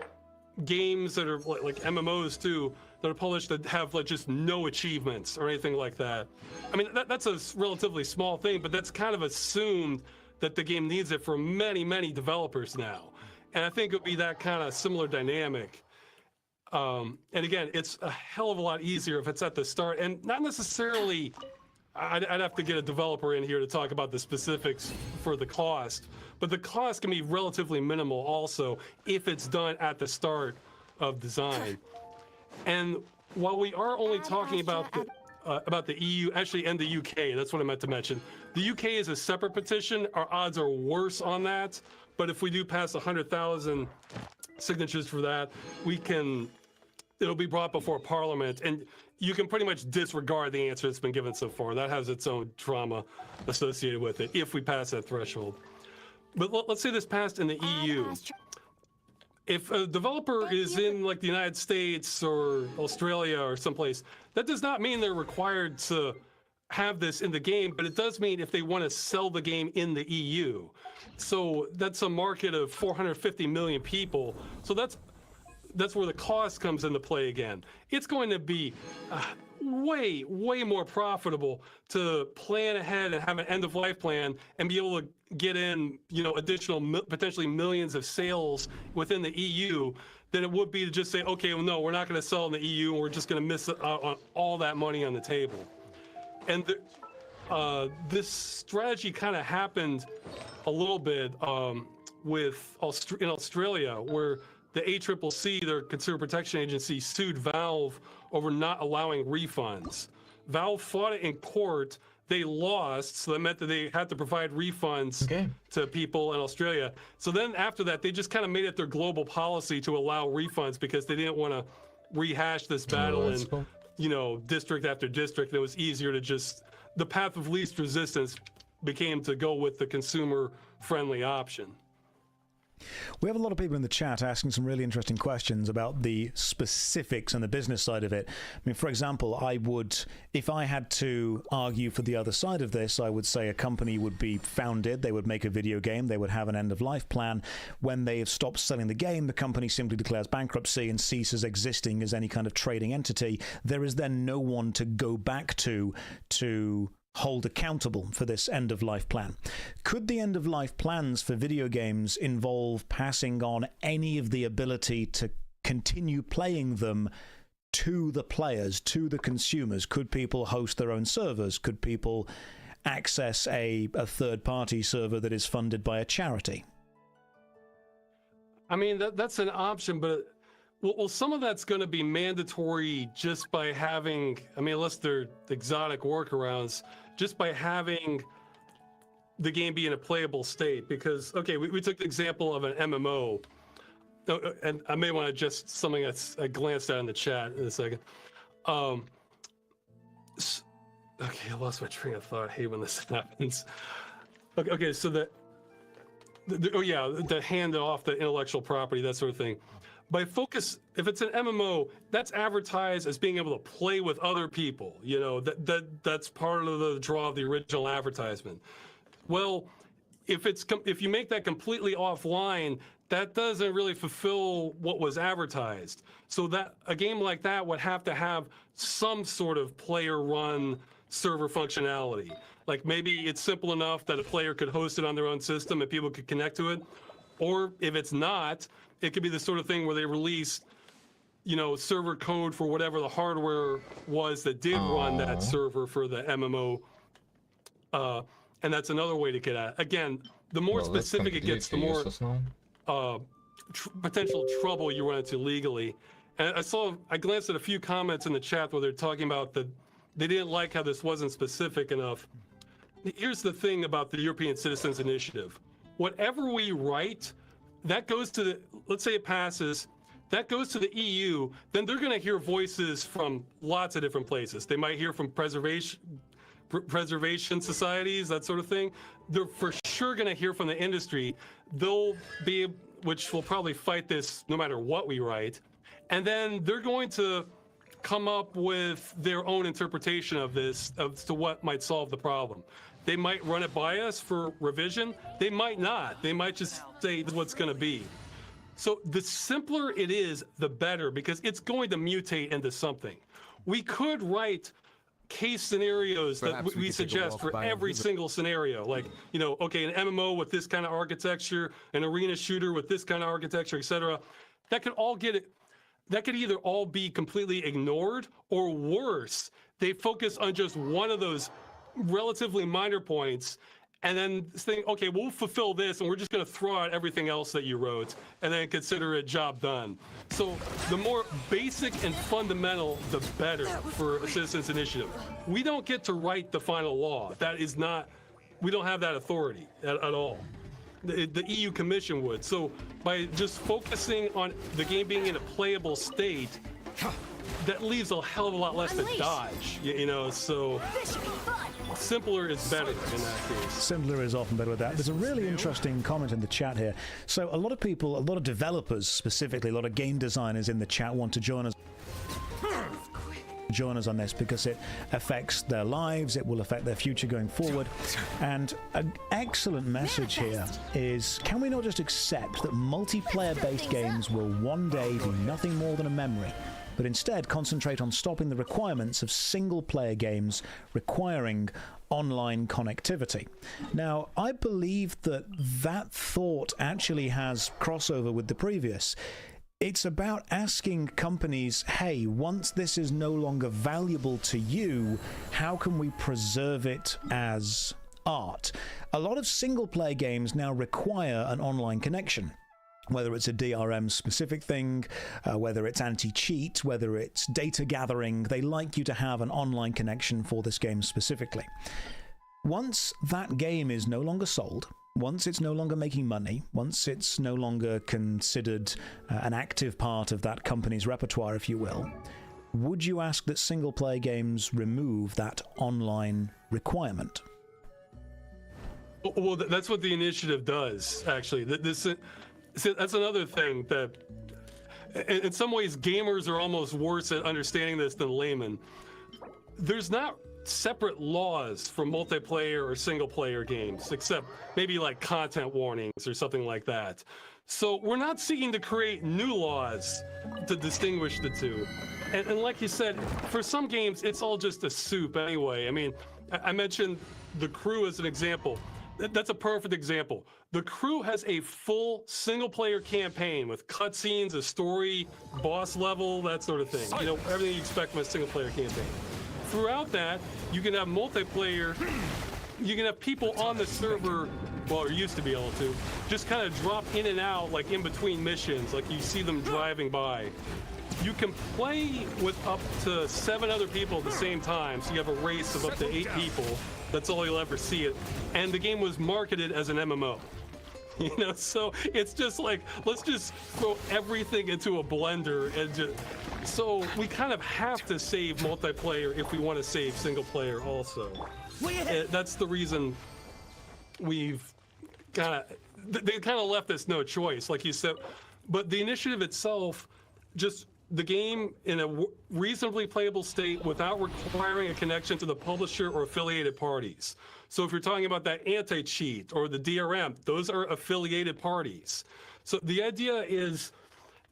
games that are like MMOs too, that are published that have like just no achievements or anything like that? I mean, that's a relatively small thing, but that's kind of assumed that the game needs it for many, many developers now. And I think it would be that kind of similar dynamic. And again, it's a hell of a lot easier if it's at the start, and not necessarily, I'd have to get a developer in here to talk about the specifics for the cost, but the cost can be relatively minimal also if it's done at the start of design. And while we are only talking about the EU, actually, and the UK, that's what I meant to mention. The UK is a separate petition. Our odds are worse on that, but if we do pass 100,000 signatures for that, it'll be brought before Parliament, and you can pretty much disregard the answer that's been given so far. That has its own drama associated with it if we pass that threshold. But let's say this passed in the EU. If a developer is in like the United States or Australia or someplace, that does not mean they're required to have this in the game, but it does mean if they want to sell the game in the EU. So that's a market of 450 million people. So that's where the cost comes into play again. It's going to be way, way more profitable to plan ahead and have an end-of-life plan and be able to get in, you know, additional potentially millions of sales within the EU than it would be to just say, okay, well, no, we're not going to sell in the EU, and we're just going to miss out on all that money on the table. And this strategy kind of happened a little bit in Australia, where the ACCC, their Consumer Protection Agency, sued Valve over not allowing refunds. Valve fought it in court. They lost, so that meant that they had to provide refunds to people in Australia. So then after that, they just kind of made it their global policy to allow refunds, because they didn't want to rehash this battle in, you know, district after district. It was easier to just, the path of least resistance became to go with the consumer-friendly option. We have a lot of people in the chat asking some really interesting questions about the specifics and the business side of it. I mean, for example, if I had to argue for the other side of this, I would say a company would be founded, they would make a video game, they would have an end-of-life plan. When they have stopped selling the game, the company simply declares bankruptcy and ceases existing as any kind of trading entity. There is then no one to go back to hold accountable for this end-of-life plan. Could the end-of-life plans for video games involve passing on any of the ability to continue playing them to the players, to the consumers? Could people host their own servers? Could people access a third-party server that is funded by a charity? I mean, that's an option, but well, some of that's going to be mandatory just by having, I mean, unless they're exotic workarounds, just by having the game be in a playable state. Because, okay, we took the example of an MMO, and I may want to just something I glanced at in the chat in a second. Okay, I lost my train of thought. I hate when this happens. Okay, so to hand off the intellectual property, that sort of thing. By focus, if it's an MMO, that's advertised as being able to play with other people. You know, that's part of the draw of the original advertisement. Well, if you make that completely offline, that doesn't really fulfill what was advertised. So that a game like that would have to have some sort of player-run server functionality. Like maybe it's simple enough that a player could host it on their own system and people could connect to it. Or if it's not, it could be the sort of thing where they release, you know, server code for whatever the hardware was that did run that server for the MMO. And that's another way to get at it. Again, the more specific it gets, the more potential trouble you run into legally. And I glanced at a few comments in the chat where they're talking about that they didn't like how this wasn't specific enough. Here's the thing about the European Citizens Initiative. Whatever we write, that goes to the, let's say it passes, that goes to the EU, then they're going to hear voices from lots of different places. They might hear from preservation societies, that sort of thing. They're for sure going to hear from the industry. They'll be, which will probably fight this no matter what we write. And then they're going to come up with their own interpretation of this, as to what might solve the problem. They might run it by us for revision. They might not. They might just say what's going to be. So the simpler it is, the better, because it's going to mutate into something. We could write case scenarios that we suggest for every single scenario. Like, you know, okay, an MMO with this kind of architecture, an arena shooter with this kind of architecture, etc. That could all get it. That could either all be completely ignored, or worse, they focus on just one of those relatively minor points and then think, okay, we'll fulfill this and we're just going to throw out everything else that you wrote and then consider it job done. So the more basic and fundamental, the better for a citizens initiative. We don't get to write the final law. That is not, we don't have that authority at all. The EU Commission would. So by just focusing on the game being in a playable state, that leaves a hell of a lot less to dodge, you know, so simpler is better in that case. Simpler is often better with that. There's a really interesting comment in the chat here. So a lot of people, a lot of developers specifically, a lot of game designers in the chat want to join us on this because it affects their lives, it will affect their future going forward. And an excellent message here is, can we not just accept that multiplayer-based games will one day be nothing more than a memory, but instead concentrate on stopping the requirements of single-player games requiring online connectivity? Now, I believe that that thought actually has crossover with the previous. It's about asking companies, hey, once this is no longer valuable to you, how can we preserve it as art? A lot of single-player games now require an online connection. Whether it's a DRM specific thing, whether it's anti-cheat, whether it's data gathering, they like you to have an online connection for this game specifically. Once that game is no longer sold, once it's no longer making money, once it's no longer considered an active part of that company's repertoire, if you will, would you ask that single-player games remove that online requirement? Well, that's what the initiative does, actually. That's another thing that, in some ways, gamers are almost worse at understanding this than laymen. There's not separate laws for multiplayer or single-player games, except maybe like content warnings or something like that. So we're not seeking to create new laws to distinguish the two. And like you said, for some games, it's all just a soup anyway. I mean, I mentioned The Crew as an example. That's a perfect example. The Crew has a full single-player campaign with cutscenes, a story, boss level, that sort of thing. You know, everything you expect from a single-player campaign. Throughout that, you can have multiplayer. You can have people on the server, well, or used to be able to, just kind of drop in and out, like in between missions, like you see them driving by. You can play with up to 7 other people at the same time, so you have a race of up to 8 people. That's all you'll ever see it. And the game was marketed as an MMO. You know, so it's just like, let's just throw everything into a blender and just, so we kind of have to save multiplayer if we want to save single player also. That's the reason we've kind of they kind of left us no choice, like you said. But the initiative itself, just the game in a reasonably playable state without requiring a connection to the publisher or affiliated parties. So if you're talking about that anti-cheat or the DRM, those are affiliated parties. So the idea is,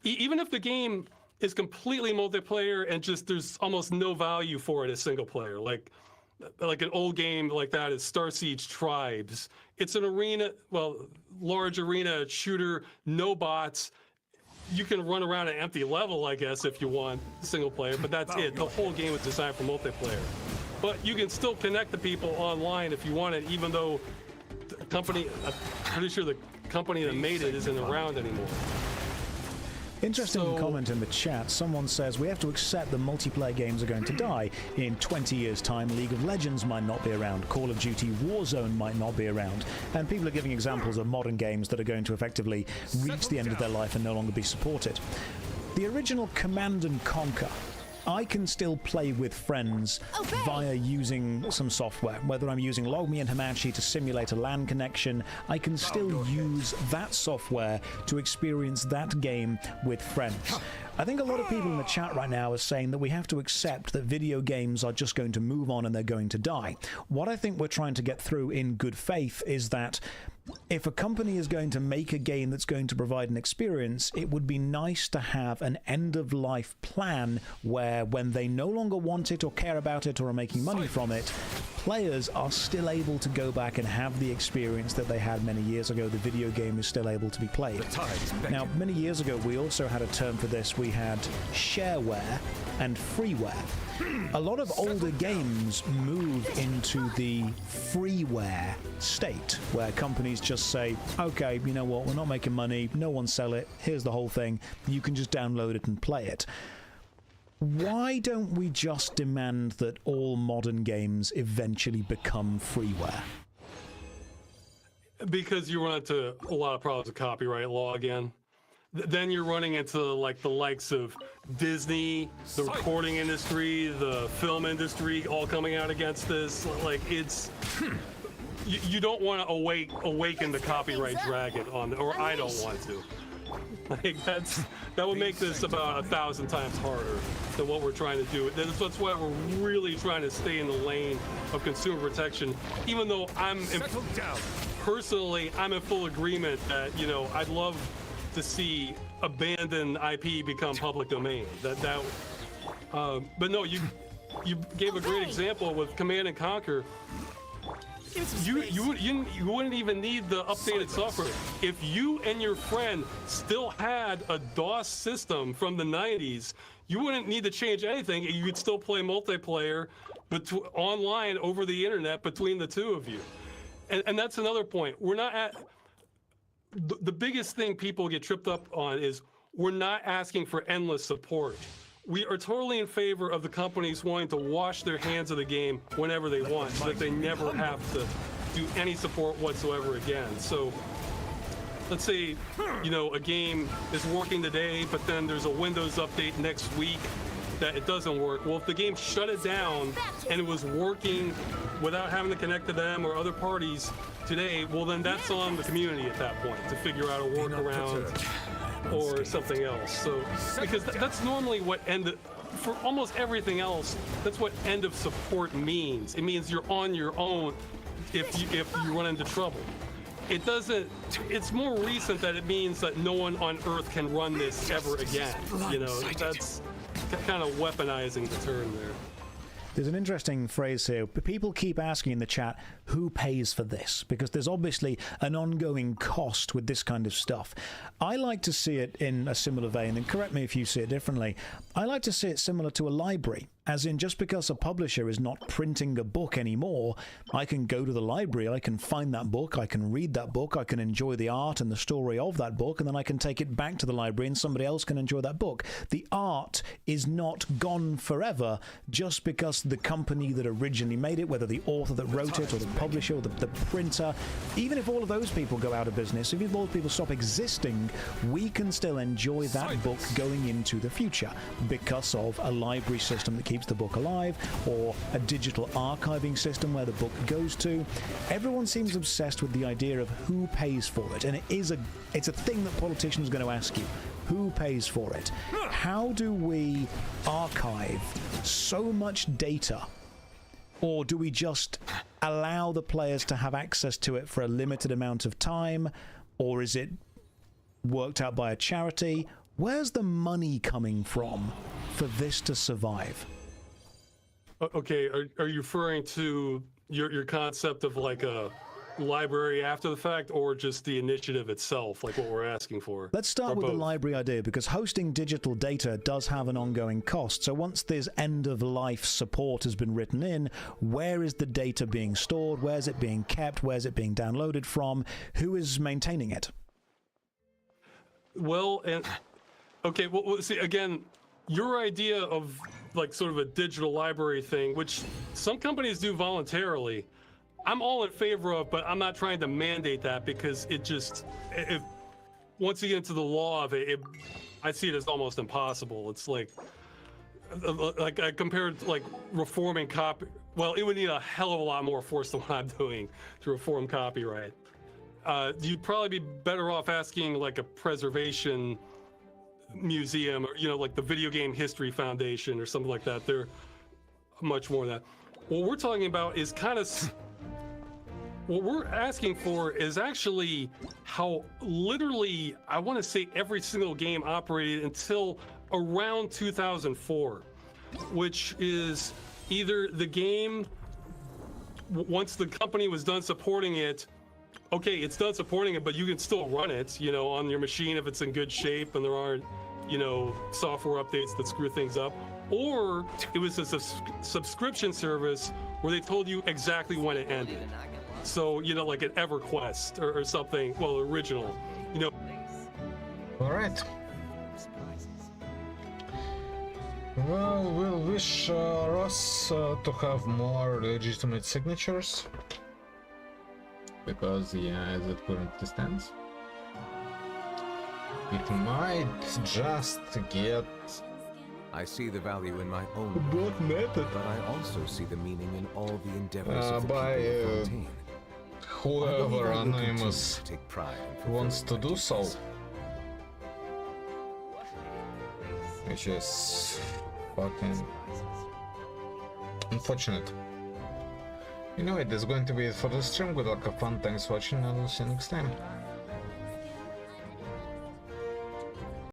even if the game is completely multiplayer and just there's almost no value for it as single player, like an old game like that is Star Siege Tribes. It's an arena, large arena shooter, no bots. You can run around an empty level, I guess, if you want single player, but that's it. The whole game is designed for multiplayer. But you can still connect to people online if you want it, even though the company, I'm pretty sure the company that made it isn't around anymore. Interesting comment in the chat. Someone says, we have to accept that multiplayer games are going to die. In 20 years' time, League of Legends might not be around. Call of Duty Warzone might not be around. And people are giving examples of modern games that are going to effectively reach the end of their life and no longer be supported. The original Command & Conquer, I can still play with friends via using some software. Whether I'm using LogMe and Hamachi to simulate a LAN connection, I can still use that software to experience that game with friends. I think a lot of people in the chat right now are saying that we have to accept that video games are just going to move on and they're going to die. What I think we're trying to get through in good faith is that if a company is going to make a game that's going to provide an experience, it would be nice to have an end-of-life plan where when they no longer want it or care about it or are making money from it, players are still able to go back and have the experience that they had many years ago. The video game is still able to be played. Now, many years ago, we also had a term for this. We had shareware and freeware. A lot of older games move into the freeware state, where companies just say, okay, you know what, we're not making money, no one sell it, here's the whole thing, you can just download it and play it. Why don't we just demand that all modern games eventually become freeware? Because you run into a lot of problems with copyright law again. Then you're running into like the likes of Disney, the recording industry, the film industry, all coming out against this. Like it's, you don't want to awaken the copyright dragon on, or I don't want to. Like that would make this about 1,000 times harder than what we're trying to do. That's why we're really trying to stay in the lane of consumer protection. Even though personally, I'm in full agreement that I'd love to see abandoned IP become public domain. But no, you gave a great example with Command & Conquer. You wouldn't even need the updated software. If you and your friend still had a DOS system from the 90s, you wouldn't need to change anything. You could still play multiplayer online over the internet between the two of you. And that's another point. We're not at... The biggest thing people get tripped up on is we're not asking for endless support. We are totally in favor of the companies wanting to wash their hands of the game whenever they want, so that they never have to do any support whatsoever again. So let's say, a game is working today, but then there's a Windows update next week that it doesn't work. Well, if the game shut it down and it was working without having to connect to them or other parties today, well, then that's on the community at that point to figure out a workaround or something else. So, because that's normally what for almost everything else, that's what end of support means. It means you're on your own if you run into trouble. It doesn't, it's more recent that it means that no one on Earth can run this ever again. That's kind of weaponizing the term there. There's an interesting phrase here. People keep asking in the chat, who pays for this? Because there's obviously an ongoing cost with this kind of stuff. I like to see it in a similar vein, and correct me if you see it differently. I like to see it similar to a library. As in, just because a publisher is not printing a book anymore, I can go to the library, I can find that book, I can read that book, I can enjoy the art and the story of that book, and then I can take it back to the library and somebody else can enjoy that book. The art is not gone forever just because the company that originally made it, whether the author that wrote it or the publisher or the printer, even if all of those people go out of business, if all those people stop existing, we can still enjoy that book going into the future because of a library system that keeps keeps the book alive, or a digital archiving system where the book goes to. Everyone seems obsessed with the idea of who pays for it, and it's a thing that politicians are going to ask you. Who pays for it? How do we archive so much data? Or do we just allow the players to have access to it for a limited amount of time? Or is it worked out by a charity? Where's the money coming from for this to survive? Okay, are you referring to your concept of like a library after the fact, or just the initiative itself, like what we're asking for? Let's start with the library idea, because hosting digital data does have an ongoing cost. So once this end-of-life support has been written in, where is the data being stored? Where's it being kept? Where's it being downloaded from? Who is maintaining it? Well, and okay, well, see, again, your idea of like sort of a digital library thing, which some companies do voluntarily, I'm all in favor of, but I'm not trying to mandate that, because it just, if once you get into the law of it, I see it as almost impossible. It's like I compared like reforming well, it would need a hell of a lot more force than what I'm doing to reform copyright. You'd probably be better off asking like a preservation museum, or, you know, like the Video Game History Foundation or something like that. They're much more than that. What we're talking about is kind of, what we're asking for is actually how literally, I want to say every single game operated until around 2004, which is either the game, once the company was done supporting it, okay, it's done supporting it, but you can still run it, you know, on your machine if it's in good shape and there aren't, you know, software updates that screw things up. Or it was a subscription service where they told you exactly when it ended. So, you know, like an EverQuest or something, well, original, you know. All right. Well, we'll wish Ross to have more legitimate signatures. Because, yeah, as it currently stands, it might just get... I see the value in my own What method? but I also see the meaning in all the endeavors of the by people of Fontaine. whoever Anonymous Take pride in wants to fulfilling do so. duties. Which is fucking unfortunate. Anyway, this is going to be it for the stream. Good luck, have fun, thanks for watching, and I'll see you next time.